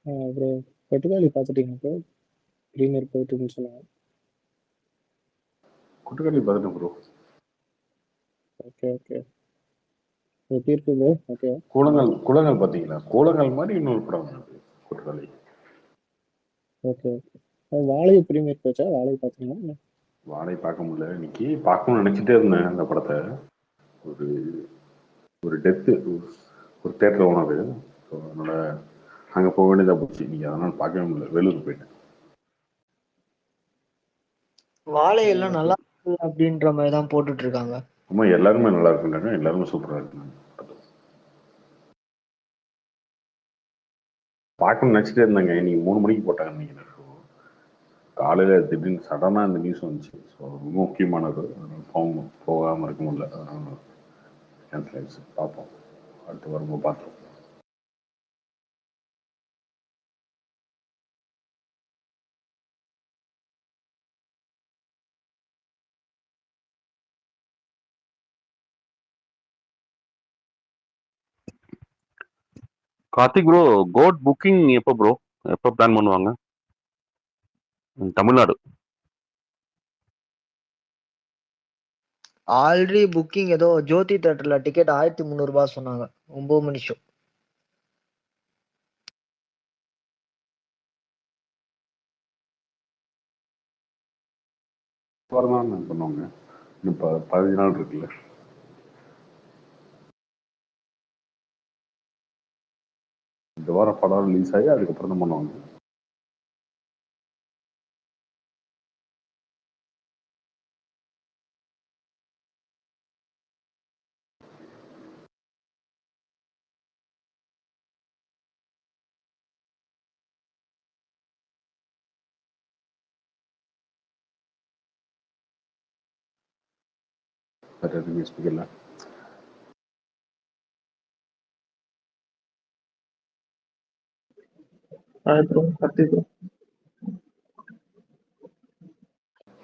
Bro Kottukkaali பார்த்துட்டீங்க bro? Premier போயிட்டுன்னு சொன்னாங்க. கொட்டுக்காளி பார்த்துட்டேன் ப்ரோ. ஓகே ஓகே, எப்படி இருக்கு ப்ரோ? ஓகே. கூழங்கள் பார்த்தீங்களா? கூழங்கள் மாதிரி இன்னொரு படம் இருக்கு Kottukkaali. Okay okay. Vaazhai premiere போச்சா? வாழை பார்த்தீங்கன்னா? வாழை பார்க்க முடியல இன்னைக்கு. பார்க்கணும்னு நினச்சிட்டே இருந்தேன் அந்த படத்தை. ஒரு ஒரு டெத்து ஒரு தேட்டர் ஓனரு. ஸோ அதனால அங்கே போக வேண்டியதாக போச்சு இன்னைக்கு. அதனால பார்க்கவே முடியல, வேலூர் போயிட்டேன். வாழை எல்லாம் நல்லா இருக்கு அப்படின்ற மாதிரி தான் போட்டுட்டு இருக்காங்க. ஆமா, எல்லாருமே நல்லா இருக்குன்றாங்க, எல்லாருமே சூப்பராக இருக்குங்க. பார்க்கணும்னு நினச்சிட்டே இருந்தாங்க. இன்னைக்கு 3 மணிக்கு போட்டாங்க நினைக்கிறேன். ஸோ காலையில் திடீர்னு சடனாக இந்த நியூஸ் வந்துச்சு. ஸோ ரொம்ப முக்கியமானது, அதனால போகாமல் இருக்க முடியல. அதனால கேன்சல் ஆயிடுச்சு. பார்ப்போம், அடுத்து வரும்போது பார்த்தோம். கார்த்திக் ப்ரோ, கோட் புக்கிங் எப்போ ப்ரோ? எப்போ பிளான் பண்ணுவாங்க? தமிழ்நாடு ஆல்ரெடி புக்கிங் ஏதோ ஜோதி தேட்டர்ல டிக்கெட் 1300 ரூபாய் சொன்னாங்க, 9 மணி ஷோ. வாரம் பண்ணுவாங்க. இன்னும் 15 நாள் இருக்குல்ல. இந்த வாரம் படம் ரிலீஸ் ஆகி அதுக்கப்புறம் தான் பண்ணுவாங்க. வேற எதுவுமே ஸ்பீக்கர்ல. Hi bro, Karthik bro.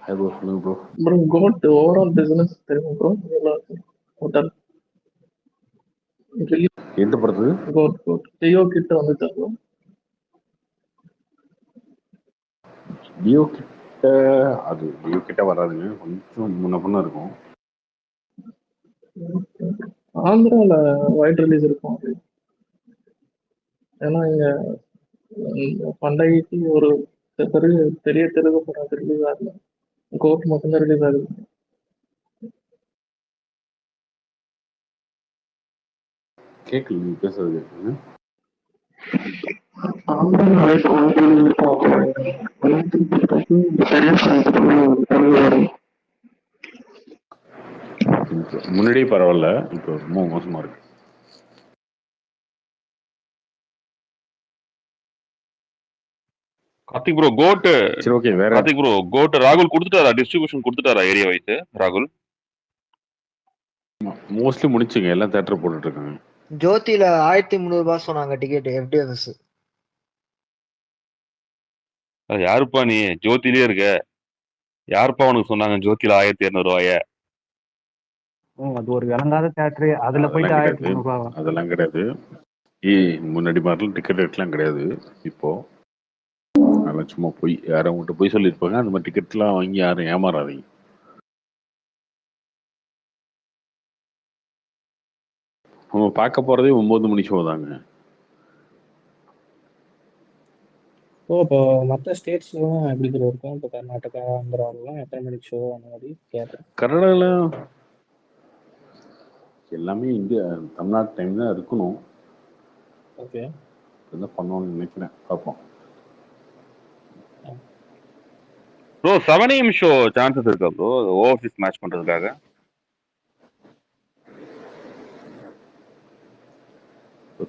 Hi bro, சொல்லுங்க bro. Bro GOAT overall business தெரியும் ப்ரோ? ஹோட்டல் எந்த படத்துக்கு? கோட் லியோ கிட்ட வந்துட்டா ப்ரோ? லியோ கிட்ட அது லியோ கிட்ட வராதுங்க, கொஞ்சம் முன்ன பின்ன இருக்கும். ஆந்திரால வைட் ரிலீஸ் இருக்கும் அது. ஏன்னா இங்க பண்டைக்கு ஒரு பெரிய தெலுங்கு படம் ரிலீஸ் ஆகல, கோட் மட்டும்தான் ரிலீஸ் ஆகுது. கேட்கல நீங்க பேசுறது. கேட்குங்க. முன்னாடியே பரவாயில்ல, இப்போ ரொம்ப மோசமா இருக்கு. Karthik bro quote. சரி ஓகே. வேற கார்த்திக் ப்ரோ கோட் ராகுல் கொடுத்துட்டாரா? டிஸ்ட்ரிபியூஷன் கொடுத்துட்டாரா ஏரியா வைஸ் ராகுல்? மோஸ்ட்லி முடிச்சுங்க, எல்லாம் தேட்டர் போட்டுட்டு இருக்காங்க. ஜோதியில 1300 ரூபாய் சொன்னாங்க டிக்கெட் FDFS. யாருப்பா நீ ஜோதிலே இருக்க? யாருப்பா உனக்கு சொன்னாங்க ஜோதியில 1200 ரூபாய? அது ஒரு விளங்காத தேட்டரு, அதுல போயிட்டு 1300 ரூபா. அதெல்லாம் கிடையாது. முன்னாடி மாதிரிலாம் டிக்கெட் ரேட்லாம் கிடையாது இப்போ. அதெல்லாம் சும்மா போய் யாரும் உங்கள்கிட்ட போய் சொல்லியிருப்பாங்க. அந்த மாதிரி டிக்கெட்லாம் வாங்கி யாரும் ஏமாறாதீங்க. நம்ம பார்க்க போறதே 9 மணி ஷோ தாங்க. இப்போ மற்ற ஸ்டேட்ஸ்லாம் எப்படி ப்ரோ இருக்கும்? இப்போ கர்நாடகா, ஆந்திராவெல்லாம் எத்தனை மணிக்கு ஷோ அந்த மாதிரி கேட்டேன். கர்நாடகாவில் எல்லாமே இந்தியா தமிழ்நாட்டு டைம் தான் இருக்கணும். ஓகே, என்ன பண்ணுவாங்கன்னு நினைக்கிறேன், பார்ப்போம். ப்ரோ 7 AM ஷோ சான்சஸ் இருக்கா ப்ரோ ஓவர்சீஸ் மேட்ச் பண்றதுக்காக?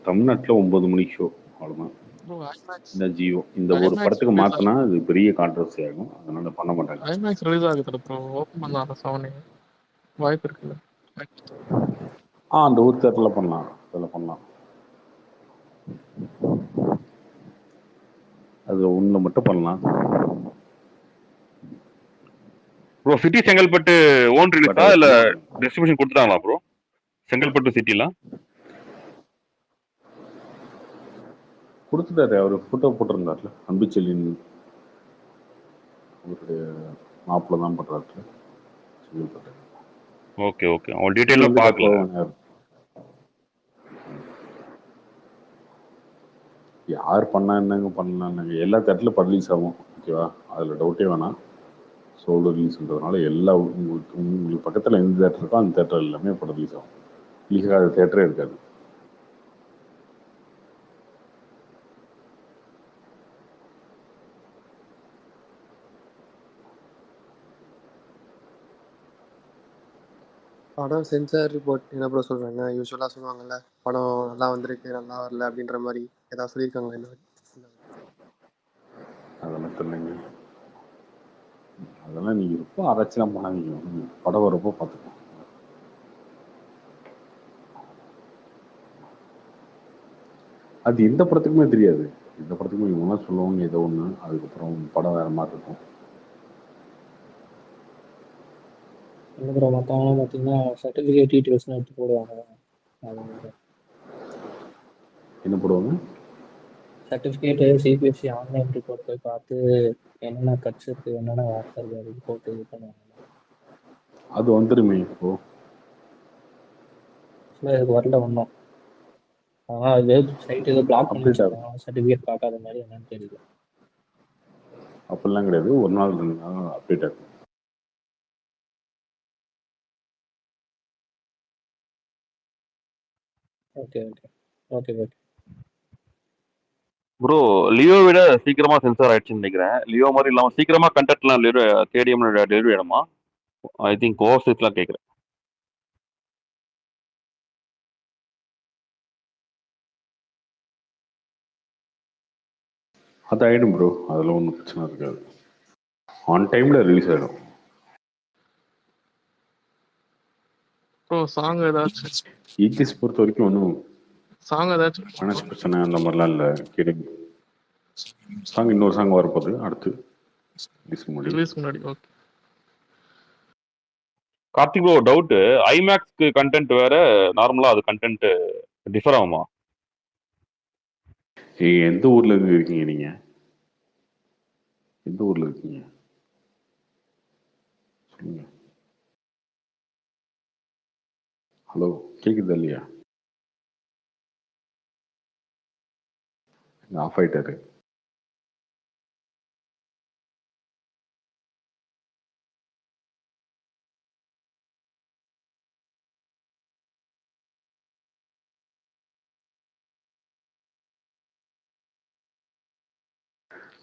தமிழ்நாட்டில் 9 மணி ஷோ அவ்வளோதான். இந்த ஜியோ இந்த ஒரு படத்துக்கு மாத்தினா அது பெரிய கான்ட்ரவர்சி ஆகும், அதனால பண்ண மாட்டாங்க. ஐமேக்ஸ் ரிலீஸ் ஆகுது ப்ரோ, ஓப்பன் பண்ணலாம் 7 வாய்ப்பு இருக்குல்ல? அந்த ஊர் தேட்டரில் பண்ணலாம், அதில் பண்ணலாம். அது ஒன்றில் மட்டும் பண்ணலாம். ப்ரோ சிட்டி செங்கல்பட்டு ஓன் ரிலீஸா இல்ல டிஸ்ட்ரிபியூஷன் கொடுத்துட்டாங்களா ப்ரோ செங்கல்பட்டு சிட்டிலாம்? கொடுத்துட்டாரு, அவர் ஃபோட்டோ போட்டிருந்தார்ல, அன்புச்செல்லின் அவருடைய மாப்பிள்ள தான் பண்றாரு. ஓகே ஓகே, அவன் டீட்டெயிலாக பார்க்கல. யார் பண்ணா என்னங்க பண்ணலாம்னாங்க, எல்லா தேட்டரில் பப்ளிஷ் ஆகும், ஓகேவா, அதில் டவுட்டே வேணாம். சோலோ ரிலீஸ்ன்றதுனால எல்லா உங்களுக்கு பக்கத்தில் எந்த தேட்டர் இருக்கோ அந்த தேட்டர் எல்லாமே படம் ரிலீஸ் ஆகும். ரிலீஸ் ஆகாத தேட்டரே இருக்காது. படம் சென்சார் ரிப்போர்ட் என்ன ப்ரோ சொல்றாங்க? யூஸ்வலா சொல்லுவாங்கல்ல, படம் நல்லா வந்திருக்கு, நல்லா வரல அப்படின்ற மாதிரி ஏதாவது சொல்லியிருக்காங்களா இந்த வாட்டி? அதெல்லாம் தெரியலைங்க. அதெல்லாம் நீங்க ரொம்ப அரைச்சலாம் பண்ணாதீங்க, படம் வரப்போ பார்த்துக்கலாம். அது எந்த படத்துக்குமே தெரியாது. எந்த படத்துக்குமே இவங்க சொல்லுவாங்க ஏதோ ஒன்று, அதுக்கப்புறம் படம் வேற மாதிரி இருக்கும். இல்லை ப்ரோ, மற்றவங்களாம் பார்த்தீங்கன்னா சர்டிஃபிகேட் டீட்டெயில்ஸ்லாம் எடுத்து போடுவாங்க. அது என்ன போடுவாங்க? சர்டிஃபிகேட்டு, சிபிஎஸ்சி ஆன்லைன் ரிப்போர்ட் போய் பார்த்து என்னென்ன கட்ஸ் இருக்குது, என்னென்ன வார்த்தை இருக்குது அதுக்கு போட்டு இது பண்ணுவாங்க. அது வந்துருமே இப்போ. ஆக்சுவலாக இதுக்கு வரல ஒன்றும். ஆனால் அது சைட் ஏதோ பிளாக் பண்ணி அப்டேட் ஆகும். வச்சிருக்காங்க, சர்டிஃபிகேட் பார்க்காத மாதிரி என்னன்னு தெரியல. அப்படிலாம் கிடையாது, ஒரு நாள் 2 நாள் அப்டேட் ஆகும். Okay okay okay okay. Bro, Leo விட சீக்கிரமா சென்சார் ஆயிடுச்சுன்னு நினைக்கிறேன். லியோ மாதிரி இல்லாமல் சீக்கிரமா கண்டென்ட்லாம் தேடியம் டெலிவரி ஆயிடுமா? ஐ திங்க் ஓவர்சீஸ்லாம் கேட்குறேன். அது ஆகிடும் ப்ரோ, அதில் ஒன்றும் பிரச்சனை இருக்காது. ஆன் டைமில் ரிலீஸ் ஆகிடும். ப்ரோ சாங் ஏதாச்சும் ஈகிஸ் பொறுத்த வரைக்கும் ஒன்றும் சாங் ஏதாச்சும் மனசு பிரச்சனை அந்த மாதிரிலாம் இல்லை. கேட்குங்க, சாங் இன்னொரு சாங் வரப்போகுது அடுத்து ரிலீஸ் முன்னாடி. ஓகே கார்த்திக் ப்ரோ, டவுட்டு, ஐமேக்ஸ்க்கு கண்டென்ட் வேற, நார்மலா அது கண்டென்ட் டிஃபர் ஆகுமா? எந்த ஊர்ல இருந்து இருக்கீங்க நீங்க? எந்த ஊர்ல இருக்கீங்க சொல்லுங்க. ஹலோ, கேக்குதா இல்லையா? ஆஃப் ஆயிட்டாரு.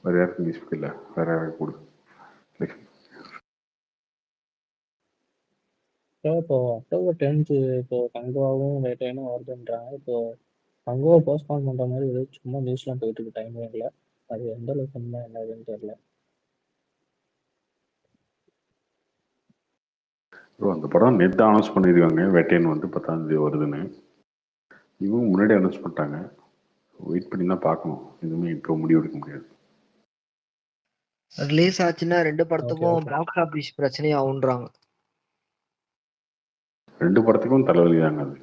வேற யாருக்கும் மியூசிக் இல்லை, வேற யாரும் கொடு. இப்போ அக்டோபர் 10th இப்போ கங்குவாவும் வேட்டையனும் வருதுன்றாங்க. இப்போ கங்குவா போஸ்ட்பான் பண்ணுற மாதிரி ஏதோ சும்மா நியூஸ்லாம் போயிட்டு இருக்கு டைம் இல்லை. அது எந்த அளவுக்கு உண்மை என்ன ஏதுன்னு தெரியல. ப்ரோ, அந்த படம் நேற்று அனௌன்ஸ் பண்ணியிருக்காங்க, வேட்டையன் வந்து 10ஆம் தேதி வருதுன்னு. இவங்க முன்னாடி அனௌன்ஸ் பண்ணிட்டாங்க. வெயிட் பண்ணி தான் பார்க்கணும், எதுவுமே இப்போ முடிவு எடுக்க முடியாது. ரிலீஸ் ஆச்சுன்னா ரெண்டு ஓகே படத்துக்கும் ஓகே. Box office பிரச்சனையாகுன்றாங்க. 2 படத்துக்கும் தலைவலி தாங்க அது.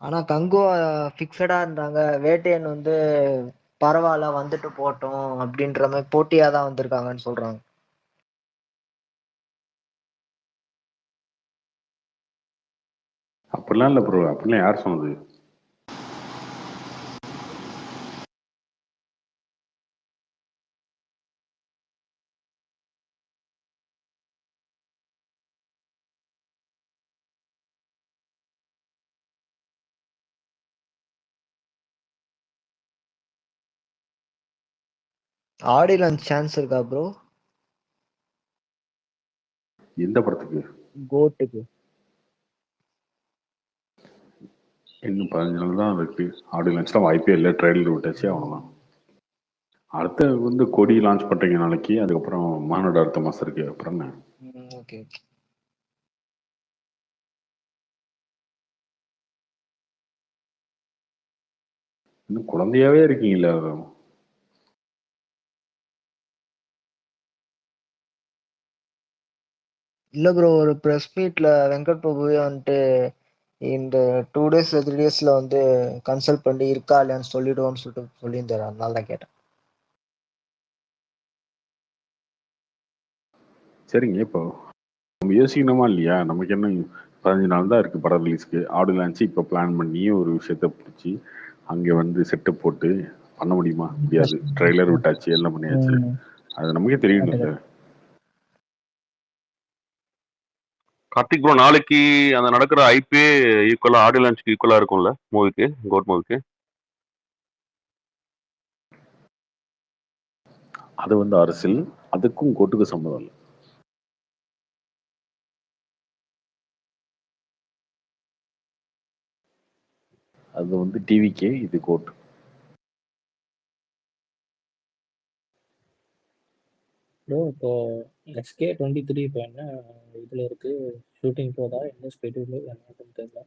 ஆனா கங்குவா ஃபிக்ஸடா இருந்தாங்க, வேட்டையன் வந்து பரவாயில்ல வந்துட்டு போட்டோம் அப்படின்ற மாதிரி போட்டியா தான் வந்திருக்காங்கன்னு சொல்றாங்க. அப்படிலாம் இல்லை ப்ரோ, அப்படிலாம் யார் சொன்னது? ஆடி லான்ச் சான்ஸ் இருக்கா ப்ரோ? எந்த படத்துக்கு? கோட்டுக்கு. இன்னும் 15 நாள் தான் இருக்கு. ஆடியோ லான்ச்லாம் வாய்ப்பே இல்லை, ட்ரெயிலர் விட்டாச்சு, அவ்வளோதான். அடுத்து வந்து கொடி லான்ச் பண்ணுறீங்க நாளைக்கு, அதுக்கப்புறம் மாநாடு அடுத்த மாதம் இருக்கு, அப்புறம் என்ன? Okay okay. இன்னும் குழந்தையாவே இருக்கீங்களா? இல்ல ப்ரோ, ஒரு ப்ரெஸ் மீட்ல வெங்கட் பிரபுவே வந்துட்டு இந்த 2 days 3 daysல வந்து கன்சல்ட் பண்ணி இருக்கா இல்லையான்னு சொல்லிடுவோம்னு சொல்லியிருந்தாரு. அதனால தான் கேட்டேன். சரிங்க. இப்போ நம்ம யோசிக்கணுமா இல்லையா? நமக்கு என்ன 15 நாள் தான் இருக்கு படம் ரிலீஸ்க்கு. ஆடியோ லான்ச் இப்போ பிளான் பண்ணி ஒரு விஷயத்த பிடிச்சி அங்கே வந்து செட்டப் போட்டு பண்ண முடியுமா? முடியாது. ட்ரெய்லர் விட்டாச்சு, எல்லாம் பண்ணியாச்சு. அது நமக்கே தெரியணும்ல. கார்த்திக் ப்ரோ, நாளைக்கு அந்த நடக்கிற ஐபிஏ ஈக்குவலா ஆடியோ லான்ச்சுக்கு ஈக்குவலா இருக்கும்ல மூவிக்கு, கோட் மூவிக்கு? அது வந்து அரசியல், அதுக்கும் கோர்ட்டுக்கு சம்மதம் இல்லை. அது வந்து டிவிக்கே, இது கோர்ட். ப்ரோ இப்போ SK23 இப்போ என்ன இதில் இருக்கு, ஷூட்டிங் போதா, என்ன ஸ்கெடியூல் என்னன்னு தெரியல.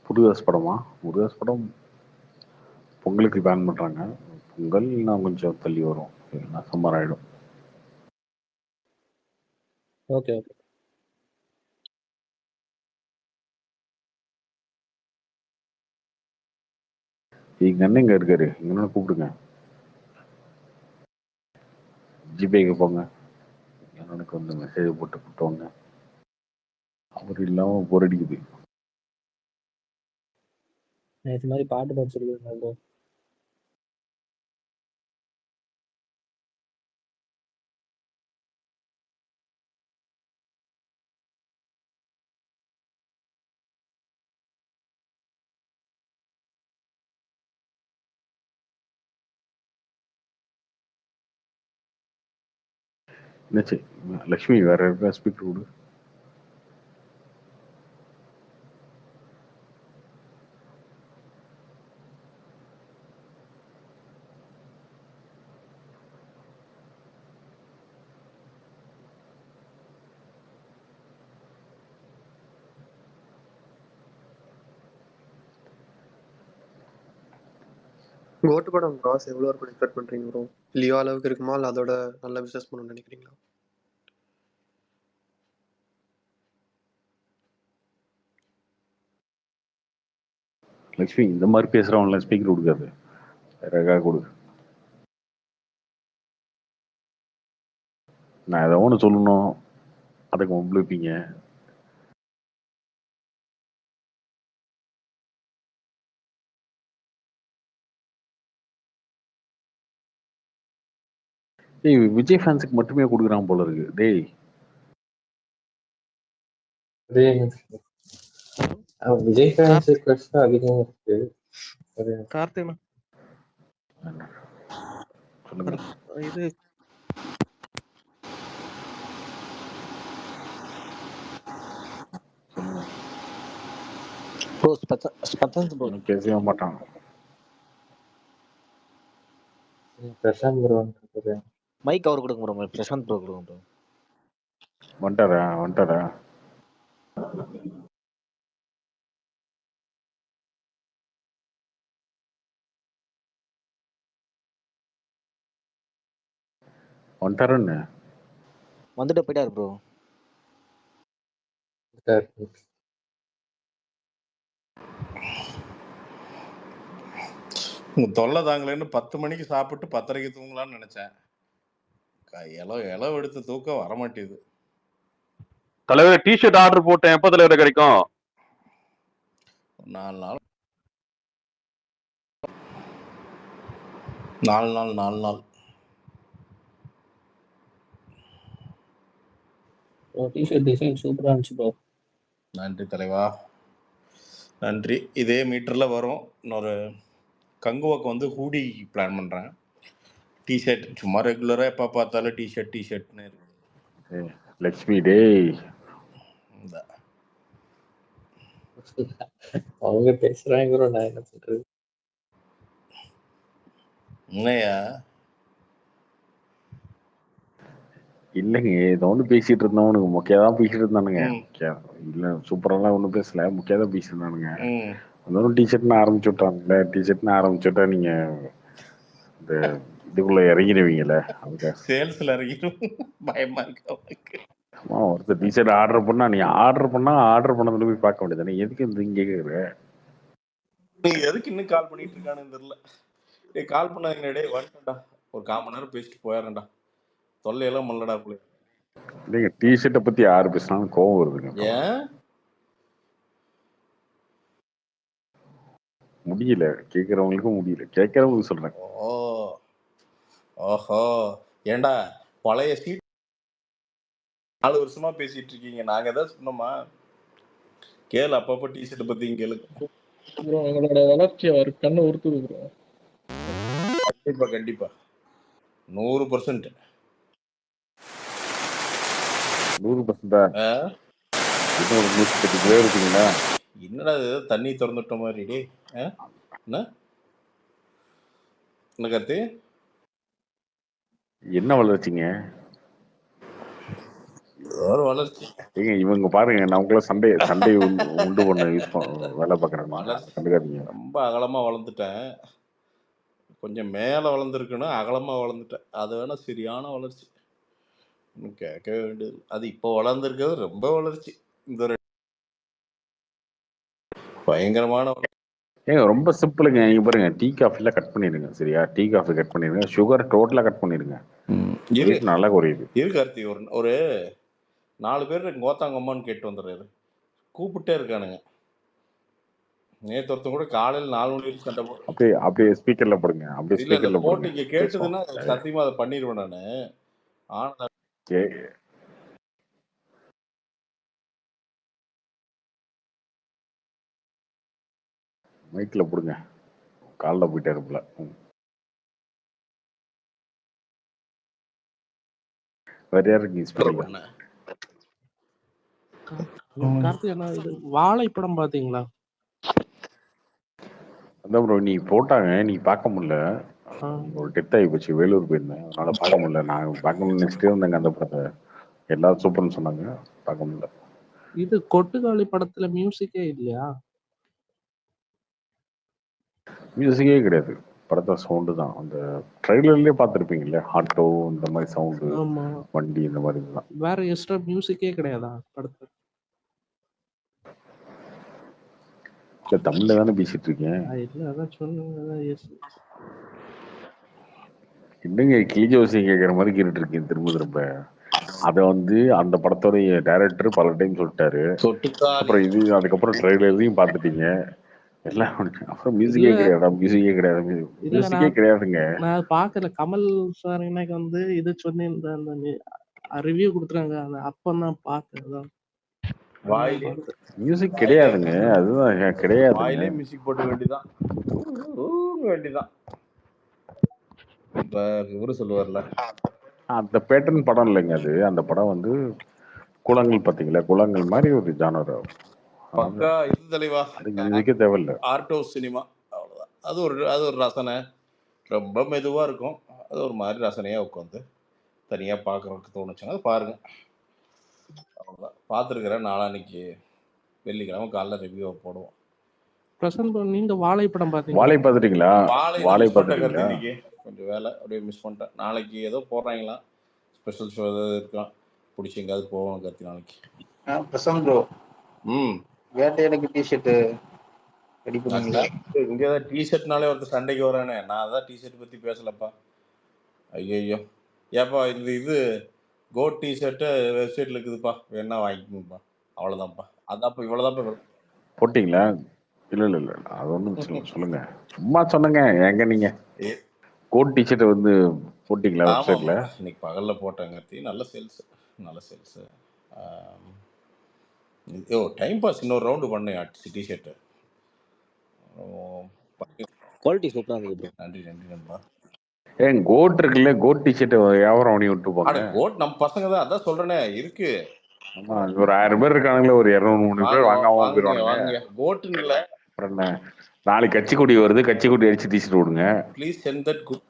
முருகதாஸ் படமா? முருகதாஸ் படம் பொங்கலுக்கு பிளான் பண்றாங்க. பொங்கல் நான் கொஞ்சம் தள்ளி வரும், இல்லைன்னா சம்மர் ஆயிடும். Okay okay. எங்க அண்ணன் இங்க இருக்காரு, எங்க அண்ணனை கூப்பிடுங்க, ஜிபேக்கு போங்க, எங்க அண்ணனுக்கு வந்து மெசேஜ் போட்டு கூப்பிட்டுவாங்க. அவர் இல்லாம போர் அடிக்குது. நேற்று மாதிரி பாட்டு படிச்சிருக்கீங்க ப்ரோ. என்னாச்சு லக்ஷ்மி? வேற யாருக்கா ஸ்பீக்கர் கொடு. கோட்டு படம் காசு எவ்வளோ இருக்கும் எக்ஸ்பெக்ட் பண்ணுறீங்க ப்ரோ? லியோ அளவுக்கு இருக்குமா, இல்லை அதோட நல்ல பிஸ்னஸ் பண்ணணும்னு நினைக்கிறீங்களா? லக்ஷ்மி, இந்த மாதிரி பேசுறவங்கள ஸ்பீக்கர் கொடுக்காது, வேற யாருக்கா கொடு. நான் ஏதோ ஒன்று சொல்லணும், அதுக்கு மும்பிழுப்பீங்க. டேய், விஜய் ஃபேன்ஸுக்கு மட்டுமே கொடுக்குறான் போல இருக்கு. டேய் விஜய் ஃபேன்ஸ் கிரஷ் அதிகம் இருக்கு. கார்த்திக் சொல்லுங்க. இது சொல்லுங்க. Bro special bro. ஒன்றும் பேசவே மாட்டான். பிரசாந்த் ப்ரோ மைக் அவர் கொடுங்க ப்ரோ, பிரசாந்த் ப்ரோ கொடுங்க ப்ரோ. வந்துட்டாரா? வந்துட்டாரா? வந்துட்டாருன்னு வந்துட்டு போயிட்டாரு ப்ரோ. உங்க தொல்லை தாங்களேன்னு 10 மணிக்கு சாப்பிட்டு 10:30க்கு தூங்கலாம்னு நினைச்சேன். இளவு எடுத்து தூக்கம் வரமாட்டேது. தலைவர் டிஷர்ட் ஆர்டர் போட்டேன், எப்போ தலைவர் கிடைக்கும்? 4 நாள் 4 நாள். டிஷர்ட் டிசைன் சூப்பரா இருந்துச்சு ப்ரோ. நன்றி தலைவா, நன்றி. இதே மீட்டரில் வரும். இன்னொரு கங்குவாக்கு வந்து ஹூடி பிளான் பண்ணுறேன். டிஷர்ட் சும்மா ரெகுலராக எப்போ பார்த்தாலும் டிஷர்ட்னு இருக்கு. லக்ஷ்மி டேய், இந்த அவங்க பேசுறாங்க ப்ரோ, நான் என்ன சொல்றது? உண்மையா இல்லைங்க, ஏதோ ஒன்று பேசிட்டு இருந்தோம். உனக்கு முக்கியம் தான் பேசிட்டு இருந்தானுங்க. இல்லை சூப்பரெல்லாம் ஒன்றும் பேசல, முக்கியம் தான் பேசிட்டு இருந்தானுங்க. அதோட டிஷர்ட்னு ஆரம்பிச்சு விட்டானுங்களே. டிஷர்ட்னு ஆரம்பிச்சு விட்டா நீங்க இந்த இதுக்குள்ள இறங்கிடுவீங்கல்ல அதுக்காக. சேல்ஸ்ல இறங்கிடும் பயமா இருக்கு அவனுக்கு. ஆமா, ஒருத்தர் டிஷர்ட் ஆர்டர் பண்ணா நீ ஆர்டர் பண்ணதுல போய் பார்க்க வேண்டியதானே, எதுக்கு இங்க கேக்குற? நீ எதுக்கு இன்னும் கால் பண்ணிட்டு இருக்கானு தெரியல. டேய் கால் பண்ணாதீங்க டேய், வந்துட்டா ஒரு 1/4 மணி நேரம் பேசிட்டு போயிடுறேன்டா, தொல்லையெல்லாம் பண்ணலடா பிள்ளை. இல்லைங்க, டிஷர்ட்டை பத்தி யாரு பேசினாலும் கோவம் வருதுங்க. ஏன் முடியல, கேட்கறவங்களுக்கும் முடியல, கேட்கறவங்களுக்கு சொல்றேன். ஓ ஓஹோ ஏண்டா பழைய சீட் 4 வருஷமா பேசிட்டு இருக்கீங்க, நாங்க ஏதாவது சொன்னோமா? கேளு, அப்பப்போ டிஷர்ட் பத்தி கேளு. ப்ரோ உங்களோட வளர்ச்சி அவர் கண்ணை உறுத்துது ப்ரோ. கண்டிப்பா கண்டிப்பா 100%. 100%. இன்னும் ஒரு 108 பேர் இருக்கீங்களா? என்னடா இது தண்ணி திறந்துட்ட மாதிரி டே? என்ன என்ன கருத்து? என்ன வளர்ச்சிங்க? ஒரு வளர்ச்சி ஏங்க இவங்க பாருங்க, நமக்குள்ள சண்டை உண்டு பண்ண யூஸ் வேலை பார்க்குறாங்க. கண்டுக்காதீங்க. ரொம்ப அகலமா வளர்ந்துட்டேன், கொஞ்சம் மேலே வளர்ந்துருக்கணும், அகலமா வளர்ந்துட்டேன். அது வேணா சரியான வளர்ச்சி, கேட்கவே வேண்டியது. அது இப்போ வளர்ந்துருக்கிறது ரொம்ப வளர்ச்சி. இந்த பயங்கரமான ஏங்க ரொம்ப சிம்பிளுங்க. இங்க பாருங்க, டீ காஃபில கட் பண்ணிடுங்க. சரியா? டீ காஃபி கட் பண்ணிடுங்க, சுகர் டோட்டலா கட் பண்ணிடுங்க. நல்லா குறையுது. கார்த்தி, ஒரு 4 பேர் கோத்தாங்கம்மான்னு கேட்டு வந்துடுறாரு, கூப்பிட்டே இருக்கானுங்க. நேற்று ஒருத்தன் கூட காலையில் 4 மணிக்கு சண்டை போட்டு அப்படியே ஸ்பீக்கர்ல போடுங்க. அப்படியே ஸ்பீக்கர்ல போட்டு போடுங்க. இங்கே கேட்டதுன்னா சத்தியமா அதை பண்ணிடுவேன் நான். ஆனா மைக்ல போடுங்க, காலில் போயிட்டே இருப்பல. வேற யாருக்கு ஸ்பீக்கர்? கார்த்தி அண்ணா, இது வாழைப்படம் பாத்தீங்களா? அதான் ப்ரோ, நீ போட்டாங்க, நீ பார்க்க முடியல. ஒரு டெத் ஆகி போச்சு, வேலூர் போயிருந்தேன், அதனால பார்க்க முடியல. நான் பார்க்கணும்னு நினைச்சிட்டே இருந்தாங்க அந்த படத்தை, எல்லாரும் சூப்பர்னு சொன்னாங்க, பார்க்க முடியல. இது கொட்டுக்காளி படத்துல மியூசிக்கே இல்லையா? மியூசிக்கே கிடையாது, படத்தை சவுண்டு தான். அந்த ட்ரெய்லர்லயே பார்த்துருப்பீங்கல்ல, ஆட்டோ இந்த மாதிரி சவுண்டு, வண்டி இந்த மாதிரி தான். வேற எக்ஸ்ட்ரா மியூசிக்கே கிடையாதா படத்துல? இல்ல, தமிழ்ல தானே பேசிட்டு இருக்கேன். இல்ல அதான் சொன்னீங்க. என்னங்க கிளிஜோசி கேட்குற மாதிரி கேட்டுட்டு இருக்கேன் திரும்ப திரும்ப. அதை அந்த படத்தோடைய டைரக்டர் பல டைம் சொல்லிட்டாரு. அப்புறம் இது அதுக்கப்புறம் ட்ரெய்லரையும் பார்த்துட்டீங்க எல்லாம். அப்புறம் மியூசிக்கே கிடையாது, மியூசிக்கே கிடையாது, மியூசிக்கே கிடையாதுங்க. நான் பாக்கல, கமல் சார் இன்னைக்கு இது சொல்லி இந்த ரிவ்யூ கொடுத்துறாங்க, அப்பதான் பார்த்தேன். மியூசிக் கிடையாதுங்க, அதுதான் கிடையாது. மியூசிக் போட்டு வேண்டிதான் வேண்டிதான். இப்ப இவரு சொல்லுவார்ல, அந்த பேட்டர்ன் படம் இல்லைங்க அது. அந்த படம் குளங்கள் பார்த்தீங்களா, குளங்கள் மாதிரி ஒரு ஜானர். பக்கா இது தலைவா, மியூசிக்கே தேவையில்லை, ஆர்ட் ஹவுஸ் சினிமா, அவ்வளோதான். அது ஒரு ரசனை, ரொம்ப மெதுவாக இருக்கும். அது ஒரு மாதிரி ரசனையாக உட்காந்து தனியாக பார்க்குறதுக்கு தோணுச்சுன்னா அது பாருங்க, அவ்வளோதான். பார்த்துருக்குறேன், நாளான்னைக்கு வெள்ளிக்கிழமை காலைல ரிவ்யூ போடுவோம். பிரசன்ட் நீங்க வாழைப்படம் பார்த்தீங்களா? வாழை பார்த்துட்டீங்களா? வாழை பார்த்துட்டீங்களா? இன்னைக்கு கொஞ்சம் வேலை அப்படியே மிஸ் பண்ணிட்டேன். நாளைக்கு ஏதோ போடுறாங்களா, ஸ்பெஷல் ஷோ ஏதாவது இருக்கலாம், பிடிச்சி எங்கேயாவது போவோம் கருத்து நாளைக்கு. பிரசன்ட் ப்ரோ, வேட்டையனுக்கு டிஷர்ட் ரெடி பண்ணுவீங்களா? இங்கே தான் டிஷர்ட்னாலே ஒருத்தர் சண்டைக்கு வரானே, நான் அதான் டிஷர்ட் பற்றி பேசலப்பா. ஐயோ ஏப்பா, இது கோட் டிஷர்ட்டு வெப்சைட்டில் இருக்குதுப்பா, வேணா வாங்கிக்கோங்கப்பா, அவ்வளோதான்ப்பா. அதான்ப்பா, இவ்வளோதான்ப்பா. போட்டிங்களா? இல்லை இல்லை இல்லை, அது ஒன்றும் சொல்லுங்க, சும்மா சொன்னங்க. ஏங்க நீங்கள் கோட் டிஷர்ட் போட்டிங்களா வெப்சைட்டில்? இன்னைக்கு பகலில் போட்டாங்க, நல்ல சேல்ஸு, நல்ல சேல்ஸு. டைம் பாஸ் இன்னொரு ரவுண்டு பண்ணேன் டிஷர்ட்டு, குவாலிட்டி சூப்பராக இருந்தது. நன்றி நண்பா. கோட் இருக்குல்ல, கோட் டிஷர்ட் வியாபாரம் பண்ணி விட்டு போங்க. கோட் நம்ம பசங்க தான், அதான் சொல்றேனே இருக்கு. ஆமா, ஒரு 1000 பேர் இருக்கானுங்களே, ஒரு 200-300 பேர் வாங்காம போயிடுவாங்க. கோட்டுன்னு இல்லை, அப்புறம் என்ன, நாளைக்கு கட்சி கொடி வருது, கட்சி கொடி அடிச்சு டிஷர்ட் விடுங்க. Please send that good.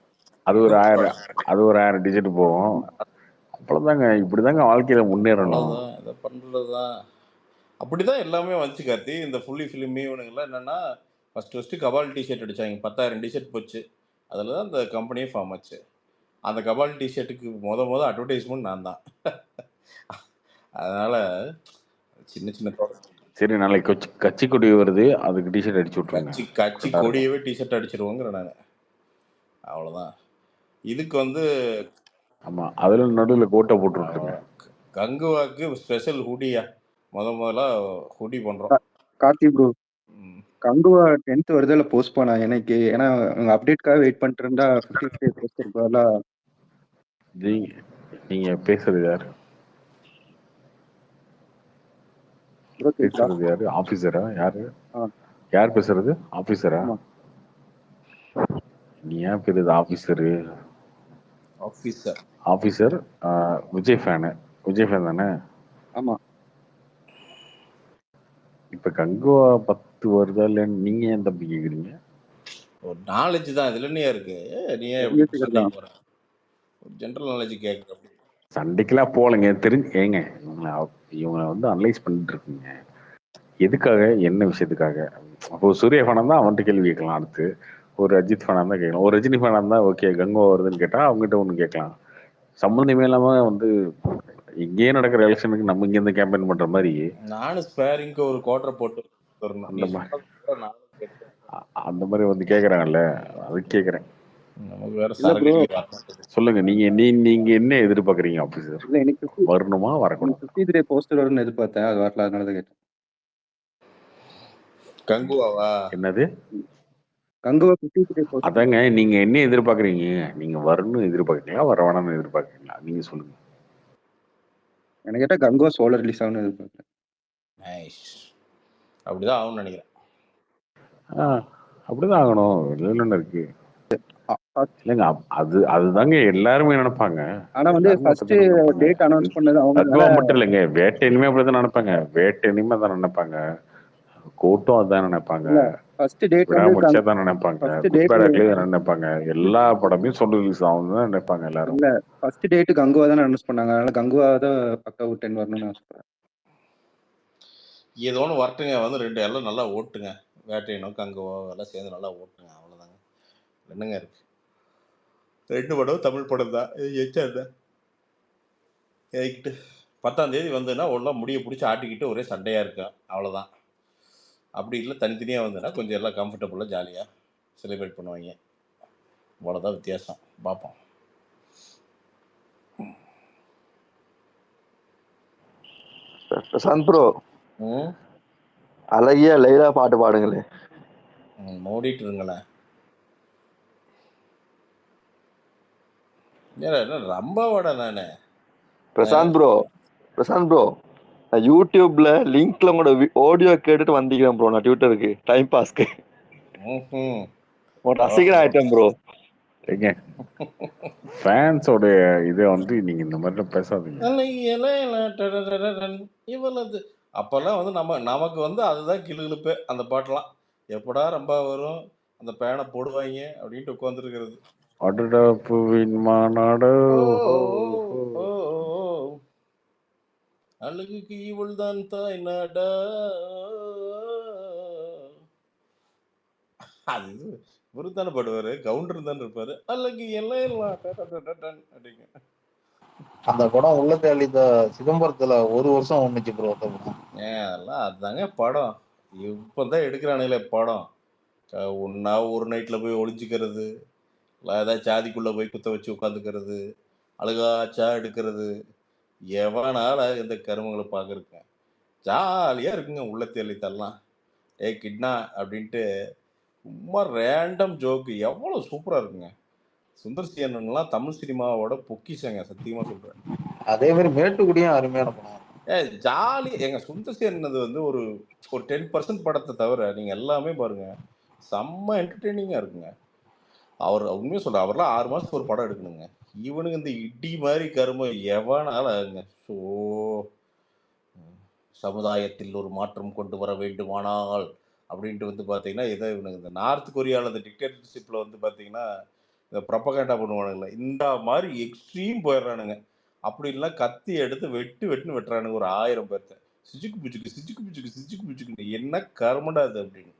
அது ஒரு 1000 டிஷர்ட் போகும். அவ்வளவுதாங்க, இப்படிதாங்க வாழ்க்கையில முன்னேறணும். அதை பண்றதுதான், அப்படிதான் எல்லாமே வந்துச்சு கார்த்தி. இந்த ஃபுல்லி ஃபிலிம் இவனுங்கெல்லாம் என்னன்னா, ஃபர்ஸ்ட் கபால் டிஷர்ட் அடிச்சாங்க, 10,000 டிஷர்ட் போச்சு. அதில் தான் அந்த கம்பெனியே ஃபார்ம் ஆச்சு. அந்த கபால் டிஷர்ட்டுக்கு மொதல் அட்வர்டைஸ்மெண்ட் நான் தான். அதனால் சின்ன சின்ன சரி, நாளைக்கு கட்சி கொடி வருது, அதுக்கு டிஷர்ட் அடிச்சு விட்ருங்க. கட்சி கொடியவே டிஷர்ட் அடிச்சிருவோங்கிற நான். அவ்வளோதான். இதுக்கு வந்து ஆமாம், அதில் நடுவில் கோட்டை போட்டு விட்ருங்க. கங்குவாக்கு ஸ்பெஷல் ஹூடியா முதல்ல ஹூடி பண்ணுறோம். கார்த்தி ப்ரோ, கங்குவா 10th வருது இல்லை போஸ்ட் பண்ணா எனக்கு? ஏன்னா உங்க அப்டேட்காக வெயிட் பண்ணிட்டு இருந்தா 15th டே போஸ்ட் இருப்பாங்களா? நீங்க பேசுறது யார்? பேசுறது யாரு? ஆபீசரா? யாரு யார் பேசுறது? ஆபீசரா? நீ ஏன் பேருது officer? Officer Vijay fan. Vijay fan தானே? ஆமா. இப்ப கங்குவா 10 வருதா இல்லைன்னு நீங்க ஏன் தம்பி கேக்குறீங்க? ஒரு நாலேஜ் தான் இதுல என்ன இருக்கு? நீ ஜென்ரல் நாலேஜ் கேட்குற. சண்டைக்கெல்லாம் போகலைங்க, தெரிஞ்சு ஏங்க இவங்களை வந்து அனலைஸ் பண்ணிட்டு இருக்கீங்க. எதுக்காக, என்ன விஷயத்துக்காக? அப்போ சூர்யா ஃபேனா தான் அவன்கிட்ட கேள்வி கேட்கலாம். அடுத்து ஒரு அஜித் ஃபேனா தான் கேட்கலாம். ஒரு ரஜினி ஃபேனா இருந்தா ஓகே கங்குவா வருதுன்னு கேட்டா அவங்ககிட்ட ஒன்று கேட்கலாம். சம்மந்தமே இல்லாம வந்து இங்கேயே நடக்கிற எலெக்ஷனுக்கு நம்ம இங்க இருந்து கேம்பெயின் பண்ற மாதிரி நானும் ஸ்பேரிங்க்கு ஒரு குவார்டர் போட்டு அந்த மாதிரி வந்து கேக்குறாங்கல்ல, அது கேக்குறேன். சொல்லுங்க, நீங்க என்ன எதிர்பார்க்கறீங்க ஆபீசர்? இல்ல, எனக்கு வரணுமா வரக்கூடாது? 15th டே போஸ்டர் வரும்னு எதிர்பார்த்தேன், அது வரல, அதனால தான் கேட்டேன். கங்குவாவா? என்னது கங்குவா 15th டே போஸ்டர்? அதாங்க, நீங்க என்ன எதிர்பார்க்கறீங்க? நீங்க வரணும்னு எதிர்பார்க்கறீங்களா, வர வேணாம்னு எதிர்பார்க்கறீங்களா? நீங்க சொல்லுங்க. எனக்கு கேட்டா கங்குவா சோலர் ரிலீஸ் ஆகும்னு எதிர்பார்க்கறேன். அப்படிதான் ஆகும்னு நினைக்கிறேன். அப்படிதான் ஆகணும். என்ன இருக்கு இல்லைங்க, அதுதாங்க எல்லாருமே நினைப்பாங்க. ஆனா வந்து ஃபர்ஸ்ட் டேட் அனௌன்ஸ் பண்ணது அவங்க மட்டும் இல்லைங்க, வேட்டையுமே அப்படிதான் நினைப்பாங்க. வேட்டையுமே தான் நினைப்பாங்க, கோட்டும் அதான் நினைப்பாங்க, ஃபர்ஸ்ட் டேட் விடாமுயற்சியா தான் நினைப்பாங்க, குட்பேடாக்லயே தான் நினைப்பாங்க. எல்லா படமே சொல்ல ரிலீஸ் ஆகும் தான் நினைப்பாங்க எல்லாரும். இல்ல, ஃபர்ஸ்ட் டேட் கங்குவா தான் அனௌன்ஸ் பண்ணாங்க, அதனால கங்குவா தான் பக்கா 10 வரணும்னு ஆசைப்படுறேன். ஏதோ ஒன்று வரட்டுங்க, வந்து 2 எல்லாம் நல்லா ஓட்டுங்க. வேட்டையனும் கங்குவா எல்லாம் சேர்ந்து நல்லா ஓட்டுங்க, அவ்வளோதாங்க. என்னங்க இருக்கு? 2 படம் தமிழ் படம் தான், எச்சாதான் ஏகிட்டு 10ஆம் தேதி வந்துன்னா ஒன்றா முடியை பிடிச்சி ஆட்டிக்கிட்டு ஒரே சண்டையாக இருக்கும், அவ்வளோதான். அப்படி இல்லை தனித்தனியாக வந்துன்னா கொஞ்சம் எல்லாம் கம்ஃபர்டபுளாக ஜாலியாக செலிப்ரேட் பண்ணுவாங்க, அவ்வளோதான் வித்தியாசம். பார்ப்போம். பிரசாந்த் ப்ரோ, அழகிய லைலா பாட்டு பாடுங்களே. மூடிட்டு இருங்களேன். ரொம்பவாடா நானு. பிரசாந்த் ப்ரோ, நான் யூடியூப்ல லிங்க்ல உங்களோட ஆடியோ கேட்டுட்டு வந்திக்கிறேன் ப்ரோ. நான் ட்விட்டருக்கு டைம் பாஸ்க்கு ரசிகன் ஆயிட்டேன் ப்ரோ. ஃபேன்ஸோட இதை வந்து நீங்க இந்த மாதிரி பேசாதீங்க. இவ்வளவு அப்பெல்லாம் வந்து நமக்கு வந்து அதுதான் கிளுகிழுப்பு. அந்த பாட்டெல்லாம் எப்படா ரொம்ப வரும், அந்த பேனை போடுவாங்க அப்படின்ட்டு உட்காந்துருக்கிறது. அடடா பூவின் மாநாடு, அழகுக்கு இவள் தான் தாய் நாடா. அது இவரு தானே பாடுவாரு, கவுண்டர் தானே இருப்பாரு. அழகு எல்லாம் அப்படிங்க. அந்த படம் உள்ள தேலித சிதம்பரத்துல 1 வருஷம் ஒண்ணுச்சு ப்ரோ. அதெல்லாம் அதுதாங்க படம். இப்பதான் எடுக்கிறானுங்களே படம். ஒன்னா ஒரு நைட்ல போய் ஒளிஞ்சுக்கிறது, இல்லை ஏதாவது சாதிக்குள்ள போய் குத்த வச்சு உட்காந்துக்கிறது, அழுகாச்சா எடுக்கிறது. எவனால இந்த கருமங்களை பார்க்கறதுங்க ஜாலியா இருக்குங்க. உள்ள தேலித்தெல்லாம் கிட்னா அப்படின்ட்டு சும்மா ரேண்டம் ஜோக்கு எவ்வளவு சூப்பரா இருக்குங்க. சுந்தர் சி அண்ணன்லாம் தமிழ் சினிமாவோட பொக்கிஷங்க, சத்தியமா சொல்றேன். அதே மாதிரி மேட்டுக்குடியும் அருமையான படம். ஜாலி. எங்க சுந்தர் சி அண்ணது வந்து ஒரு 10% படத்தை தவிர நீங்க எல்லாமே பாருங்க, செம்ம என்டர்டெய்னிங்கா இருக்குங்க. அவர் உண்மையை சொல்ற, அவர்லாம் 6 மாசத்துக்கு ஒரு படம் எடுக்கணுங்க. இவனுங்க இந்த இடி மாதிரி கரும எவனால ஸோ சமுதாயத்தில் ஒரு மாற்றம் கொண்டு வர வேண்டுமானால் அப்படின்ட்டு வந்து பார்த்தீங்கன்னா, இதை இவனுங்க இந்த நார்த் கொரியாவில் இந்த டிக்டேட்டர்ஷிப்பில் வந்து பார்த்தீங்கன்னா இந்த ப்ரொபகேண்டா பண்ணுவானுங்களே, இந்த மாதிரி எக்ஸ்ட்ரீம் போயிடுறானுங்க. அப்படின்லாம் கத்தி எடுத்து வெட்டுன்னு வெட்டுறானுங்க ஒரு 1000 பேர்த்த. சிச்சுக்கு பிச்சுக்கு என்ன கருமண்டா அது அப்படின்னு.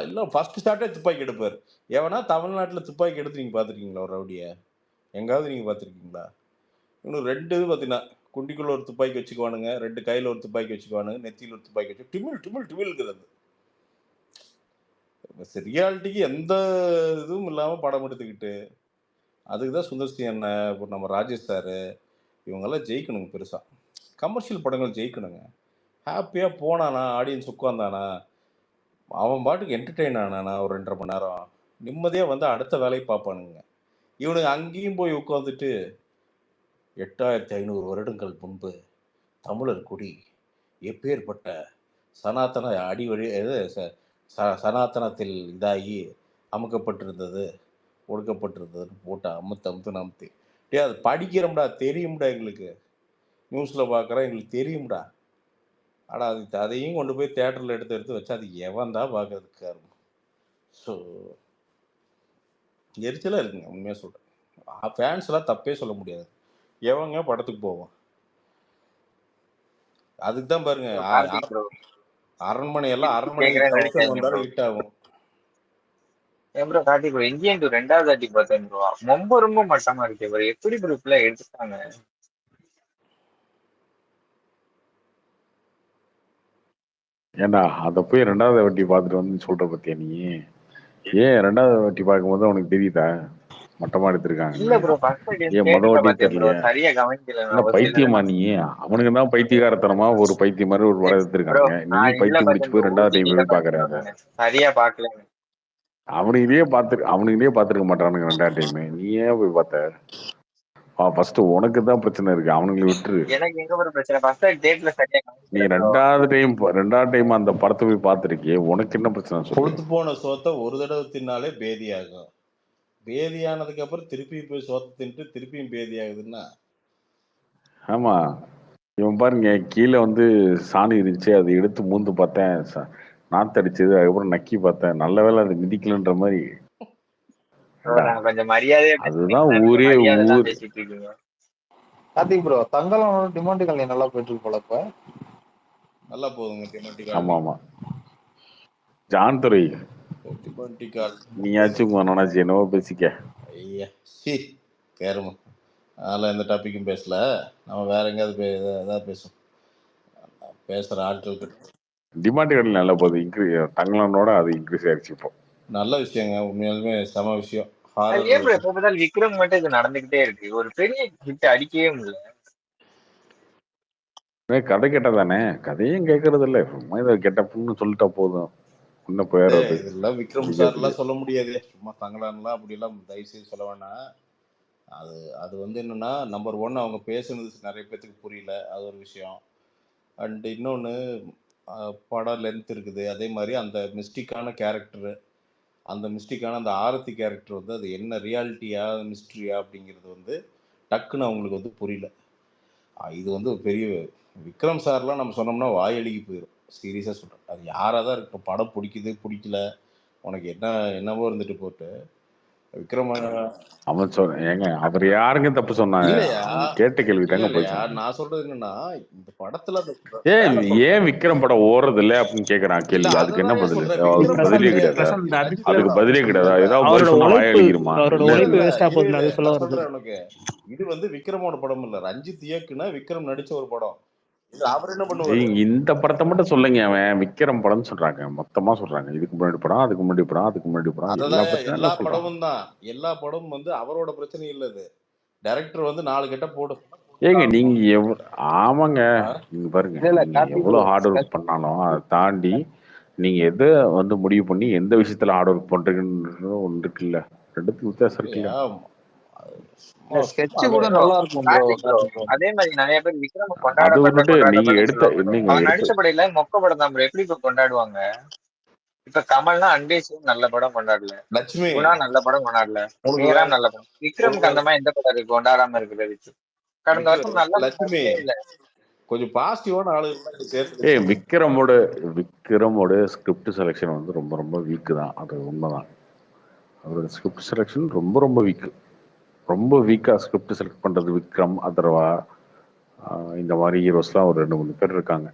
இல்லை ஃபர்ஸ்ட் ஷாட்டே துப்பாக்கி எடுப்பார். எவனா தமிழ்நாட்டில் துப்பாக்கி எடுத்து நீங்கள் பார்த்துருக்கீங்களா ஒரு ரவுடியை? எங்காவது நீங்கள் பார்த்துருக்கீங்களா? இன்னும் 2 இது பார்த்தீங்கன்னா குண்டிக்குள்ள ஒரு துப்பாக்கி வச்சுக்குவானுங்க, 2 கையில் ஒரு துப்பாக்கி வச்சுக்குவானுங்க, நெத்தியில் ஒரு துப்பாக்கி வச்சு டிமிழ்ங்கிறது. ரியாலிட்டிக்கு எந்த இதுவும் இல்லாமல் படம் எடுத்துக்கிட்டு அதுக்கு தான் சுந்தர் சி அண்ணன், இப்போ நம்ம ராஜேஷ் சார் இவங்கெல்லாம் ஜெயிக்கணுங்க. பெருசாக கமர்ஷியல் படங்கள் ஜெயிக்கணுங்க. ஹாப்பியாக போனானா, ஆடியன்ஸ் உட்காந்தானா, அவன் பாட்டுக்கு என்டர்டெயின் ஆனானா ஒரு 2.5 மணி நேரம் நிம்மதியாக வந்து அடுத்த வேலையை பார்ப்பானுங்க. இவனுங்க அங்கேயும் போய் உட்காந்துட்டு 8500 வருடங்கள் முன்பு தமிழர் குடி எப்பேற்பட்ட சனாத்தன அடிவழி சனாத்தனத்தில் இதாகி அமுக்கப்பட்டிருந்தது, ஒடுக்கப்பட்டிருந்ததுன்னு போட்டு அமுத்து அது படிக்கிறோம்டா, தெரியும்டா, எங்களுக்கு நியூஸில் பார்க்குறோம், எங்களுக்கு தெரியும்டா. ஆனால் அதையும் கொண்டு போய் தேட்டரில் எடுத்து வச்சு அது எவன் தான் பார்க்கறதுக்கு. ஸோ எரிச்சலாக இருக்குங்க. உண்மையாக சொல்கிறேன், ஃபேன்ஸ்லாம் தப்பே சொல்ல முடியாது. எவங்க படத்துக்கு போவோம்? அதுக்கு தான் பாருங்க, அரண்மனை எல்லாம் அரண்மனை 1000 வந்தாலும் ஹிட் ஆகும். ப்ரோ கார்த்திக் ப்ரோ, இந்தியன் 2 2வது வாட்டி பார்த்தேன் ப்ரோ. ரொம்ப மட்டமா இருக்கு ப்ரோ. எப்படி ப்ரோ இப்பெல்லாம் எடுத்துட்டாங்க? ஏண்டா அதை போய் 2வது வாட்டி பார்த்துட்டு வந்து சொல்ற பத்தியா நீ? ஏன் 2வது வாட்டி பார்க்கும்போது உனக்கு தெரியுதா மட்டமா எடுத்திருக்காங்க? இல்ல ப்ரோ, ஃபர்ஸ்ட் ஏன் முத வாட்டி தெரியல? சரியா கவனிக்கல. என்ன பைத்தியமா நீ? அவனுக்கு தான் பைத்தியகாரத்தனமா ஒரு பைத்தியம் மாதிரி ஒரு படம் எடுத்திருக்காங்க. நீ பைத்தியம் முடிச்சு போய் 2வது டைம் போய் பாக்குறாங்க. சரியா பாக்கல. அவனுங்களே பாத்துருக்க மாட்டானுங்க 2வது டைம். நீ ஏன் போய் பார்த்த? ஃபர்ஸ்ட் உனக்கு தான் பிரச்சனை இருக்கு, அவனுங்களை விட்டுரு. எனக்கு எங்க ஒரு பிரச்சனை, ஃபர்ஸ்ட் டேட்ல சரியா நீ 2வது டைம் அந்த படத்தை போய் பார்த்திருக்கியே, உனக்கு என்ன பிரச்சனை? கொடுத்து போன சோத்தை ஒரு தடவை தின்னாலே பேதியாகும். பேதியானதுக்கு அப்புறம் திருப்பியும் போய் சோத்தை தின்ட்டு திருப்பியும் பேதி ஆகுதுன்னா? ஆமா, இவன் பாருங்க, கீழே வந்து சாணி இருந்துச்சு, அதை எடுத்து மூந்து பார்த்தேன், நாத்தடிச்சது. அதுக்கப்புறம் நக்கி பார்த்தேன், நல்ல வேலை அது மிதிக்கலன்ற மாதிரி. கொஞ்சம் மரியாதையா அதுதான் ஊரே ஊர். கார்த்திக் ப்ரோ, தங்கலாம் டிமாண்டிகள் நல்லா போயிட்டு இருக்கு போல. இப்ப நல்லா போகுதுங்க டிமாண்டிகள். ஆமா ஜான் துறை, டிமாண்டிகள் நீயாச்சும் உங்க அண்ணாச்சி என்னவோ பேசிக்க. ஐயா சி கேருமா, அதெல்லாம் எந்த டாப்பிக்கும் பேசல. நம்ம வேற எங்கேயாவது ஏதாவது பேசும். பேசுற ஆட்கள் டிமாண்டிகள் நல்லா போகுது. தங்கலானோட அது இன்க்ரீஸ் ஆயிடுச்சு இப்போ. நல்ல விஷயங்க, உண்மையாலுமே சம விஷயம். விக்ரம் மட்டும் இது நடந்துகிட்டே இருக்கு. ஒரு பெரிய ஹிட் அடிக்கவே முடியல. கதை கேட்டதானே, கதையும் கேட்கறது இல்ல, சும்மா இதை கெட்டப்புன்னு சொல்லிட்டா போதும். இன்னும் போயிடுறது. இதெல்லாம் விக்ரம் சார்லாம் சொல்ல முடியாது. சும்மா தங்கலான்லாம் அப்படிலாம் தயவு செய்து சொல்ல வேணாம். அது வந்து என்னன்னா, நம்பர் 1 அவங்க பேசுனது நிறைய பேத்துக்கு புரியல, அது ஒரு விஷயம். அண்ட் இன்னொன்று, படம் லென்த் இருக்குது. அதே மாதிரி அந்த மிஸ்டிக்கான கேரக்டரு, அந்த மிஸ்டிக்கான அந்த ஆரத்தி கேரக்டர் வந்து அது என்ன ரியாலிட்டியா மிஸ்ட்ரியா அப்படிங்கிறது வந்து டக்குன்னு அவங்களுக்கு வந்து புரியல. இது வந்து ஒரு பெரிய விக்ரம் சார்லாம் நம்ம சொன்னோம்னா வாயழுகி போயிடும். சீரியஸாக சொல்கிறேன், அது யாராக தான் இருக்கட்டும், படம் பிடிக்கல உனக்கு என்னவோ இருந்துட்டு போட்டு விக்ரம் அவன் ஏங்க அவர் யாருங்க தப்பு சொன்னாங்க? கேட்ட கேள்வி தாங்க போய். நான் சொல்றது என்னன்னா, இந்த படத்துல ஏன் விக்ரம் படம் ஓடுறது இல்லை அப்படின்னு கேக்குறான் கேள்வி. அதுக்கு என்ன பதில்? பதிலே கிடையாது. அதுக்கு பதிலே கிடையாது. ஏதாவது வாயடிக்குமா? உனக்கு இது வந்து விக்ரமோட படம் இல்ல, ரஞ்சித் இயக்குனா விக்ரம் நடிச்ச ஒரு படம். அவர் என்ன பண்ணுவாரு? இந்த படத்தை மட்டும் சொல்லுங்க. அவன் விக்ரம் படம் சொல்றாங்க, மொத்தமா சொல்றாங்க. இதுக்கு முன்னாடி படம், அதுக்கு முன்னாடி படம், அதுக்கு முன்னாடி படம், எல்லா படமும் தான். எல்லா படமும் வந்து அவரோட பிரச்சனை இல்ல. இது டைரக்டர் வந்து 4 கெட்ட போடும். ஏங்க நீங்க ஆமாங்க, நீங்க பாருங்க, எவ்வளவு ஹார்ட் ஒர்க் பண்ணாலும் அதை தாண்டி நீங்க எதை வந்து முடிவு பண்ணி எந்த விஷயத்துல ஹார்ட் ஒர்க் பண்றீங்கன்னு ஒன்று இருக்குல்ல. ரெண்டுத்துக்கு வித்தியாசம் இருக்குல்ல. அதே மாதிரி நிறைய பேர் விக்ரம் கொண்டாடுறது. நீங்க நடிச்ச படையில மொக்க படம் தான் எப்படி கொண்டாடுவாங்க? இப்ப கமல்னா அன்பேசியும் நல்ல படம் கொண்டாடல, லட்சுமி குணா நல்ல படம் கொண்டாடல, ஸ்ரீராம் நல்ல படம். விக்ரமுக்கு அந்த மாதிரி எந்த படம் இருக்கு கொண்டாடாம இருக்கிறது? கடந்த வருஷம் நல்ல லட்சுமி கொஞ்சம் பாசிட்டிவான ஆளு. விக்ரமோட ஸ்கிரிப்ட் செலெக்ஷன் வந்து ரொம்ப ரொம்ப வீக்கு தான். அது உண்மைதான். அவரோட ஸ்கிரிப்ட் செலெக்ஷன் ரொம்ப வீக்கு. ரொம்ப வீக்காக ஸ்கிரிப்ட் செலக்ட் பண்ணுறது விக்ரம், அதர்வா, இந்த மாதிரி ஹீரோஸ்லாம் ஒரு 2-3 பேர் இருக்காங்க.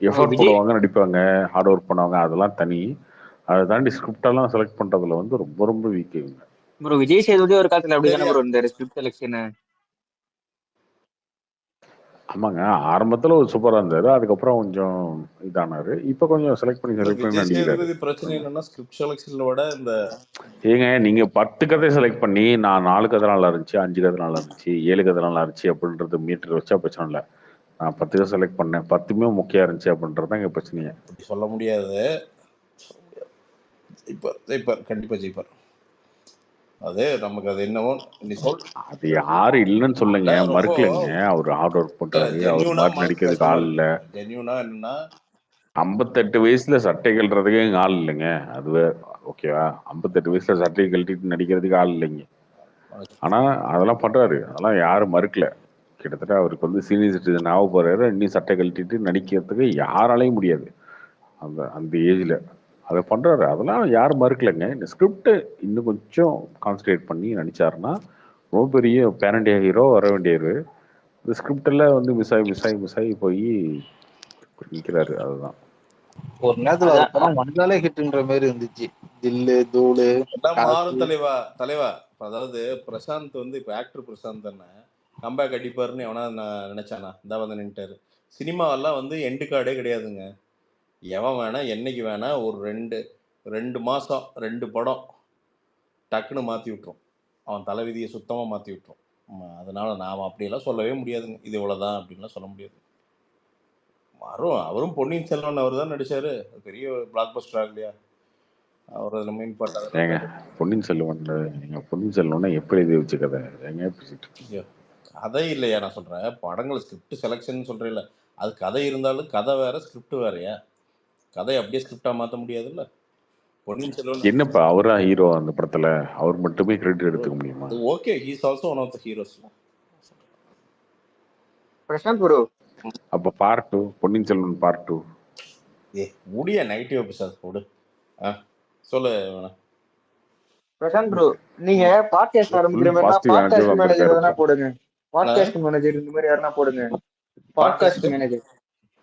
எஃபர்ட் விஜய் போடுவாங்க, நடிப்பாங்க, ஹார்ட் ஒர்க் பண்ணுவாங்க, அதெல்லாம் தனி. அதை தாண்டி ஸ்கிரிப்டெல்லாம் செலக்ட் பண்ணுறதுல வந்து ரொம்ப ரொம்ப வீக் இவங்க. ப்ரோ விஜய் சேதுபதி ஒரு காலத்துல அப்படிதானே சரியா ப்ரோ இந்த ஸ்கிரிப்ட் செலெக்ஷன். ஆமாங்க, ஆரம்பத்தில் ஒரு சூப்பராக இருந்தார், அதுக்கப்புறம் கொஞ்சம் இதானார், இப்போ கொஞ்சம் செலக்ட் பண்ணி விஜய் நடிக்கிறாரு. சேதுபதி பிரச்சனை என்னன்னா ஸ்கிரிப்ட் செலெக்ஷன்ல விட இந்த ஏங்க நீங்கள் 10 கதை செலக்ட் பண்ணி நான் 4 கதை நல்லா இருந்துச்சு, 5 கதை நல்லா இருந்துச்சு, 7 கதை நல்லா இருந்துச்சு அப்படின்றது மீட்டர் வச்சா பிரச்சனை இல்லை. நான் 10 கதை செலக்ட் பண்ணேன், 10மே முக்கியம் இருந்துச்சு அப்படின்றது தான் எங்கள் பிரச்சனையே. அப்படி சொல்ல முடியாது. ஜெயிப்பார் கண்டிப்பா ஜெயிப்பார். அது நமக்கு அது என்னவோ நீ சொல். அது யாரு இல்லைன்னு சொல்லுங்க, ரொம்ப மறுக்கலைங்க. அவர் ஹார்ட் ஒர்க் பண்றாரு, அவர் ஜென்யூனா மாதிரி நடிக்கிறதுக்கு ஆள் இல்லை. ஜென்யூனா என்னன்னா 58 வயசுல சட்டை கழட்டுறதுக்கு எங்க ஆள் இல்லைங்க. அதுவே ஓகேவா, 58 வயசுல சட்டையை கழட்டிட்டு நடிக்கிறதுக்கு ஆள் இல்லைங்க. ஆனா அதெல்லாம் பண்றாரு, அதெல்லாம் யாரும் மறுக்கல. கிட்டத்தட்ட அவருக்கு வந்து சீனியர் சிட்டிசன் ஆக போறாரு, இன்னும் சட்டை கழட்டிட்டு நடிக்கிறதுக்கு யாராலையும் முடியாது அந்த அந்த ஏஜ்ல. அதை பண்றாரு, அதெல்லாம் யாரும் மறுக்கலைங்க. இந்த ஸ்கிரிப்ட் இன்னும் கொஞ்சம் கான்சன்ட்ரேட் பண்ணி நடிச்சாருன்னா ரொம்ப பெரிய பேரண்டியா ஹீரோ வர வேண்டியவர். இந்த ஸ்கிரிப்ட்ல வந்து மிஸ் ஆகி போய் நிற்கிறாரு. அதுதான் ஒரு நேரத்துல அது படம் வந்தாலே ஹிட்ன்ற மாதிரி இருந்துச்சு. தில்லு தூளு எல்லாம் மாறும் தலைவா. அதாவது பிரசாந்த் வந்து இப்ப ஆக்டர் பிரசாந்த் தானே கம்பேக் அடிப்பாருன்னு எவனா நான் நினைச்சானா இந்த வந்து நின்ட்டாரு. சினிமாவெல்லாம் வந்து எண்டு கார்டே கிடையாதுங்க. எவன் வேணா என்னைக்கு வேணா ஒரு ரெண்டு மாசம் 2 படம் டக்குன்னு மாத்தி விட்டுரும். அவன் தலைவிதியை சுத்தமா மாத்தி விட்டுரும். அதனால நாம அப்படியெல்லாம் சொல்லவே முடியாதுங்க. இது இவ்வளவுதான் அப்படின்லாம் சொல்ல முடியாது. அவரும் பொன்னியின் செல்வன் அவர் தான் நடிச்சாரு, பெரிய பிளாக் பஸ்டர் ஆகலையா அவர் அதில் மீன் பாட்டாங்க. ஏங்க பொன்னியின் செல்வன் எப்படி எழுதி வச்ச கதை எங்க பேசிட்டு கதை இல்லையா நான் சொல்றேன், படங்கள் ஸ்கிரிப்ட் செலெக்ஷன் சொல்றேன். அது கதை இருந்தாலும் கதை வேற ஸ்கிரிப்ட் வேறயா. கதை அப்படியே ஸ்கிரிப்டா மாற்ற முடியாதுல்ல. பொன்னியின் செல்வன் என்னப்பா அவரா ஹீரோ அந்த படத்துல, அவர் மட்டுமே கிரெடிட் எடுத்துக்க முடியுமா? Okay, he is also one of the heroes. Prashanth bro அப்ப பார்ட் 2 பொன்னியின் செல்வன் பார்ட் 2 முடிய நெகட்டிவ் எபிசோட் போடு. சொல்லு பிரசாந்த் ப்ரோ, நீங்க பாட்காஸ்ட் ஆரம்பிக்கிற மாதிரினா பாட்காஸ்ட் மேனேஜர் எதனா போடுங்க. பாட்காஸ்ட் மேனேஜர் இந்த மாதிரி யாருன்னா போடுங்க. பாட்காஸ்ட்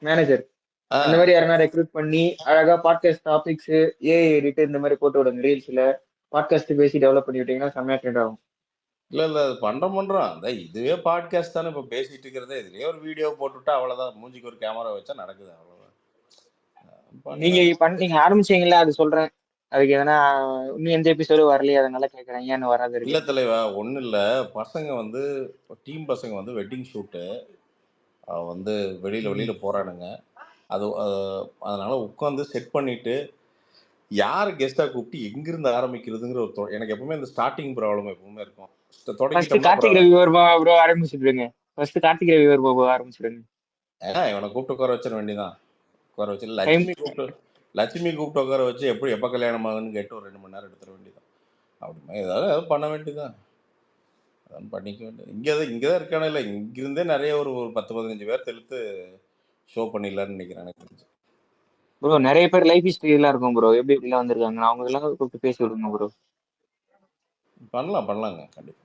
மேனேஜர் அந்த மாதிரி யாருன்னா ரெக்ரூட் பண்ணி அழகா பாட்காஸ்ட் டாபிக்ஸ் ஏஐ எடிட் இந்த மாதிரி போட்டு விடுங்க. ரீல்ஸ்ல பாட்காஸ்ட் பேசி டெவலப் பண்ணி விட்டீங்கன்னா செம்மையா ட்ரெண்ட் ஆகும். இல்ல பண்றோம். இதுவே பாட்காஸ்ட் தானே இப்ப பேசிட்டு இருக்கிறதே. இதுலயே ஒரு வீடியோ போட்டுவிட்டா அவ்வளவுதான். மூஞ்சிக்கு ஒரு கேமரா வச்சா நடக்குது, அவ்வளவுதான். நீங்க ஆரம்பிச்சீங்களா அது சொல்றேன். அதுக்கு எதனா இன்னும் எந்த எபிசோடு வரலையே, அதனால கேட்கறேன் ஏன்னு வராது இருக்கு. இல்ல தலைவா, ஒன்றும் இல்லை. பசங்க வந்து டீம் பசங்க வந்து வெட்டிங் ஷூட்டு வந்து வெளியில போறானுங்க. அதனால உட்காந்து செட் பண்ணிட்டு யார் கெஸ்டா கூப்பிட்டு எங்கிருந்து ஆரம்பிக்கிறதுங்கிற ஒரு எனக்கு எப்பவுமே இந்த ஸ்டார்டிங் ப்ராப்ளம் எப்பவுமே இருக்கும். கார்த்திக் ரவி வர்மா ப்ரோ ஆரம்பிச்சுடுங்க. கார்த்திக் ரவி வர்மா ஆரம்பிச்சுடுங்க. இவனை கூப்பிட்டு உட்கார வச்சிட வேண்டியதான். உட்கார வச்சு லட்சுமி கூப்பிட்டு உட்கார வச்சு எப்ப கல்யாணம் ஆகுன்னு கேட்டு ஒரு 2 மணி நேரம் எடுத்துட வேண்டியதான். அப்படி ஏதாவது பண்ண வேண்டியதான். அதான் பண்ணிக்க வேண்டியது. இங்கதான் இருக்கானே இல்லை, இங்கிருந்தே நிறைய ஒரு 10-15 பேர் தெளித்து ஷோ பண்ணிடலான்னு நினைக்கிறேன் எனக்கு. ப்ரோ நிறைய பேர் லைஃப் ஹிஸ்டரி எல்லாம் இருக்கும் ப்ரோ, எப்படி எப்படிலாம் வந்திருக்காங்க, அவங்க எல்லாம் கூப்பிட்டு பேசி விடுங்க ப்ரோ. பண்ணலாங்க கண்டிப்பா.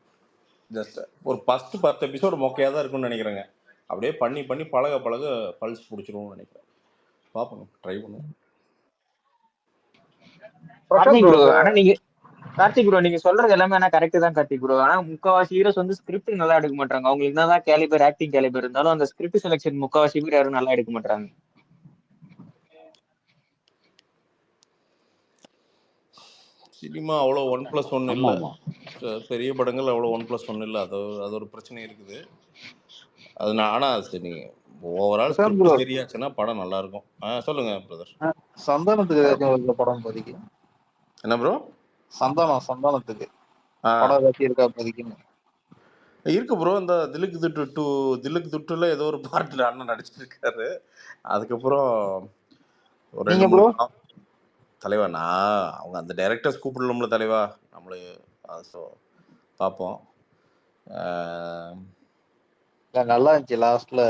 ஜஸ்ட் ஒரு 10 எபிசோடு மொக்கையா தான் இருக்கும்னு நினைக்கிறேங்க. அப்படியே பண்ணி பழக பல்ஸ் பிடிச்சிருவோம்னு நினைக்கிறேன். பார்ப்போம், ட்ரை பண்ணுவோம். ஆனா நீங்க கார்த்திக் ப்ரோ நீங்க சொல்றது எல்லாமே ஆனா கரெக்ட் தான் கார்த்திக் ப்ரோ. ஆனா முக்காவாசி ஹீரோஸ் வந்து ஸ்கிரிப்ட் நல்லா எடுக்க மாட்டாங்க. அவங்களுக்கு என்னதான் கேலிபர் ஆக்டிங் கேலிபர் இருந்தாலும் அந்த ஸ்கிரிப்ட் செலெக்ஷன் முக்காவாசி பேர் யாரும் நல்லா எடுக்க மாட்டாங்க. சினிமா அவ்வளோ 1+1 இல்லை. பெரிய படங்கள் அவ்வளோ 1+1 இல்லை. அது ஒரு பிரச்சனை இருக்குது. அது ஆனால் சரி, ஓவரால் ஸ்கிரிப்ட் சரியாச்சுன்னா படம் நல்லா இருக்கும். சொல்லுங்க பிரதர். சந்தானத்துக்கு ஏதாச்சும் படம் பதிக்கு என்ன ப்ரோ? சந்தானத்துக்கு படம் ஏதாச்சும் இருக்கா பதிக்குன்னு? இருக்கு ப்ரோ. இந்த தில்லுக்கு துட்டுல ஏதோ ஒரு பார்ட்டில் அண்ணன் நடிச்சிட்டு இருக்காரு. அதுக்கப்புறம் ஒரு 2-3 தலைவா அவங்க அந்த டைரக்டர்ஸ் கூப்பிடலாம்ல தலைவா நம்மளு. ஸோ பார்ப்போம். நல்லா இருந்துச்சு லாஸ்ட்ல.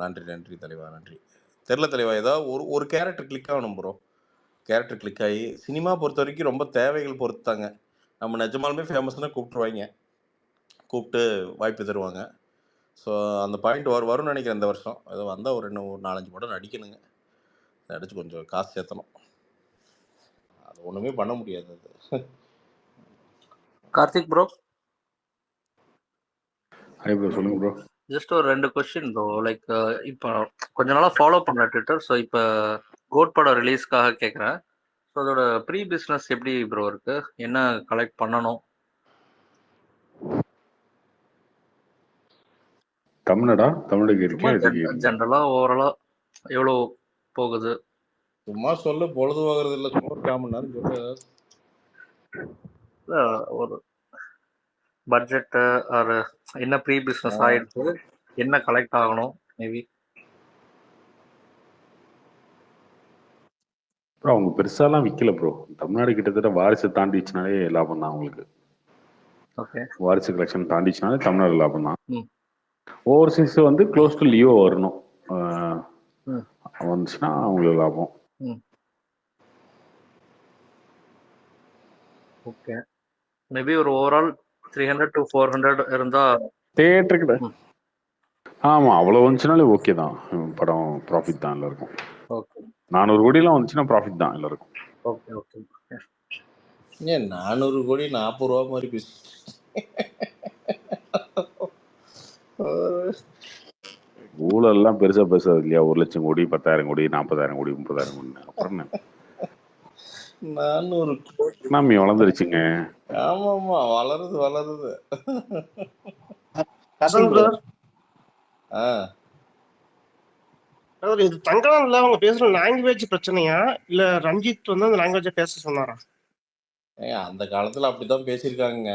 நன்றி தலைவா, நன்றி. தெரியல தலைவா, ஏதாவது ஒரு கேரக்டர் கிளிக் ஆகணும் ப்ரோ. கேரக்டர் கிளிக் ஆகி சினிமா பொறுத்த வரைக்கும் ரொம்ப தேவைகள் பொறுத்தாங்க. நம்ம நிஜமாலுமே ஃபேமஸ்னா கூப்பிட்டு வாய்ப்பு தருவாங்க. ஸோ அந்த பாயிண்ட் வரும்னு நினைக்கிறேன் இந்த வருஷம். அது வந்தால் ஒரு 4-5 படம் நடிக்கணுங்க. நடிச்சு கொஞ்சம் காசு சேர்த்தணும். அது ஒன்றுமே பண்ண முடியாது. அது கார்த்திக் ப்ரோ, ஹாய் ப்ரோ, சொல்லுங்க ப்ரோ. ஜஸ்ட் ஒரு 2 கொஸ்டின் ப்ரோ. லைக் இப்போ கொஞ்ச நாளாக ஃபாலோ பண்ண ட்விட்டர். ஸோ இப்போ கோட் படம் ரிலீஸ்க்காக கேட்குறேன். ஸோ அதோட ப்ரீ பிஸ்னஸ் எப்படி ப்ரோ இருக்கு? என்ன கலெக்ட் பண்ணணும்? தமிழ்நாடு சும்மா கேட்கேன். ஜென்ரலாக ஓவராலாக எவ்வளோ போகுது? சும்மா சொல்லு, பொழுது போகிறது இல்லை. சும்மா ஒரு 1/4 மணி நேரம் சொல்லு. ஒரு பட்ஜெட்டு ஒரு என்ன ப்ரீ பிஸ்னஸ் ஆயிடுச்சு, என்ன கலெக்ட் ஆகணும் மேபி? ப்ரோ அவங்க பெருசாலாம் விற்கல ப்ரோ. தமிழ்நாடு கிட்டத்தட்ட வாரிசு தாண்டிச்சுனாலே லாபம் தான் அவங்களுக்கு. ஓகே, வாரிசு கலெக்ஷன் தாண்டிச்சுனாலே தமிழ்நாடு லாபம் தான். ம் ஓவர்சீஸ் வந்து க்ளோஸ் டு லியோ வரணும். ம் வந்துச்சுன்னா அவங்களுக்கு லாபம். ம் ஓகே. மேபி ஒரு ஓவரால் 300 to 400 இருந்தா தேட்டருக்கு ம் ஆமா அவ்வளோ வந்துச்சுனாலே ஓகே தான். படம் ப்ராஃபிட் தான் எல்லாருக்கும். ஓகே 400 கோடிலாம் வந்துச்சுன்னா ப்ராஃபிட் தான் எல்லாருக்கும். Okay okay. ஏன் 400 கோடி 40 ரூபா மாதிரி பேசு. ஊழல்லாம் பெருசா பேசாது இல்லையா? 1 லட்சம் கோடி, 10,000 கோடி, 40,000 கோடி, 30,000 கோடி. அப்புறம் என்ன 400 கோடி எக்கனாமி வளர்ந்துருச்சுங்க. ஆமாமா, வளருது. பிரசாந்த் ப்ரோ, ஆ இது தங்கலான்ல அவங்க பேசுற லாங்குவேஜ் பிரச்சனையா இல்ல ரஞ்சித் வந்து அந்த லாங்குவேஜ பேச சொன்னாரா? அந்த காலத்துல அப்படிதான் பேசியிருக்காங்க.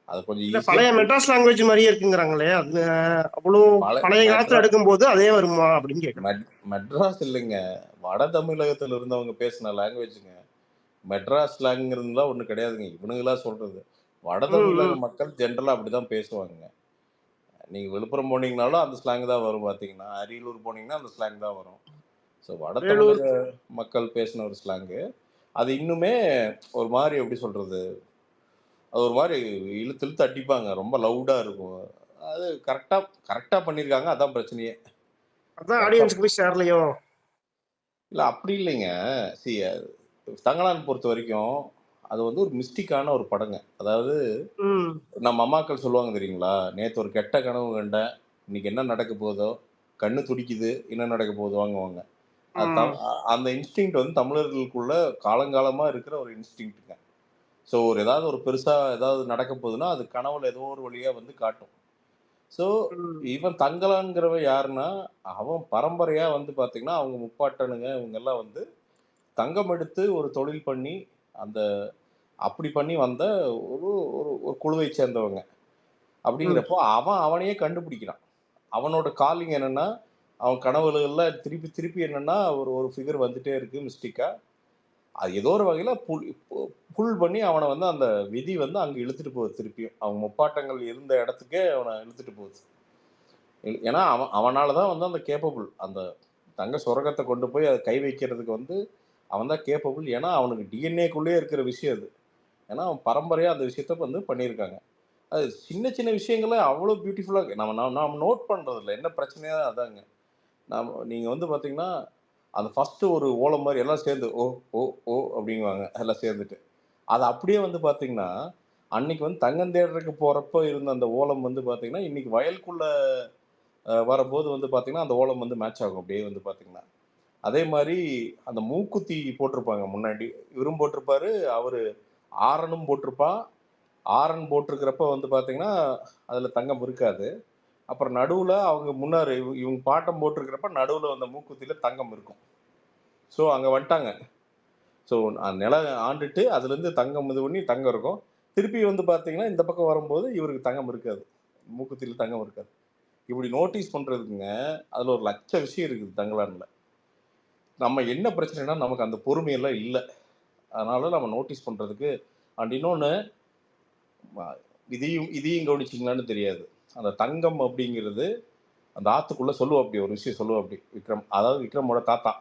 அது கொஞ்சம் இல்ல ஈஸியா பழைய மெட்ராஸ் லாங்குவேஜ் மாதிரியே இருக்குங்கிறாங்களே, அது அவ்வளவு பழைய காலத்துல எடுக்கும்போது அதே வருமா அப்படின்னு கேட்கறேன். மெட்ராஸ் இல்லைங்க, வட தமிழகத்துல இருந்தவங்க பேசின லாங்குவேஜுங்க. மெட்ராஸ் ஸ்லாங்கிறதுலாம் ஒன்றும் கிடையாதுங்க. இவனுங்களா சொல்றது. வட தமிழக மக்கள் ஜென்ரலாக அப்படி தான் பேசுவாங்க. நீங்கள் விழுப்புரம் போனீங்கனாலும் அந்த ஸ்லாங் தான் வரும். பார்த்தீங்கன்னா அரியலூர் போனீங்கன்னா அந்த ஸ்லாங் தான் வரும். ஸோ வட தமிழக மக்கள் பேசின ஒரு ஸ்லாங்கு. அது இன்னுமே ஒரு மாதிரி எப்படி சொல்கிறது, அது ஒரு மாதிரி இழுத்து அடிப்பாங்க. ரொம்ப லவுடாக இருக்கும். அது கரெக்டாக பண்ணியிருக்காங்க. அதான் பிரச்சனையே. அதான் ஆடியன்ஸ்க்கு போய் சேரலையோ? இல்லை அப்படி இல்லைங்க. தங்கலான் பொறுத்த வரைக்கும் அது வந்து ஒரு மிஸ்டிக்கான ஒரு படங்க. அதாவது நம்ம அம்மாக்கள் சொல்லுவாங்க தெரியுங்களா, நேற்று ஒரு கெட்ட கனவு கண்டேன், இன்னைக்கு என்ன நடக்க போதோ, கண்ணு துடிக்குது, என்ன நடக்க போதோ வாங்குவாங்க. அந்த இன்ஸ்டிங்க்ட் வந்து தமிழர்களுக்குள்ள காலங்காலமாக இருக்கிற ஒரு இன்ஸ்டிங்க்ட்டுங்க. ஸோ ஏதாவது ஒரு பெருசாக ஏதாவது நடக்க போகுதுன்னா அது கனவுல ஏதோ ஒரு வழியாக வந்து காட்டும். ஸோ இவன் தங்கலான்கிறவன் யாருன்னா, அவன் பரம்பரையாக வந்து பார்த்தீங்கன்னா அவங்க முப்பாட்டனுங்க இவங்கெல்லாம் வந்து தங்கம் எடுத்து ஒரு தொழில் பண்ணி அந்த அப்படி பண்ணி வந்த ஒரு ஒரு குழுவை சேர்ந்தவங்க. அப்படிங்கிறப்போ அவனையே கண்டுபிடிக்கிறான். அவனோட காலிங் என்னன்னா, அவன் கனவுகள்ல திருப்பி என்னன்னா ஒரு ஃபிகர் வந்துட்டே இருக்கு மிஸ்டிக்கா. அது ஏதோ ஒரு வகையில் புல் பண்ணி அவனை வந்து அந்த விதி வந்து அங்கே இழுத்துட்டு போகுது. திருப்பியும் அவங்க முப்பாட்டங்கள் இருந்த இடத்துக்கே அவனை இழுத்துட்டு போகுது. ஏன்னா அவனால தான் வந்து அந்த கேப்பபிள், அந்த தங்க சுரங்கத்தை கொண்டு போய் அதை கை வைக்கிறதுக்கு வந்து அவன் தான் கேப்பபிள். ஏன்னா அவனுக்கு டிஎன்ஏக்குள்ளேயே இருக்கிற விஷயம் அது. ஏன்னா அவன் பரம்பரையாக அந்த விஷயத்த வந்து பண்ணியிருக்காங்க. அது சின்ன விஷயங்கள அவ்வளோ பியூட்டிஃபுல்லாக நாம் நோட் பண்ணுறதில்ல. என்ன பிரச்சனையாக அதாங்க. நீங்கள் வந்து பார்த்தீங்கன்னா அந்த ஃபஸ்ட்டு ஒரு ஓலம் மாதிரி எல்லாம் சேர்ந்து ஓ ஓ ஓ அப்படிங்குவாங்க எல்லாம் சேர்ந்துட்டு. அது அப்படியே வந்து பார்த்தீங்கன்னா அன்னைக்கு வந்து தங்கம் தேடுறதுக்கு போகிறப்போ இருந்த அந்த ஓலம் வந்து பார்த்தீங்கன்னா இன்னைக்கு வயலுக்குள்ளே வரும்போது வந்து பார்த்தீங்கன்னா அந்த ஓலம் வந்து மேட்ச் ஆகும். அப்படியே வந்து பார்த்தீங்கன்னா அதே மாதிரி அந்த மூக்குத்தி போட்டிருப்பாங்க முன்னாடி. இவரும் போட்டிருப்பாரு, அவர் ஆரனும் போட்டிருப்பான். ஆரன் போட்டிருக்கிறப்ப வந்து பார்த்தீங்கன்னா அதில் தங்கம் இருக்காது. அப்புறம் நடுவில் அவங்க முன்னாடி இவங்க பாட்டம் போட்டிருக்கிறப்ப நடுவில் அந்த மூக்குத்தியில் தங்கம் இருக்கும். ஸோ அங்கே வந்துட்டாங்க. ஸோ நிலம் ஆண்டுட்டு அதுலேருந்து தங்கம் இது பண்ணி தங்கம் இருக்கும். திருப்பி வந்து பார்த்தீங்கன்னா இந்த பக்கம் வரும்போது இவருக்கு தங்கம் இருக்காது, மூக்குத்தியில் தங்கம் இருக்காது. இப்படி நோட்டீஸ் பண்ணுறதுக்குங்க அதில் ஒரு லட்ச விஷயம் இருக்குது தங்கலானில். நம்ம என்ன பிரச்சனைனா நமக்கு அந்த பொறுமையெல்லாம் இல்லை. அதனால் நம்ம நோட்டீஸ் பண்ணுறதுக்கு. அண்ட் இன்னொன்று இதையும் கவனிச்சிங்களான்னு தெரியாது. அந்த தங்கம் அப்படிங்கிறது அந்த ஆற்றுக்குள்ளே சொல்லுவோம். ஒரு விஷயம் சொல்லுவோம் விக்ரம், அதாவது விக்ரமோட தாத்தா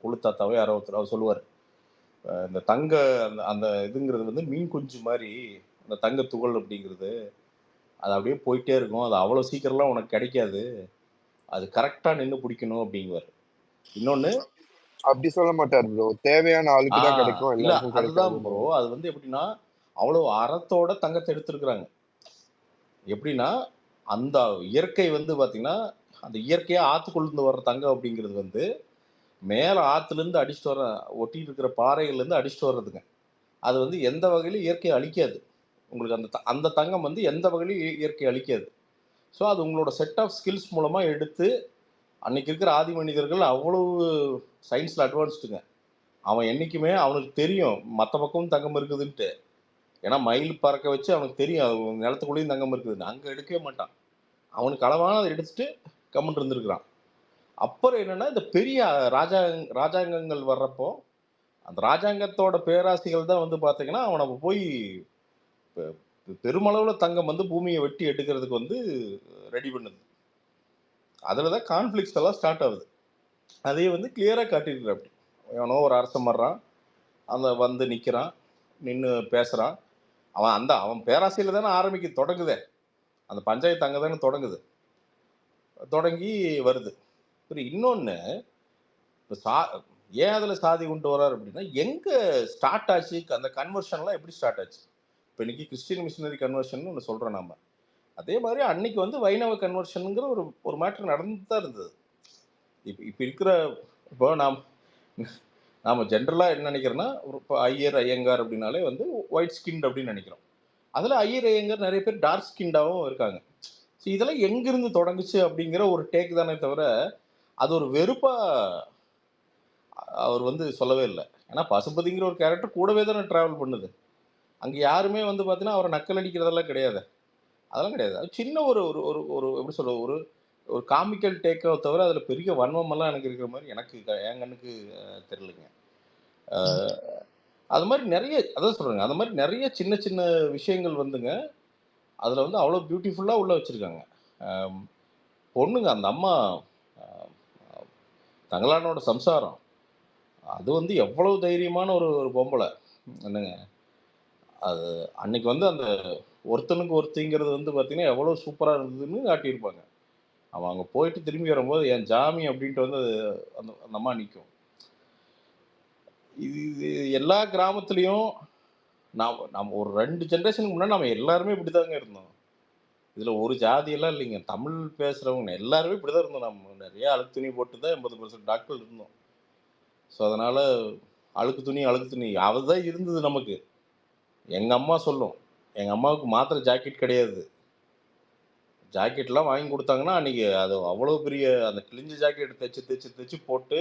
குழு தாத்தாவே யாரோ ஒருத்தர் அவர் சொல்லுவார், இந்த தங்க அந்த இதுங்கிறது வந்து மீன் குஞ்சு மாதிரி அந்த தங்க துகள் அப்படிங்கிறது அது அப்படியே போயிட்டே இருக்கும். அது அவ்வளோ சீக்கிரம்லாம் உனக்கு கிடைக்காது. அது கரெக்டாக நின்று பிடிக்கணும் அப்படிங்குவார். இன்னொன்று அப்படி சொல்ல மாட்டார் ப்ரோ. தேவையான ஆளுக்கு தான் கிடைக்கும், இல்லை எல்லாருக்கும் அதுதான் கிடைக்காது. ப்ரோ. அது வந்து எப்படின்னா அவ்வளோ அறத்தோட தங்கத்தை எடுத்துருக்குறாங்க. எப்படின்னா அந்த இயற்கை வந்து பார்த்தீங்கன்னா அந்த இயற்கையாக ஆற்றுக்குள்ளேருந்து வர்ற தங்கம் அப்படிங்கிறது வந்து மேலே ஆற்றுலேருந்து அடிச்சுட்டு வர ஒட்டிட்டு இருக்கிற பாறைகள்லேருந்து அடிச்சுட்டு வர்றதுங்க. அது வந்து எந்த வகையிலும் இயற்கையை அழிக்காது. உங்களுக்கு அந்த தங்கம் வந்து எந்த வகையிலும் இயற்கையை அழிக்காது. ஸோ அது உங்களோட செட் ஆஃப் ஸ்கில்ஸ் மூலமாக எடுத்து அன்னைக்கு இருக்கிற ஆதி மனிதர்கள் அவ்வளவு சயின்ஸில் அட்வான்ஸ்டுங்க. அவன் என்றைக்குமே அவனுக்கு தெரியும் மற்ற பக்கமும் தங்கம் இருக்குதுன்ட்டு. ஏன்னா மயில் பறக்க வச்சு அவனுக்கு தெரியும் அது நிலத்துக்குள்ளேயும் தங்கம் இருக்குதுன்னு. அங்கே எடுக்கவே மாட்டான். அவனுக்கு அளவான அதை எடுத்துட்டு கம்முன்னு இருந்திருக்கிறான். அப்புறம் என்னென்னா இந்த பெரிய ராஜாங்கங்கள் வர்றப்போ அந்த ராஜாங்கத்தோட பேராசிகள் தான் வந்து பார்த்தீங்கன்னா அவனை போய் பெருமளவில் தங்கம் வந்து பூமியை வெட்டி எடுக்கிறதுக்கு வந்து ரெடி பண்ணுது. அதில் தான் கான்ஃப்ளிக்ஸ் எல்லாம் ஸ்டார்ட் ஆகுது. அதையே வந்து கிளியராக காட்டியிருக்கிற அப்படி எவனோ ஒரு அரசன் வர்றான், அந்த வந்து நிற்கிறான், நின்று பேசுகிறான். அவன் பேராசையில் தானே தொடங்குதே. அந்த பஞ்சாயத்து அங்கே தானே தொடங்கி வருது. அப்புறம் இன்னொன்று இப்போ ஏன் அதில் சாதி கொண்டு வர்றார் அப்படின்னா எங்கே ஸ்டார்ட் ஆச்சு, அந்த கன்வர்ஷன்லாம் எப்படி ஸ்டார்ட் ஆச்சு. இப்போ இன்னைக்கு கிறிஸ்டின் மிஷினரி கன்வர்ஷன் ஒன்று சொல்கிறோம் நம்ம. அதே மாதிரி அன்னைக்கு வந்து வைணவ கன்வர்ஷனுங்கிற ஒரு மேட்ரு நடந்து தான் இருந்தது. இப்போ இருக்கிற இப்போ நாம் ஜென்ரலாக என்ன நினைக்கிறோன்னா இப்போ ஐயர் ஐயங்கார் அப்படின்னாலே வந்து ஒயிட் ஸ்கின் அப்படின்னு நினைக்கிறோம். அதில் ஐயர் ஐயங்கார் நிறைய பேர் டார்க் ஸ்கின்டாகவும் இருக்காங்க. ஸோ இதெல்லாம் எங்கிருந்து தொடங்குச்சு அப்படிங்கிற ஒரு டேக் தானே தவிர அது ஒரு வெறுப்பாக அவர் வந்து சொல்லவே இல்லை. ஏன்னா பசுபதிங்கிற ஒரு கேரக்டர் கூடவே தானே ட்ராவல் பண்ணுது. அங்கே யாருமே வந்து பார்த்தீங்கன்னா அவரை நக்கல் அடிக்கிறதெல்லாம் கிடையாது. அதெல்லாம் கிடையாது. அது சின்ன ஒரு ஒரு ஒரு ஒரு எப்படி சொல்ல ஒரு காமிக்கல் டேக்கை தவிர அதில் பெரிய வன்மமெல்லாம் எனக்கு இருக்கிற மாதிரி எனக்கு என் கண்ணுக்கு தெரியலைங்க. அது மாதிரி நிறைய அதான் சொல்கிறேங்க, அது மாதிரி நிறைய சின்ன சின்ன விஷயங்கள் வந்துங்க அதில் வந்து அவ்வளோ பியூட்டிஃபுல்லாக உள்ள வச்சுருக்காங்க. பொண்ணுங்க அந்த அம்மா தங்களானோட சம்சாரம் அது வந்து எவ்வளவு தைரியமான ஒரு பொம்பளை என்னங்க. அது அன்னைக்கு வந்து அந்த ஒருத்தனுக்கு ஒருத்திங்கிறது வந்து பார்த்தீங்கன்னா எவ்வளோ சூப்பராக இருந்ததுன்னு காட்டியிருப்பாங்க. அவன் அங்கே போயிட்டு திரும்பி வரும்போது என் ஜாமி அப்படின்ட்டு வந்து அந்த அந்த அம்மா நிற்கும். இது எல்லா கிராமத்துலேயும் நம்ம ஒரு 2 ஜென்ரேஷனுக்கு முன்னாடி நம்ம எல்லாருமே இப்படி தாங்க இருந்தோம். இதில் ஒரு ஜாதியெல்லாம் இல்லைங்க. தமிழ் பேசுகிறவங்க எல்லாருமே இப்படி தான் இருந்தோம். நம்ம நிறைய அழுக்கு துணி போட்டு தான் 80% டாக்டர் இருந்தோம். ஸோ அதனால் அழுக்கு துணி அதுதான் இருந்தது நமக்கு. எங்கள் அம்மா சொல்லும், எங்கள் அம்மாவுக்கு மாத்திரை ஜாக்கெட் கிடையாது. ஜாக்கெட்லாம் வாங்கி கொடுத்தாங்கன்னா அன்றைக்கி அது அவ்வளோ பெரிய அந்த கிழிஞ்ச ஜாக்கெட் தைச்சு போட்டு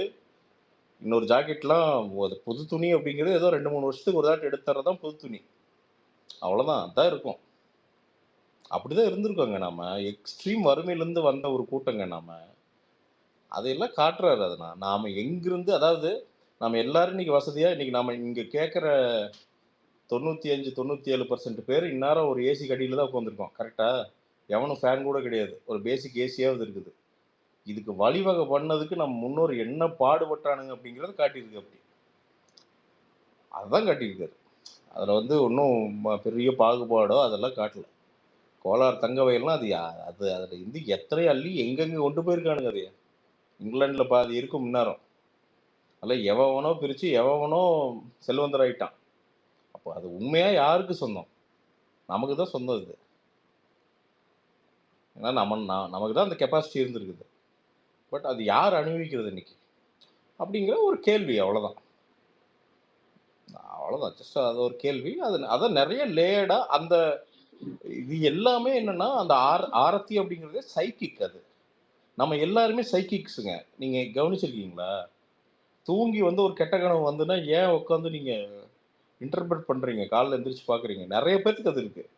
இன்னொரு ஜாக்கெட்லாம் அது புது துணி அப்படிங்கிறது ஏதோ 2-3 வருஷத்துக்கு ஒரு தாட்டி எடுத்துறது தான் புது துணி. அவ்வளோதான், அதான் இருக்கும். அப்படிதான் இருந்திருக்கோங்க. நம்ம எக்ஸ்ட்ரீம் வறுமையிலேருந்து வந்த ஒரு கூட்டங்க. அதையெல்லாம் காட்டுறாரு. அது நாம் எங்கிருந்து அதாவது நம்ம எல்லாரும் இன்றைக்கி வசதியாக இன்றைக்கி நம்ம இங்கே கேட்குற 95-97% பேர் இந்நேரம் ஒரு ஏசி கடியில் தான் உட்காந்துருக்கோம். கரெக்டாக எவனும் ஃபேன் கூட கிடையாது. ஒரு பேசிக் ஏசியாவது இருக்குது. இதுக்கு வழிவகை பண்ணதுக்கு நம்ம முன்னோர் என்ன பாடுபட்டானுங்க அப்படிங்கிறத காட்டியிருக்கு. அப்படி அதுதான் காட்டியிருக்காரு. அதில் வந்து ஒன்றும் பெரிய பாகுபாடோ அதெல்லாம் காட்டல. கோலார் தங்க வயல்லாம் அது அதில் இருந்து எத்தனை அள்ளி எங்கெங்கே கொண்டு போயிருக்கானுங்க. அது இங்கிலாண்டில் பாதி இருக்கும் இந்நேரம். அதில் எவனோ பிரித்து எவனோ செல்வந்தராயிட்டான். அப்போ அது உண்மையாக யாருக்கு சொந்தம்? நமக்கு தான் சொந்தம். இது ஏன்னா நமக்கு தான் அந்த கெப்பாசிட்டி இருந்திருக்குது. பட் அது யார் அனுபவிக்கிறது இன்னைக்கு அப்படிங்கிற ஒரு கேள்வி. அவ்வளோதான். ஜஸ்ட் அது ஒரு கேள்வி. அதான் நிறைய லேயர்டாக அந்த இது எல்லாமே என்னன்னா அந்த ஆரத்தி அப்படிங்கிறதே சைக்கிக். அது நம்ம எல்லாருமே சைக்கிக்ஸுங்க. நீங்கள் கவனிச்சிருக்கீங்களா? தூங்கி வந்து ஒரு கெட்ட கனவு வந்துன்னா ஏன் உட்காந்து நீங்கள் இன்டர்பிரட் பண்ணுறீங்க? காலைல எந்திரிச்சு பார்க்குறீங்க. நிறைய பேருக்கு அது இருக்குது.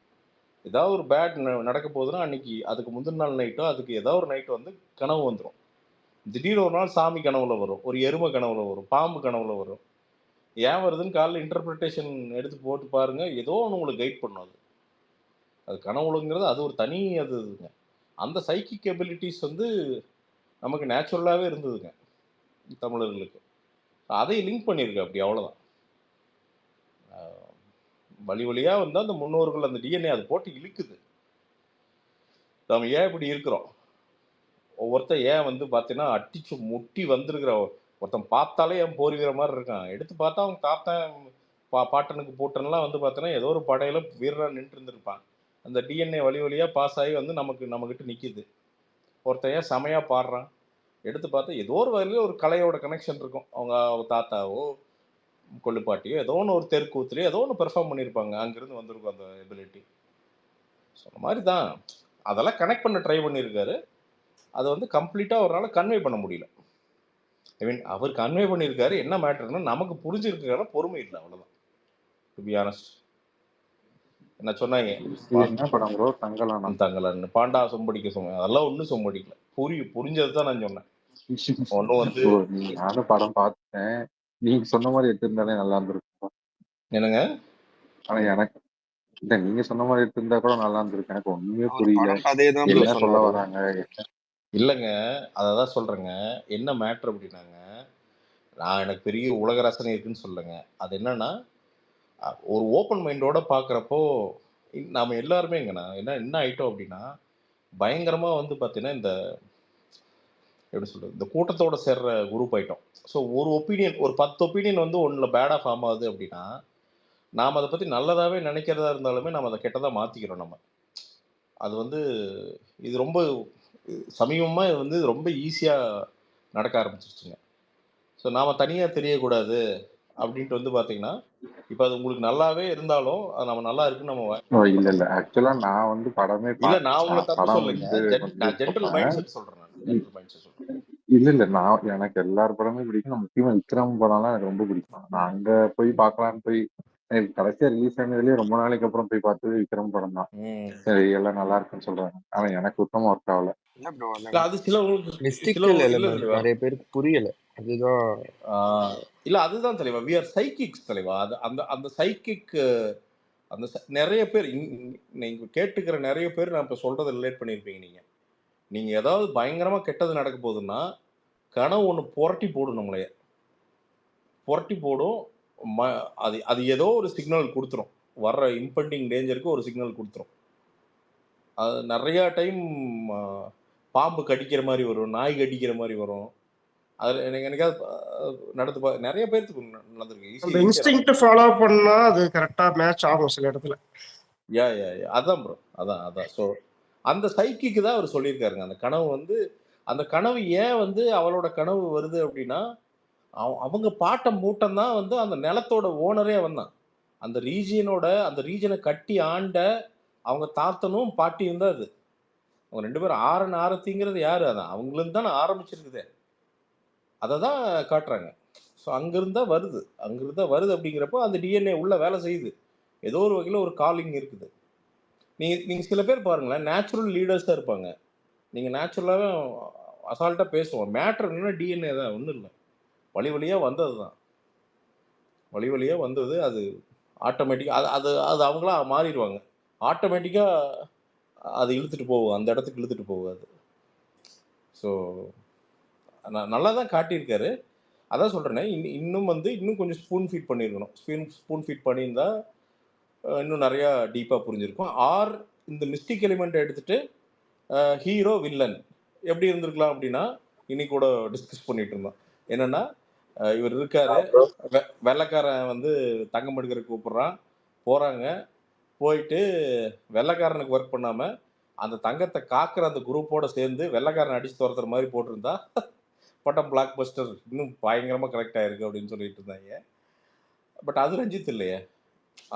ஏதாவது ஒரு பேட் நடக்க போகுதுன்னா அன்னைக்கு அதுக்கு முந்தின நாள் நைட்டோ அதுக்கு ஏதாவது ஒரு நைட்டு வந்து கனவு வந்துடும். திடீர்னு ஒரு நாள் சாமி கனவுல வரும், ஒரு எருமை கனவுல வரும், பாம்பு கனவுல வரும். ஏன் வருதுன்னு காலைல இன்டர்பிரிட்டேஷன் எடுத்து போட்டு பாருங்கள். ஏதோ ஒன்று உங்களுக்கு கைட் பண்ணும். அது கனவுங்கிறது அது ஒரு தனி அதுங்க. அந்த சைக்கிக் எபிலிட்டிஸ் வந்து நமக்கு நேச்சுரலாகவே இருந்ததுங்க தமிழர்களுக்கு. அதை லிங்க் பண்ணியிருக்கு அப்படி. அவ்வளோதான். வழி வழியாக வந்து அந்த முன்னோர்கள் அந்த டிஎன்ஏ அது போட்டு இழுக்குது. நம்ம ஏன் இப்படி இருக்கிறோம்? ஒவ்வொருத்தன் ஏன் வந்து பார்த்தீங்கன்னா அடிச்சு முட்டி வந்திருக்கிற ஒருத்தன் பார்த்தாலே என் போர் வீர மாதிரி இருக்கான். எடுத்து பார்த்தா அவங்க தாத்தன் பாட்டனுக்கு பூட்டன்லாம் வந்து பார்த்தீங்கன்னா ஏதோ ஒரு படையில வீரராக நின்று இருந்திருப்பான். அந்த டிஎன்ஏ வழி வழியாக பாஸ் ஆகி வந்து நம்மக்கிட்ட நிற்கிது. ஒருத்தன் ஏன் செமையாக பாடுறான்? எடுத்து பார்த்தா ஏதோ ஒரு வகையில் ஒரு கலையோட கனெக்ஷன் இருக்கும். அவங்க தாத்தாவோ கொள்ளுப்பாட்டியோ ஏதோ ஒன்று ஒரு தெருக்கூத்துலையோ ஏதோ ஒன்று பெர்ஃபார்ம் பண்ணியிருப்பாங்க. அங்கேருந்து வந்திருக்கும் அந்த எபிலிட்டி. சொன்ன மாதிரி தான் அதெல்லாம் கனெக்ட் பண்ண ட்ரை பண்ணியிருக்காரு. அதை வந்து கம்ப்ளீட்டாக அவரால் கன்வே பண்ண முடியல. ஐ மீன் அவர் கன்வே பண்ணியிருக்காரு. என்ன மேட்டர்னா நமக்கு புரிஞ்சிருக்கிறதுக்கான பொறுமை இல்லை, அவ்வளோதான். To be honest. என்ன சொன்னாங்க என்ன படம் ப்ரோ? தங்கலான்னு பாண்டா சொம்படிக்க சொன்னேன். அதெல்லாம் ஒன்றும் சொம்படிக்கல. புரிஞ்சது தான் நான் சொன்னேன். ஒன்றும் வந்து நானும் படம் பார்த்தேன். நீங்க சொன்ன மாதிரி எடுத்திருந்தாலே நல்லா இருந்திருக்கும். என்னங்க? ஆனா எனக்கு இல்ல, நீங்க சொன்ன மாதிரி எடுத்திருந்தா கூட நல்லா இருந்திருக்கு. எனக்கு ஒண்ணுமே அவர் புரியல. படம் கதையை தான் ப்ரோ என்ன சொல்ல சொன்னாரு. வராங்க? இல்லைங்க, அதை தான் சொல்கிறேங்க. என்ன மேட்ரு அப்படின்னாங்க, நான் எனக்கு பெரிய உலக ரசனை இருக்குன்னு சொல்லுங்க. அது என்னன்னா ஒரு ஓப்பன் மைண்டோட பார்க்குறப்போ நாம் எல்லாருமேங்கண்ணா என்ன ஆயிட்டோம் அப்படின்னா பயங்கரமாக வந்து பார்த்தீங்கன்னா இந்த எப்படி சொல்கிறது, இந்த கூட்டத்தோட சேர்ற குரூப் ஆயிட்டோம். ஸோ ஒரு ஒப்பீனியன், ஒரு 10 ஒப்பீனியன் வந்து ஒன்றில் பேடாக ஃபார்ம் ஆகுது அப்படின்னா நாம் அதை பற்றி நல்லதாகவே நினைக்கிறதா இருந்தாலுமே நம்ம அதை கெட்டதாக மாற்றிக்கிறோம். நம்ம அது வந்து இது ரொம்ப சமீபமாக இது வந்து ரொம்ப ஈஸியாக நடக்க ஆரம்பிச்சிருச்சுங்க. ஸோ நாம் தனியாக தெரியக்கூடாது அப்படின்ட்டு வந்து பார்த்தீங்கன்னா இப்போ அது உங்களுக்கு நல்லாவே இருந்தாலும் அது நம்ம நல்லா இருக்குன்னு நம்ம இல்ல இல்ல, ஆக்சுவலா நான் வந்து படமே இல்லை, நான் உங்களை தப்பு படம் சொல்லுங்க. நான் ஜென்ரல் மைண்ட் செட் சொல்கிறேன். இல்ல இல்ல, நான் எனக்கு எல்லார் படமே பிடிக்கும். முக்கியமா விக்ரம் படம்லாம் எனக்கு ரொம்ப பிடிக்கும். நான் அங்க போய் பார்க்கலான்னு போய் கடைசியா ரிலீஸ் ஆனதுலயே ரொம்ப நாளைக்கு அப்புறம் போய் பார்த்தது விக்ரம் படம் தான். சரி, எல்லாம் நல்லா இருக்குன்னு சொல்றாங்க. ஆனா எனக்கு சுத்தமா ஒர்க் ஆகல. இல்ல ப்ரோ, அது சில மிஸ்டிக்கல் எலிமெண்ட் நிறைய பேருக்கு புரியல. அதுதான் இல்ல, அதுதான் தலைவா. வி ஆர் சைக்கிக்ஸ் தலைவா. அது அந்த அந்த சைக்கிக் அந்த நிறைய பேர் நீங்க கேட்டுக்கிற நிறைய பேர் நான் இப்போ சொல்றதை ரிலேட் பண்ணியிருப்பீங்க. நீங்க ஏதாவது பயங்கரமா கெட்டது நடக்க போகுதுன்னா கனவு ஒன்று புரட்டி போடும், நம்மளைய புரட்டி போடும். அது அது ஏதோ ஒரு சிக்னல் கொடுத்துரும். வர்ற இம்பெண்டிங் டேஞ்சருக்கு ஒரு சிக்னல் கொடுத்துரும். அது நிறையா டைம் பாம்பு கடிக்கிற மாதிரி வரும், நாய் கடிக்கிற மாதிரி வரும். அது எனக்காவது நடந்து நிறைய பேருக்கு நடந்திருக்கு. அந்த இன்ஸ்டிங்க்ட் ஃபாலோ பண்ணா அது கரெக்டா மேட்ச் ஆகும் சில இடத்துல. யா அதான் ப்ரோ, அதான். ஸோ அந்த சைக்கிக்கு தான் அவர் சொல்லியிருக்காருங்க. அந்த கனவு வந்து அந்த கனவு ஏன் வந்து அவளோட கனவு வருது அப்படின்னா அவங்க பாட்டம் மூட்டம் தான் வந்து அந்த நிலத்தோட ஓனரே வந்தான். அந்த ரீஜனை கட்டி ஆண்ட அவங்க தாத்தனும் பாட்டியும் தான் அது. அவங்க 2 பேரும் ஆரத்திங்கிறது யாரு? அதான் அவங்களுக்கு தானே ஆரம்பிச்சிருக்குதே. அதை தான் காட்டுறாங்க. ஸோ அங்கிருந்தா வருது அப்படிங்கிறப்போ அந்த டிஎன்ஏ உள்ள வேலை செய்யுது. ஏதோ ஒரு வகையில் ஒரு காலிங் இருக்குது. நீங்கள் சில பேர் பாருங்களேன், நேச்சுரல் லீடர்ஸாக இருப்பாங்க. நீங்கள் நேச்சுரலாகவே அசால்ட்டாக பேசுவோம். மேட்ரு என்னன்னா டிஎன்ஏ தான், ஒன்றும் இல்லை. வழியாக வந்தது தான். வழியாக வந்தது. அது ஆட்டோமேட்டிக்காக அது அது அவங்களா மாறிடுவாங்க. ஆட்டோமேட்டிக்காக அது இழுத்துட்டு போகும், அந்த இடத்துக்கு இழுத்துட்டு போகாது. ஸோ நல்லா தான் காட்டியிருக்காரு. அதான் சொல்கிறேனே, இன்னும் கொஞ்சம் ஸ்பூன் ஃபீட் பண்ணியிருக்கணும். ஸ்பூன் ஃபீட் பண்ணியிருந்தா இன்னும் நிறையா டீப்பாக புரிஞ்சிருக்கும். ஆர் இந்த மிஸ்டிக் எலிமெண்ட்டை எடுத்துகிட்டு ஹீரோ வில்லன் எப்படி இருந்திருக்கலாம் அப்படின்னா இன்னைக்கு கூட டிஸ்கஸ் பண்ணிட்டு இருந்தோம். என்னன்னா இவர் இருக்காரு, வெள்ளைக்காரன் வந்து தங்கம் எடுக்கிற கூப்பிட்றான், போகிறாங்க. போயிட்டு வெள்ளைக்காரனுக்கு ஒர்க் பண்ணாமல் அந்த தங்கத்தை காக்கிற அந்த குரூப்போடு சேர்ந்து வெள்ளைக்காரன் அடித்து துரத்துற மாதிரி போட்டிருந்தா பட்டம் பிளாக் பஸ்டர் இன்னும் பயங்கரமாக கரெக்ட் ஆகிருக்கு அப்படின்னு சொல்லிட்டு இருந்தாங்க. பட் அது ரஞ்சித் இல்லையே,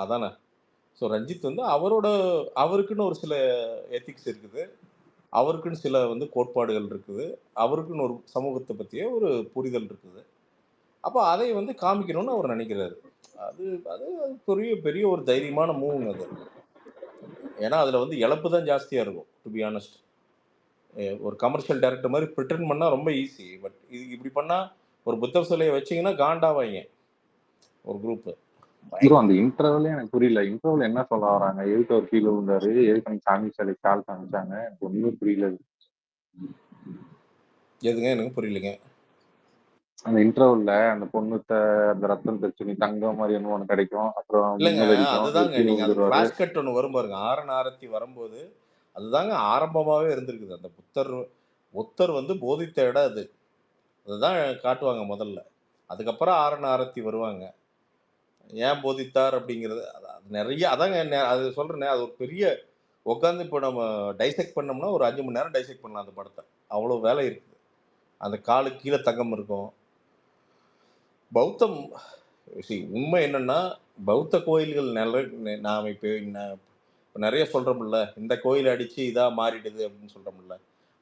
அதானே. ஸோ ரஞ்சித் வந்து அவருக்குன்னு ஒரு சில எத்திக்ஸ் இருக்குது, அவருக்குன்னு சில வந்து கோட்பாடுகள் இருக்குது, அவருக்குன்னு ஒரு சமூகத்தை பற்றிய ஒரு புரிதல் இருக்குது. அப்போ அதை வந்து காமிக்கணும்னு அவர் நினைக்கிறாரு. அது அது பெரிய ஒரு தைரியமான மூவுங்க அது. ஏன்னா அதில் வந்து இழப்பு தான் ஜாஸ்தியாக இருக்கும். டு பி ஆனஸ்ட், ஒரு கமர்ஷியல் டைரக்டர் மாதிரி ப்ரிட்டன் பண்ணால் ரொம்ப ஈஸி. பட் இது இப்படி பண்ணால் ஒரு புத்தர் சிலையை வச்சிங்கன்னா காண்டாவாங்க ஒரு குரூப்பு. அந்த இன்டர்வலே எனக்கு புரியல. இன்டர்வல் என்ன சொல்ல வராங்க? எதுக்கு அவர் கீழே விழுந்தாரு, எதுக்கு சாமி சிலை கால் காமிச்சாங்க, எனக்கு ஒண்ணுமே புரியல. எதுங்க எனக்கு புரியலைங்க. அந்த இன்டர்வல்ல அந்த பொண்ணுத்த அந்த ரத்தம் தச்சு தங்கம் மாதிரி ஒன்று கிடைக்கும், அப்புறம் இல்லைங்க, அதுதாங்க. நீங்க அந்த ஃபிளாஷ் கட் ஒன்று வரும் பாருங்க, ஆரத்தி வரும்போது அதுதாங்க ஆரம்பமாகவே இருந்திருக்குது. அந்த புத்தர் வந்து போதித்த இடம் அது. அதுதான் காட்டுவாங்க முதல்ல. அதுக்கப்புறம் ஆரன் ஆரத்தி வருவாங்க. ஏன் போதித்தார் அப்படிங்கிறது அது நிறைய அதாங்க அது சொல்கிறேனே, அது ஒரு பெரிய உட்காந்து இப்போ நம்ம டைசெக்ட் பண்ணோம்னா ஒரு 5 மணி நேரம் டைசெக்ட் பண்ணலாம் அந்த படத்தை. அவ்வளோ வேலை இருக்குது. அந்த காலுக்கு கீழே தங்கம் இருக்கும். பௌத்தம் உண்மை என்னன்னா, பௌத்த கோயில்கள் நாம் இப்போ நிறைய சொல்கிறோம்ல, இந்த கோயில் அடித்து இதாக மாறிடுது அப்படின்னு சொல்கிறோம்ல,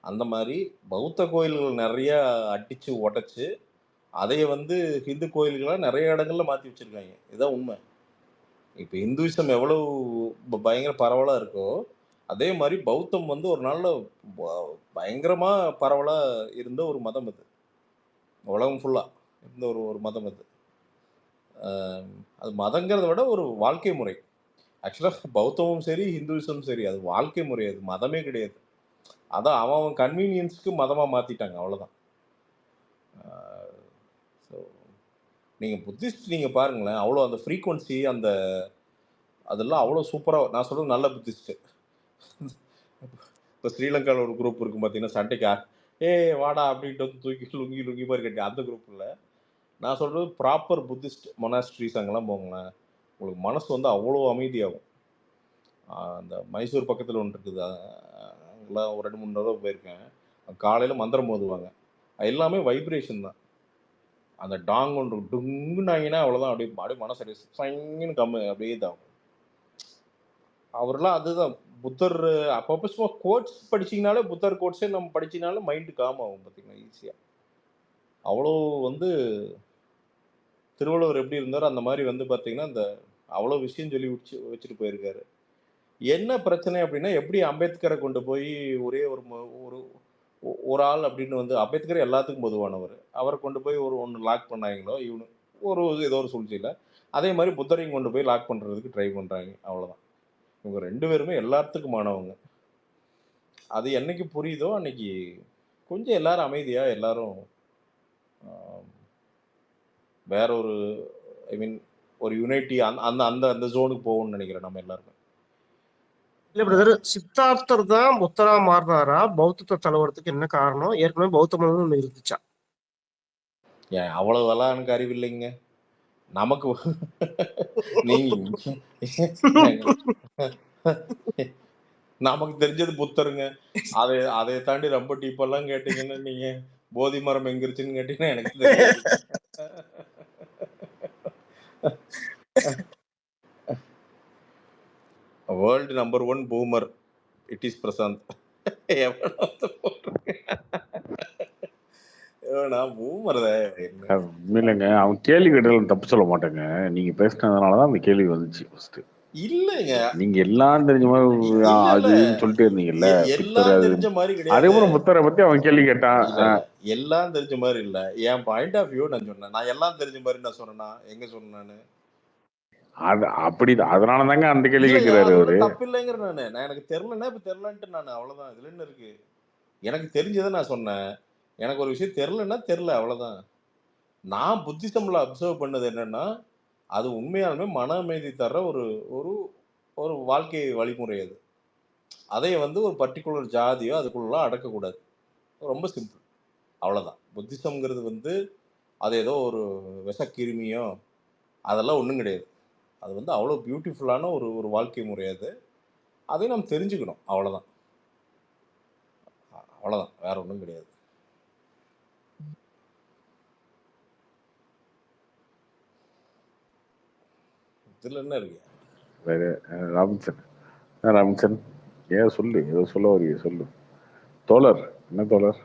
அந்த மாதிரி பௌத்த கோயில்கள் நிறைய அடித்து உடச்சி அதைய வந்து ஹிந்து கோயில்களாக நிறைய இடங்கள்ல மாற்றி வச்சுருக்காங்க. இதுதான் உண்மை. இப்போ இந்துவிசம் எவ்வளவு பயங்கர பரவலாக இருக்கோ, அதே மாதிரி பௌத்தம் வந்து ஒரு நாளில் பயங்கரமாக பரவலாக இருந்த ஒரு மதம் அது. உலகம் ஃபுல்லாக இருந்த ஒரு மதம் அது. அது மதங்கிறத விட ஒரு வாழ்க்கை முறை. ஆக்சுவலாக பௌத்தமும் சரி ஹிந்துவிசமும் சரி அது வாழ்க்கை முறை, அது மதமே கிடையாது. அதான் அவன் கன்வீனியன்ஸ்க்கு மதமாக மாற்றிட்டாங்க, அவ்வளோதான். ஸோ நீங்கள் புத்திஸ்ட் நீங்கள் பாருங்களேன், அவ்வளோ அந்த ஃப்ரீக்வன்சி அந்த அதெல்லாம் அவ்வளோ சூப்பராக. நான் சொல்கிறது நல்ல புத்திஸ்ட்டு. இப்போ ஸ்ரீலங்காவில் ஒரு குரூப் இருக்கும் பார்த்தீங்கன்னா, சண்டைக்கா வாடா அப்படின்ட்டு வந்து தூக்கி லுங்கி மாதிரி கட்டி அந்த குரூப் இல்லை. நான் சொல்கிறது ப்ராப்பர் புத்திஸ்ட் மொனாஸ்ட்ரிஸ் அங்கெல்லாம் போங்களேன், உங்களுக்கு மனசு வந்து அவ்வளோ அமைதியாகும். அந்த மைசூர் பக்கத்தில் ஒன்று இருக்குது, அங்கெல்லாம் ஒரு 2-3 தடவை போயிருக்கேன். காலையில் மந்திரம் ஓதுவாங்க, எல்லாமே வைப்ரேஷன் தான். அந்த டாங் ஒன்று டுங்குனாங்கன்னா அவ்வளோதான், அப்படியே மனசு அப்படியே சைன்னு அப்படியே இதாகும். அவரெல்லாம் அதுதான் புத்தர். அப்பப்போ சும்மா கோட்ஸ் படிச்சிங்கனாலே, புத்தர் கோட்ஸே நம்ம படிச்சிங்கனாலும் மைண்டு காம் ஆகும் பார்த்தீங்கன்னா ஈஸியாக. அவ்வளோ வந்து திருவள்ளுவர் எப்படி இருந்தார் அந்த மாதிரி வந்து பார்த்தீங்கன்னா அந்த அவ்வளோ விஷயம் சொல்லி வச்சுட்டு போயிருக்காரு. என்ன பிரச்சனை அப்படின்னா, எப்படி அம்பேத்கரை கொண்டு போய் ஒரே ஒரு ஆள் அப்படின்னு வந்து, அம்பேத்கர் எல்லாத்துக்கும் பொதுவானவர், அவரை கொண்டு போய் ஒன்று லாக் பண்ணாங்களோ இவனு ஏதோ ஒரு சூழ்ச்சியில், அதே மாதிரி புத்தரையும் கொண்டு போய் லாக் பண்ணுறதுக்கு ட்ரை பண்ணுறாங்க. அவ்வளோதான். இவங்க 2 பேருமே எல்லாத்துக்குமானவங்க. அது என்னைக்கு புரியுதோ அன்னைக்கு கொஞ்சம் எல்லாரும் அமைதியாக எல்லாரும் வேற ஒரு ஐ மீன் ஒரு யுனைட்டி அந்த அந்த அந்த ஜோனுக்கு போகும்னு நினைக்கிறேன் நம்ம எல்லாருமே. இல்ல பிரதர், சித்தார்த்தர் தான் புத்தரா மாறினாரா? பௌத்தத்தை தழுவுறதுக்கு என்ன காரணம்? ஏற்கனவே பௌத்த மதம் ஒண்ணு இருந்துச்சா? ஏன் அவ்வளவுலாம் எனக்கு அறிவு இல்லைங்க நமக்கு. நீங்க நமக்கு தெரிஞ்சது புத்தருங்க. அதை தாண்டி ரொம்ப டீப்பெல்லாம் கேட்டீங்கன்னா, நீங்க போதி மரம் எங்கிருச்சுன்னு கேட்டீங்கன்னா எனக்கு தெரியாது. World number 1 boomer it is Prashanth. நான் பூமர் இல்லைங்க, அவன் கேள்வி கேட்டாலும் தப்பு சொல்ல மாட்டேங்க. நீங்க பேசினதுனாலதான் அந்த கேள்வி வந்துச்சு ஃபர்ஸ்ட். இல்லைங்க, நீங்க எல்லாம் தெரிஞ்ச மாதிரி அதுன்னு சொல்லிட்டு இருந்தீங்கல்ல, எல்லாம் தெரிஞ்ச மாதிரி கிடையாது. அதுக்கப்புறம் புத்தரை பத்தி அவன் கேள்வி கேட்டான். எல்லாம் தெரிஞ்ச மாதிரி இல்ல, என் பாயிண்ட் ஆஃப் வியூ நான் சொன்னேன். நான் எல்லாம் தெரிஞ்ச மாதிரி நான் சொன்னேன்னா எங்க சொன்னேன் நானு? அது அப்படிதான், அதனாலதாங்க அந்த கேள்வி கேட்கிறாரு அவரு. தப்பு இல்லைங்கிற நான் எனக்கு தெரியலன்னா இப்ப தெரியலன்ட்டு நான் அவ்வளவுதான். இதுல என்ன இருக்கு? எனக்கு தெரிஞ்சதை நான் சொன்னேன். எனக்கு ஒரு விஷயம் தெரியலன்னா தெரியல, அவ்வளவுதான். நான் புத்திசம்ல அப்சர்வ் பண்ணது என்னன்னா, அது உண்மையாலுமே மன அமைதி தர்ற ஒரு ஒரு ஒரு வாழ்க்கை வழிமுறை. அது அதை வந்து ஒரு பர்டிகுலர் ஜாதியோ அதுக்குள்ள அடக்கக்கூடாது. ரொம்ப சிம்பிள், அவ்வளோதான். புத்திசம்ங்கிறது வந்து அது ஏதோ ஒரு விஷக்கிருமியோ அதெல்லாம் ஒன்றும் கிடையாது. அது வந்து அவ்வளோ பியூட்டிஃபுல்லான ஒரு வாழ்க்கை முறை. அது அதை நம்ம தெரிஞ்சுக்கணும், அவ்வளோதான். அவ்வளோதான், வேற ஒன்றும் கிடையாது. இதில் என்ன இருக்கு? வேற ராபின்சன் ஏன் சொல்லு, ஏதோ சொல்ல வரீங்க, சொல்லு தோழர். என்ன தோழர்?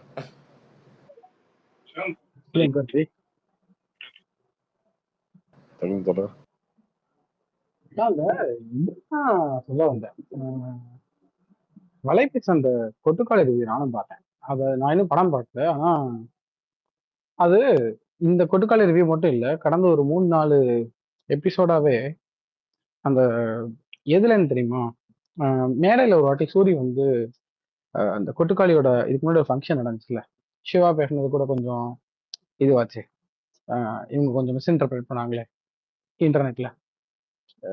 சொல்லுங்க தோழர். சொல்ல வந்தேன், வலைபிக்ஸ் அந்த கொட்டுக்காளி ரிவ்யூ நானும் பார்த்தேன். அதை நான் இன்னும் படம் பார்க்கல. ஆனா அது இந்த கொட்டுக்காளி ரிவ்யூ மட்டும் இல்ல, கடந்த ஒரு 3-4 எபிசோடாவே அந்த எதுலன்னு தெரியுமா, மேடையில ஒரு வாட்டி சூரி வந்து அந்த கொட்டுக்காளியோட இதுக்கு முன்னாடி ஒரு ஃபங்க்ஷன் நடந்துச்சுல, சிவா பேசுனது கூட கொஞ்சம் இதுவாச்சு. இவங்க கொஞ்சம் மிஸ்இன்டர்பிரேட் பண்ணாங்களே இன்டர்நெட்ல,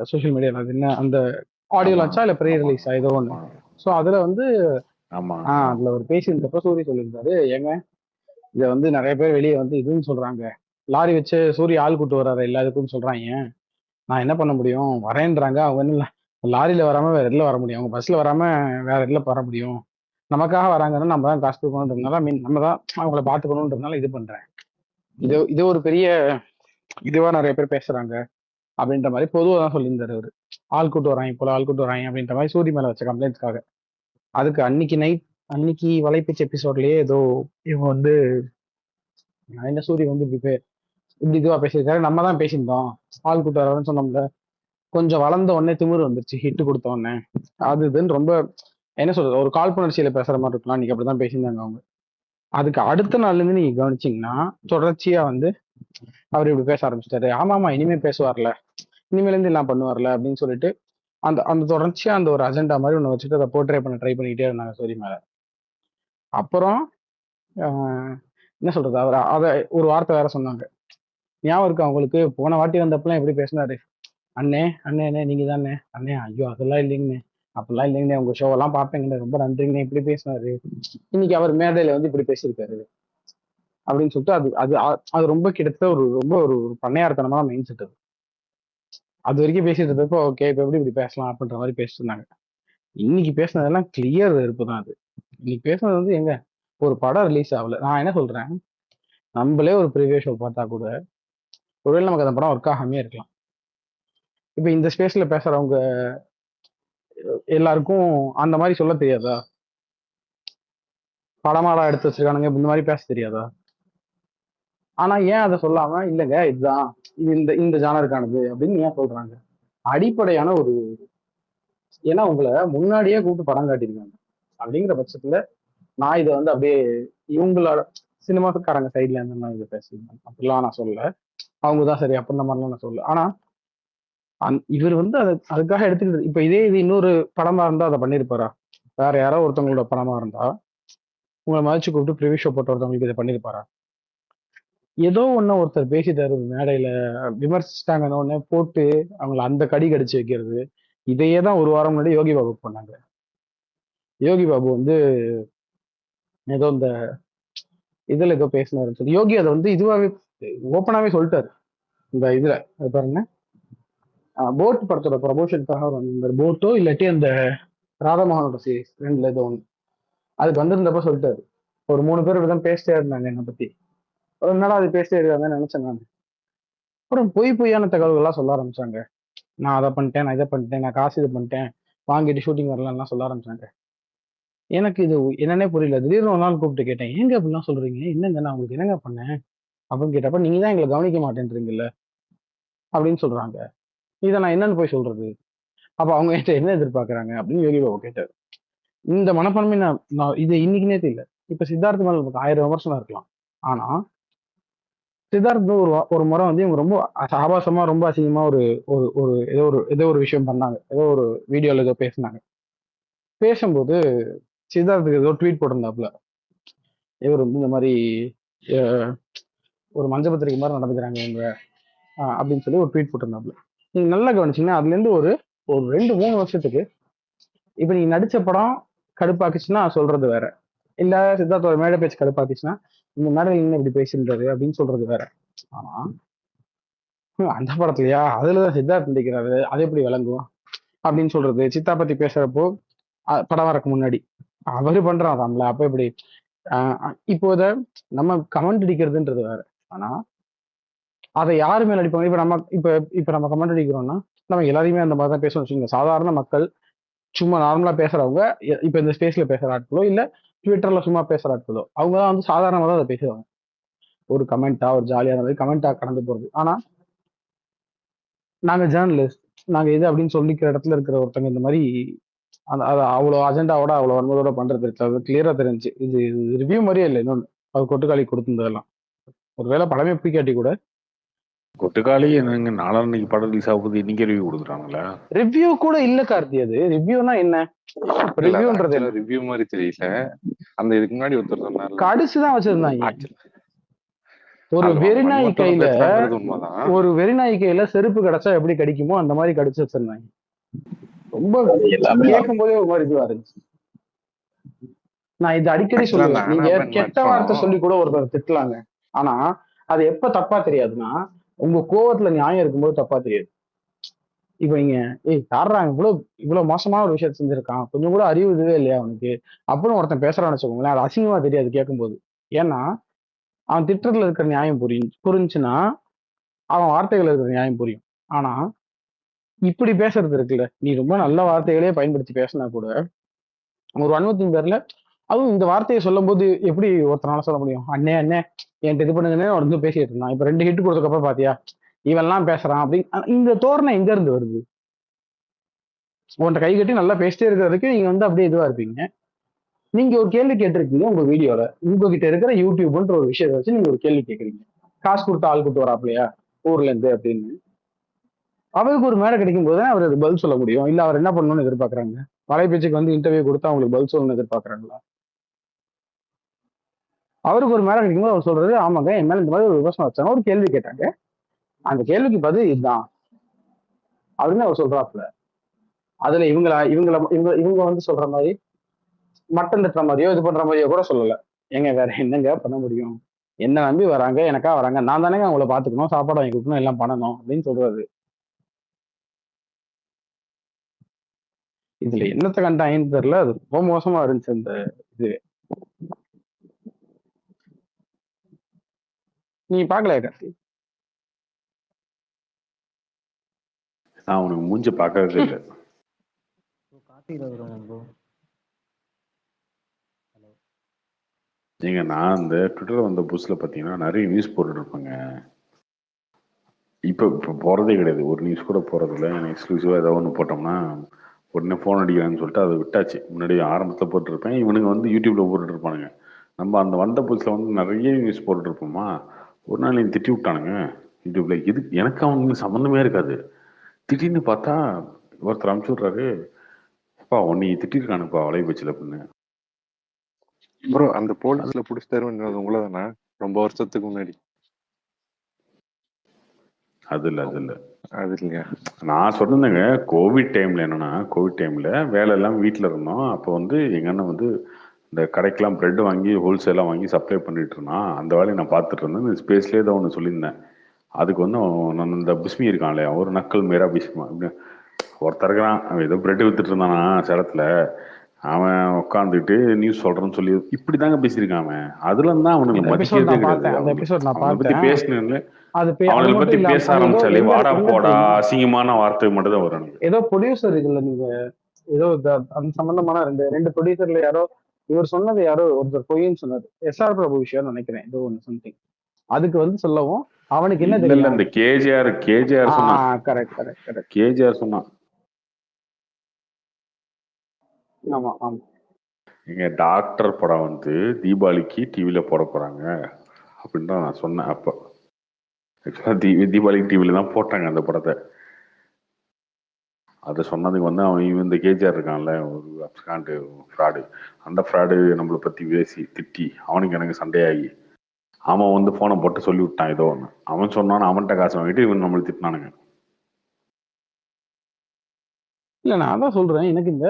சோஷியல் மீடியால. அது என்ன அந்த ஆடியோ லான்ச்சா இல்ல ப்ரீ ரிலீஸ் ஏதோ ஒன்று. ஸோ அதுல வந்து ஆமா அதுல ஒரு பேசியிருந்தப்ப சூரிய சொல்லியிருந்தாரு, ஏங்க இதை வந்து நிறைய பேர் வெளியே வந்து இதுன்னு சொல்றாங்க, லாரி வச்சு சூரிய ஆள் கூட்டு வர்றாரு எல்லாத்துக்கும் சொல்றாங்க, நான் என்ன பண்ண முடியும், வரேன்றாங்க, அவங்க என்ன லாரியில வராம வேற எதுல வர முடியும், அவங்க பஸ்ல வராம வேற எதுல வர முடியும், நமக்காக வராங்கன்னா நம்ம தான் காசு கொடுக்கணுன்றதுனால மீன் நம்ம தான் அவங்கள பாத்துக்கணுன்றதுனால இது பண்றேன். இது ஒரு பெரிய இதுவா நிறைய பேர் பேசுறாங்க அப்படின்ற மாதிரி பொதுவாக தான் சொல்லியிருந்தாரு அவரு. ஆள் கூட்டு வராங்க போல, ஆள் கூட்டு வராங்க அப்படின்ற மாதிரி சூரிய மேல வச்ச கம்ப்ளைண்ட்ஸ்க்காக. அதுக்கு அன்னைக்கு வலைப்பிச்சு எபிசோட்லயே ஏதோ இவங்க வந்து என்ன சூரிய வந்து இப்படி இதுவா பேசியிருக்காரு, நம்ம தான் பேசியிருந்தோம் ஆள் கூட்டு வரன்னு சொன்னோம்ல, கொஞ்சம் வளர்ந்த உடனே திமிரு வந்துருச்சு ஹிட் கொடுத்த உடனே, அது இதுன்னு ரொம்ப என்ன சொல்றது ஒரு காழ்ப்புணர்ச்சியில பேசுற மாதிரி இருக்கலாம். இன்னைக்கு அப்படிதான் பேசியிருந்தாங்க அவங்க. அதுக்கு அடுத்த நாள்ல இருந்து நீங்க கவனிச்சீங்கன்னா தொடர்ச்சியா வந்து அவர் இப்படி பேச ஆரம்பிச்சிட்டாரு. ஆமா இனிமே பேசுவார்ல, இனிமேல இருந்து எல்லாம் பண்ணுவார்ல அப்படின்னு சொல்லிட்டு அந்த அந்த தொடர்ச்சியா அந்த ஒரு அஜெண்டா மாதிரி ஒண்ணு வச்சுட்டு அதை போர்ட்ரே பண்ண ட்ரை பண்ணிக்கிட்டே இருந்தாங்க சூரிய மேல. அப்புறம் என்ன சொல்றது, அவர் அதை ஒரு வார்த்தை வேற சொன்னாங்க, ஞாபகம் இருக்கு அவங்களுக்கு, போன வாட்டி வந்தப்பெல்லாம் எப்படி பேசினாரு, அண்ணே அண்ணே அண்ணே நீங்க தானே அண்ணே, ஐயோ அதெல்லாம் இல்லைங்கண்ணே, அப்படிலாம் இல்லைங்கண்ணே, உங்க ஷோவெல்லாம் பார்ப்பேங்கண்ணே, ரொம்ப நன்றிங்கண்ணே, இப்படி பேசினாரு. இன்னைக்கு அவர் மேடையில வந்து இப்படி பேசியிருக்காரு அப்படின்னு சொல்லிட்டு அது அது அது ரொம்ப கிட்டத்தட்ட ரொம்ப ஒரு பண்ணையார்த்தனமான மைண்ட் செட். அது வரைக்கும் பேசிட்டு இருந்தப்போ ஓகே இப்ப எப்படி இப்படி பேசலாம் அப்படின்ற மாதிரி பேசிட்டு இருந்தாங்க. இன்னைக்கு பேசினதெல்லாம் கிளியர் வெறுப்பு தான். அது இன்னைக்கு பேசுனது வந்து எங்க ஒரு படம் ரிலீஸ் ஆகல, நான் என்ன சொல்றேன், நம்மளே ஒரு ப்ரீவியூ ஷோ பார்த்தா கூட ஒருவேளை நமக்கு அந்த படம் ஒர்க் ஆகாமே இருக்கலாம். இப்ப இந்த ஸ்பேஸ்ல பேசுறவங்க எல்லாருக்கும் அந்த மாதிரி சொல்ல தெரியாதா, படமாடா எடுத்து வச்சிருக்கானுங்க இந்த மாதிரி பேச தெரியாதா? ஆனா ஏன் அதை சொல்லாம இல்லைங்க இதுதான் இந்த இந்த ஜானருக்கானது அப்படின்னு ஏன் சொல்றாங்க? அடிப்படையான ஒரு, ஏன்னா உங்களை முன்னாடியே கூப்பிட்டு படம் காட்டியிருக்காங்க அப்படிங்கிற பட்சத்துல நான் இதை வந்து அப்படியே இவங்களோட சினிமாக்காரங்க சைட்ல இருந்து நான் இதை பேசியிருந்தேன் அப்படிலாம் நான் சொல்லல, அவங்கதான் சரி அப்படின்ற மாதிரிலாம் நான் சொல்லல. ஆனா இவர் வந்து அதுக்காக எடுத்துக்கிட்டு இப்ப இதே இது இன்னொரு படமா இருந்தா அதை பண்ணிருப்பாரா? வேற யாரோ ஒருத்தவங்களோட படமா இருந்தா உங்களை மதிச்சு கூப்பிட்டு ப்ரிவியூ ஷோ போட்டு ஒருத்தவங்களுக்கு இதை பண்ணிருப்பாரா? ஏதோ ஒண்ணு ஒருத்தர் பேசிட்டாரு மேடையில, விமர்சிச்சிட்டாங்கன்னு ஒண்ணு போட்டு அவங்களை அந்த கடி கடிச்சு வைக்கிறது. இதையே தான் ஒரு வாரம் முன்னாடி யோகி பாபு பண்ணாங்க. யோகி பாபு வந்து ஏதோ இந்த இதுல ஏதோ பேசினாருன்னு சொல்லி யோகி அதை வந்து இதுவாவே ஓப்பனாவே சொல்லிட்டாரு. இந்த இதுல பாருங்க, போட் படத்தோட ப்ரமோஷனுக்காக வந்திருந்தாரு, போட்டோ இல்லாட்டி அந்த ராதாமோகனோட சீரிஸ் ரெண்டுல ஏதோ ஒண்ணு, அதுக்கு வந்திருந்தப்ப சொல்லிட்டாரு, ஒரு 3 பேர் இப்படிதான் பேசிட்டே இருந்தாங்க என்னை பத்தி, ஒரு நாள் அது பேசிட்டே இருக்காங்கன்னு நினைச்சேன் நான். அப்புறம் பொய்யான தகவல்கள்லாம் சொல்ல ஆரம்பிச்சாங்க, நான் அதை பண்ணிட்டேன், நான் இதை பண்ணிட்டேன், நான் காசு இது பண்ணிட்டேன், வாங்கிட்டு ஷூட்டிங் வரலாம்லாம் சொல்ல ஆரம்பிச்சாங்க. எனக்கு இது என்னன்னே புரியல. திடீர்னு ஒரு நாள் கூப்பிட்டு கேட்டேன், ஏங்க அப்படிலாம் சொல்றீங்க, என்னங்க நான் உங்களுக்கு என்னங்க பண்ணேன் அப்படின்னு கேட்டப்ப, நீங்க தான் எங்களை கவனிக்க மாட்டேன்றீங்கல்ல அப்படின்னு சொல்றாங்க. இதை நான் என்னன்னு போய் சொல்றது, அப்ப அவங்க என்கிட்ட என்ன எதிர்பார்க்கறாங்க அப்படின்னு யோகி பாபு கேட்டாரு. இந்த மனப்பான்மை நான் இது இன்னைக்கு நேத்து இல்லை, இப்ப சித்தார்த்த மேல நமக்கு 1000 விமர்சனம் இருக்கலாம். ஆனா சித்தார்த் ஒரு முறை வந்து இவங்க ரொம்ப ஆபாசமா ரொம்ப அசிங்கமா ஒரு ஒரு ஏதோ ஒரு விஷயம் பண்ணாங்க, ஏதோ ஒரு வீடியோல ஏதோ பேசினாங்க. பேசும்போது சித்தார்த்துக்கு ஏதோ ட்வீட் போட்டிருந்தாப்புல, இவர் வந்து இந்த மாதிரி ஒரு மஞ்சபத்திரிக்கை மாதிரி நடந்துக்கிறாங்க இவங்க அப்படின்னு சொல்லி ஒரு ட்வீட் போட்டிருந்தாப்புல. நீங்க நல்லா கவனிச்சீங்கன்னா அதுல இருந்து ஒரு 2-3 வருஷத்துக்கு இப்ப நீங்க நடிச்ச படம் கடுப்பாக்குச்சுன்னா சொல்றது வேற, இல்ல சித்தார்த்தோட மேடை பேச்சு கடுப்பாக்குச்சுன்னா இந்த மேடையில் இன்னும் இப்படி பேசின்றாரு அப்படின்னு சொல்றது வேற. ஆனா அந்த படத்துலயா அதுலதான் சித்தார்த் நடிக்கிறாரு அது எப்படி விளங்கும் அப்படின்னு சொல்றது, சித்தா பத்தி பேசுறப்போ படம் வரக்கு முன்னாடி அவரு பண்றாராம்ல, அப்ப எப்படி இப்போ இத நம்ம கமெண்ட் அடிக்கிறதுன்றது வேற. ஆனா அதை யாரு மேல அடிப்பாங்க? இப்ப நம்ம கமெண்ட் அடிக்கிறோம்னா நம்ம எல்லாரையுமே அந்த மாதிரி தான் பேசணும் வச்சுக்கோங்க. சாதாரண மக்கள் சும்மா நார்மலா பேசுறவங்க, இப்ப இந்த ஸ்பேஸ்ல பேசுற ஆட்களோ இல்ல ட்விட்டர்ல சும்மா பேசுற ஆட்களோ அவங்க தான் வந்து சாதாரணமா தான் அதை பேசுவாங்க, ஒரு கமெண்டா ஒரு ஜாலியான மாதிரி கமெண்டா கடந்து போறது. ஆனா நாங்க ஜேர்னலிஸ்ட், நாங்க இது அப்படின்னு சொல்லிக்கிற இடத்துல இருக்கிற ஒருத்தங்க இந்த மாதிரி அது அவ்வளோ அஜெண்டாவோட அவ்வளோ வன்முறையோட பண்றது இருக்கு, அது கிளியரா தெரிஞ்சு. இது ரிவ்யூ மாதிரியே இல்லை இன்னொன்னு, அது கொட்டுக்காளி கொடுத்துருந்ததெல்லாம் ஒருவேளை படமே பிடிக்காட்டி கூட. கொட்டுக்காளி என்னங்க நாளான்னைக்கு படம் ரிலீஸ் ஆகுது, இன்னைக்கு ரிவ்யூ கொடுக்குறாங்களா? ரிவ்யூ கூட இல்ல கார்த்தி, அது ரிவ்யூனா என்ன? ரிவ்யூன்றது ரிவ்யூ மாதிரி தெரியல. அந்த இதுக்கு முன்னாடி ஒருத்தர் சொன்னார் கடிச்சுதான் வச்சிருந்தாங்க. ஒரு வெறிநாய் கையில செருப்பு கிடைச்சா எப்படி கடிக்குமோ அந்த மாதிரி கடிச்சு வச்சிருந்தாங்க. ரொம்ப கேட்கும் போதே ஒரு மாதிரி இதுவா இருந்துச்சு. நான் இது அடிக்கடி ஆக்சுவலா சொல்லுவேன். நானும் நீங்க அதான் கெட்ட வார்த்தை நினைச்சோம். சொல்லி கூட ஒருத்தர் திட்டலாங்க. ஆனா அது எப்ப தப்பா தெரியாதுன்னா, உங்க கோவத்துல நியாயம் இருக்கும்போது தப்பா தெரியாது. இப்ப நீங்க யாரா இவ்வளவு இவ்வளவு மோசமான ஒரு விஷயத்த செஞ்சிருக்கான், கொஞ்சம் கூட அறிவு இதுவே இல்லையா அவனுக்கு அப்படின்னு ஒருத்தன் பேசுறான்னு வச்சுக்கோங்களேன், அது அசிங்கமா தெரியாது கேட்கும்போது. ஏன்னா அவன் திட்டத்துல இருக்கிற நியாயம் புரிஞ்சுன்னா அவன் வார்த்தைகள் இருக்கிற நியாயம் புரியும். ஆனா இப்படி பேசுறது இருக்குல்ல, நீ ரொம்ப நல்ல வார்த்தைகளே பயன்படுத்தி பேசினா கூட ஒரு வன்மத்தின் பேர்ல, அதுவும் இந்த வார்த்தையை சொல்லும் போது எப்படி ஒருத்தனால சொல்ல முடியும்? அண்ணே அண்ணே என்கிட்ட இது பண்ணுங்கன்னு ஒரு வந்து பேசிட்டு இருந்தான். இப்ப 2 ஹிட் கொடுத்ததுக்கு அப்புறம் பாத்தியா இவெல்லாம் பேசுறான் அப்படின்னு இந்த தோரணை எங்க இருந்து வருது? உன்கிட்ட கை கட்டி நல்லா பேசிட்டே இருக்கிறதுக்கு நீங்க வந்து அப்படியே இதுவா இருப்பீங்க. நீங்க ஒரு கேள்வி கேட்டிருக்கீங்க உங்க வீடியோல, உங்ககிட்ட இருக்கிற யூடியூப்ன்ற ஒரு விஷயத்தை வச்சு நீங்க ஒரு கேள்வி கேட்கறீங்க. காசு கொடுத்து ஆள் கூட்டு வராப்லையா ஊர்ல இருந்து அப்படின்னு. அவருக்கு ஒரு மேடை கிடைக்கும் போது அவர் அது பதில் சொல்ல முடியும். இல்ல அவர் என்ன பண்ணணும்னு எதிர்பார்க்கறாங்க? வலைபேச்சுக்கு வந்து இன்டர்வியூ கொடுத்து அவங்களுக்கு பதில் சொல்லணும்னு எதிர்பார்க்கறாங்களா? அவருக்கு ஒரு மேடை கிடைக்கும்போது அவர் சொல்றது, ஆமாங்க என் மேல இந்த மாதிரி ஒரு விமர்சனம் வச்சாங்க, ஒரு கேள்வி கேட்டாங்க, அந்த கேள்விக்கு பதில் இதுதான் அப்படின்னு அவர் சொல்றாப்புல. அதுல இவங்கள இவங்கள இவங்க இவங்க வந்து சொல்ற மாதிரி மட்டம் தட்டுற மாதிரியோ இது பண்ற மாதிரியோ கூட சொல்லல. ஏங்க வேற என்னங்க பண்ண முடியும்? என்ன நம்பி வராங்க, எனக்கா வராங்க, நான் தானேங்க அவங்கள பாத்துக்கணும், சாப்பாடு வாங்கி கொடுக்கணும், எல்லாம் பண்ணணும் அப்படின்னு சொல்றாரு. இதுல என்னத்த கண்டாங்கன்னு தெரியல, அது ரொம்ப மோசமா இருந்துச்சு அந்த இது. நீ பாக்கலையா கார்த்தி? நான் அவனுக்கு மூஞ்ச பார்க்கறதே இல்லை. நீங்க நான் அந்த ட்விட்டர் வந்த புதுசுல பார்த்தீங்கன்னா நிறைய நியூஸ் போட்டுட்டு இருப்பேங்க. இப்போ போறதே கிடையாது, ஒரு நியூஸ் கூட போறதில்ல. எக்ஸ்க்ளூசிவா ஏதாவது ஒன்று போட்டோம்னா உடனே ஃபோன் அடிக்கிறான்னு சொல்லிட்டு அதை விட்டாச்சு. முன்னாடி ஆரம்பத்தில் போட்டுருப்பேன், இவனுங்க வந்து யூடியூப்ல போட்டுட்டு இருப்பானுங்க. நம்ம அந்த வந்த புதுசுல வந்து நிறைய நியூஸ் போட்டுட்டு இருப்போமா. ஒரு நாள் நீ திட்டி விட்டானுங்க யூடியூப்ல. இது எனக்கு அவங்களுக்கு சம்மந்தமே இருக்காது. திடீர்னு பார்த்தா ஒருத்தர் அனுப்பிச்சு விட்றாரு, அப்பா உன்னை திட்டிருக்கானுப்பா வலைபேச்சில் அப்படின்னு. ப்ரோ அந்த போலீஸ்ல புடிச்சு தருவேன் உங்களை தானே ரொம்ப வருஷத்துக்கு முன்னாடி? அது இல்லை அது இல்லையா? நான் சொன்னேங்க, கோவிட் டைம்ல என்னன்னா, கோவிட் டைம்ல வேலை எல்லாம் வீட்டில் இருந்தோம். அப்போ வந்து எங்க அண்ணன் வந்து இந்த கடைக்கெல்லாம் பிரெட் வாங்கி ஹோல்சேலாக வாங்கி சப்ளை பண்ணிட்டு இருந்தான். அந்த வேலையை நான் பார்த்துட்டு இருந்தேன். இந்த ஸ்பேஸ்லேயே தான் ஒன்று சொல்லியிருந்தேன். அதுக்கு வந்து நான் இந்த பிஸ்மி இருக்கான்ல, ஒரு நக்கல் மேரா பிஸ்மா ஒருத்தர் இருக்கிறான், அவன் ஏதோ பிரெட் வித்துட்டு இருந்தானா சேலத்தில். அவன் உட்காந்துட்டு நியூஸ் சொல்றேன்னு சொல்லி இப்படி தாங்க பேசியிருக்கான் அவன். அதுல இருந்தா அவனுக்கு மதிக்கிறதே கிடையாது. அவனை பத்தி பேசினேன்னு அவனை பத்தி பேச ஆரம்பிச்சாலே வாடா போடா அசிங்கமான வார்த்தை மட்டும் தான் வரும். ஏதோ ப்ரொடியூசர் இருக்குல்ல, நீங்க ஏதோ அந்த சம்பந்தமான ரெண்டு ப்ரொடியூசர்ல யாரோ இவர் சொன்னது யாரோ ஒருத்தர் பொய்ன்னு சொன்னாரு. எஸ்ஆர் பிரபு விஷயம் நினைக்கிறேன், ஏதோ ஒன்று சம்திங். அதுக்கு வந்து சொல்லவும் அவனுக்கு என்ன தெரியும்? இந்த கேஜிஆர் சொன்னான். கரெக்ட் கேஜிஆர் சொன்னான். ஆமா ஆமா. எங்க டாக்டர் படம் வந்து தீபாவளிக்கு டிவியில போட போறாங்க அப்படின்னு தான் நான் சொன்னேன். அப்போ ஆக்சுவலா தீபாவளிக்கு டிவியில தான் போட்டாங்க அந்த படத்தை. அதை சொன்னதுக்கு வந்து அவன் இந்த கேஜிஆர் இருக்கான்ல, ஒரு அப்ஸ்காண்டு ஃப்ராடு, அந்த ஃப்ராடு நம்மளை பத்தி பேசி திட்டி அவனுக்கு எனக்கு சண்டையாகி அவன் வந்து போனை போட்டு சொல்லி விட்டான் ஏதோ ஒன்று. அவன் சொன்னான்னு அவன்கிட்ட காசு வாங்கிட்டு இவன் நம்மளை திட்டினானுங்க. இல்ல நான் அதான் சொல்றேன், எனக்கு இந்த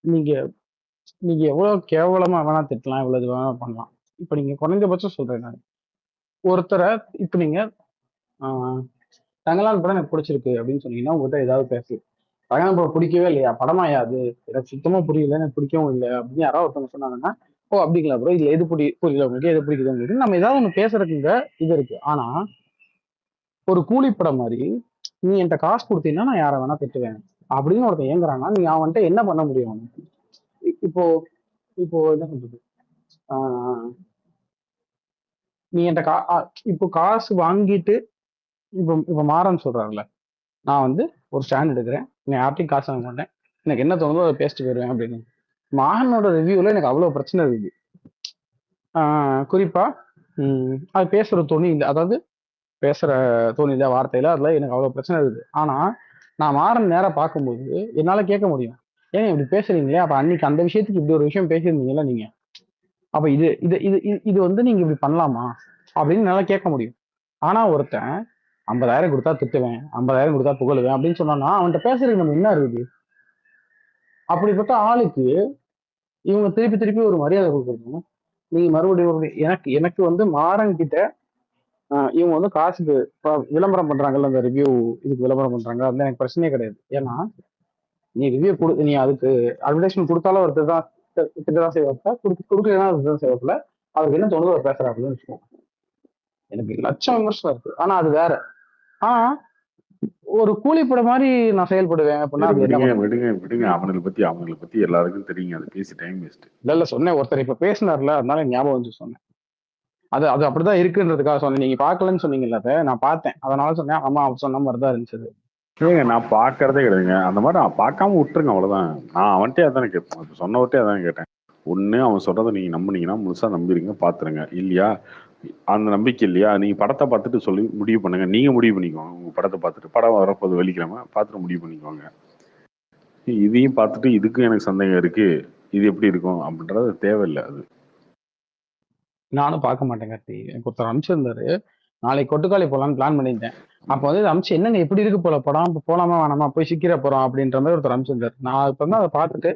நீங்க நீங்க எவ்வளவு கேவலமா வேணா திட்டலாம், எவ்வளவு வேணா பண்ணலாம். இப்ப நீங்க குறைந்தபட்சம் சொல்றேன் நான், ஒருத்தரை இப்ப நீங்க தங்கலான் படம் எனக்கு பிடிச்சிருக்கு அப்படின்னு சொன்னீங்கன்னா உங்ககிட்ட ஏதாவது பேசு. தங்கலான் படம் பிடிக்கவே இல்லையா, படமாயா அது, எனக்கு சுத்தமா புரியல, எனக்கு பிடிக்கவும் இல்லை அப்படின்னு யாராவது ஒருத்தவங்க சொன்னாங்கன்னா, ஓ அப்படிங்களா ப்ரோ, இதுல எது புரியல உங்களுக்கு, எது பிடிக்குது உங்களுக்கு, நம்ம ஏதாவது ஒண்ணு பேசுறதுங்க இது இருக்கு. ஆனா ஒரு கூலிப்படம் மாதிரி நீ என்கிட்ட காசு கொடுத்தீங்கன்னா நான் யாரை வேணா திட்டுவேன் அப்படின்னு ஒருத்தன் இயங்குறான்னா நீ அவன்கிட்ட என்ன பண்ண முடியும்? இப்போ இப்போ என்ன சொல்றது, நீ என்கிட்ட இப்போ காசு வாங்கிட்டு இப்போ மாறன்னு சொல்றாருல, நான் வந்து ஒரு ஸ்டாண்ட் எடுக்கிறேன், நான் யார்ட்டையும் காசு வாங்க மாட்டேன், எனக்கு என்ன தோணுதோ அதை பேசிட்டு போயிடுவேன் அப்படின்னு. மாறனோட ரிவ்யூல எனக்கு அவ்வளவு பிரச்சனை இருக்குது. குறிப்பா அது பேசுற துணி இல்லை, அதாவது பேசுற துணி இல்லை, வார்த்தையில அதுல எனக்கு அவ்வளவு பிரச்சனை இருக்குது. ஆனா நான் மாறன் நேரம் பார்க்கும்போது என்னால கேட்க முடியும், ஏன் இப்படி பேசுறீங்களே, அப்ப அன்னைக்கு அந்த விஷயத்துக்கு இப்படி ஒரு விஷயம் பேசியிருந்தீங்களா நீங்க, அப்ப இது இது இது இது வந்து நீங்க இப்படி பண்ணலாமா அப்படின்னு என்னால கேட்க முடியும். ஆனா ஒருத்தன் 50,000 கொடுத்தா திட்டுவேன், 50,000 கொடுத்தா புகழுவேன் அப்படின்னு சொன்னான்னா அவன்கிட்ட பேசுறதுக்கு நம்ம என்ன இருக்குது? அப்படிப்பட்ட ஆளுக்கு இவங்க திருப்பி திருப்பி ஒரு மரியாதை கொடுக்கணும். நீங்க மறுபடியும் எனக்கு எனக்கு வந்து மாறன் கிட்ட இவங்க வந்து காசுக்கு விளம்பரம் பண்றாங்கல்ல, அந்த ரிவ்யூ இதுக்கு விளம்பரம் பண்றாங்க, அது எனக்கு பிரச்சனையே கிடையாது. ஏன்னா நீ ரிவ்யூ கொடு, நீ அதுக்கு அட்வர்டைஸ்மெண்ட் கொடுத்தாலும் ஒருத்தர் தான் திட்டதான் செய்வாப்ல, கொடுக்கலன்னா ஒருத்தர் செய்வாப்ல. அவருக்கு என்ன தோணுதோ அவர் பேசுறாப்புலன்னு வச்சுக்கோங்க. எனக்கு லட்சம் விமர்சனம் இருக்கு, ஆனா அது வேற. ஆனா ஒரு கூலிப்பட மாதிரி நான் செயல்படுவேன் அப்படின்னா அது என்ன விடுங்க பண்ண விடுங்க விடுங்க. அவங்களை பத்தி எல்லாருக்கும் தெரியுங்க. அது பேசி டைம் வேஸ்ட். இல்ல சொன்னேன், ஒருத்தர் இப்ப பேசினார்ல, அதனால ஞாபகம் வந்து சொன்னேன். அது அப்படிதான் இருக்குன்றதுக்காக சொன்னேன். நீங்க பாக்கலன்னு சொன்னீங்கல்ல, அதை நான் பார்த்தேன், அதனால சொன்னேன். ஆமா அவர் சொன்ன மாதிரிதான் இருந்துச்சு. ஏங்க நான் பார்க்கறதே கிடையாதுங்க அந்த மாதிரி. நான் பார்க்காம விட்டுருங்க, அவ்வளவுதான். நான் அவன்கிட்டே அதானே கேட்பேன், சொன்னவர்கிட்டே அதானே கேட்டேன். ஒண்ணு அவன் சொல்றதை நீங்க நம்புனீங்கன்னா முழுசா நம்பிடுங்க, பாத்துருங்க. இல்லையா அந்த நம்பிக்கை இல்லையா, நீங்க படத்தை பார்த்துட்டு சொல்லி முடிவு பண்ணுங்க. நீங்க முடிவு பண்ணிக்கோங்க. உங்க படத்தை பார்த்துட்டு, படம் வரப்போது வெள்ளிக்கிழமை, பார்த்துட்டு முடிவு பண்ணிக்கோங்க. இதையும் பார்த்துட்டு இதுக்கும் எனக்கு சந்தேகம் இருக்கு, இது எப்படி இருக்கும் அப்படின்றது தேவையில்லை. அது நானும் பார்க்க மாட்டேன் கார்த்தி. எனக்கு ஒருத்தர் அனுப்பிச்சிருந்தாரு, நாளைக்கு கொட்டுக்காளி போலான்னு பிளான் பண்ணிட்டேன். அப்ப வந்து அமிச்சு என்னங்க எப்படி இருக்கு போல படம், போலாமா வேணாமா, போய் சிக்கிர போறோம் அப்படின்ற மாதிரி ஒருத்தர் அனுப்பிச்சிருந்தாரு. நான் இப்ப தான் அதை பார்த்துட்டு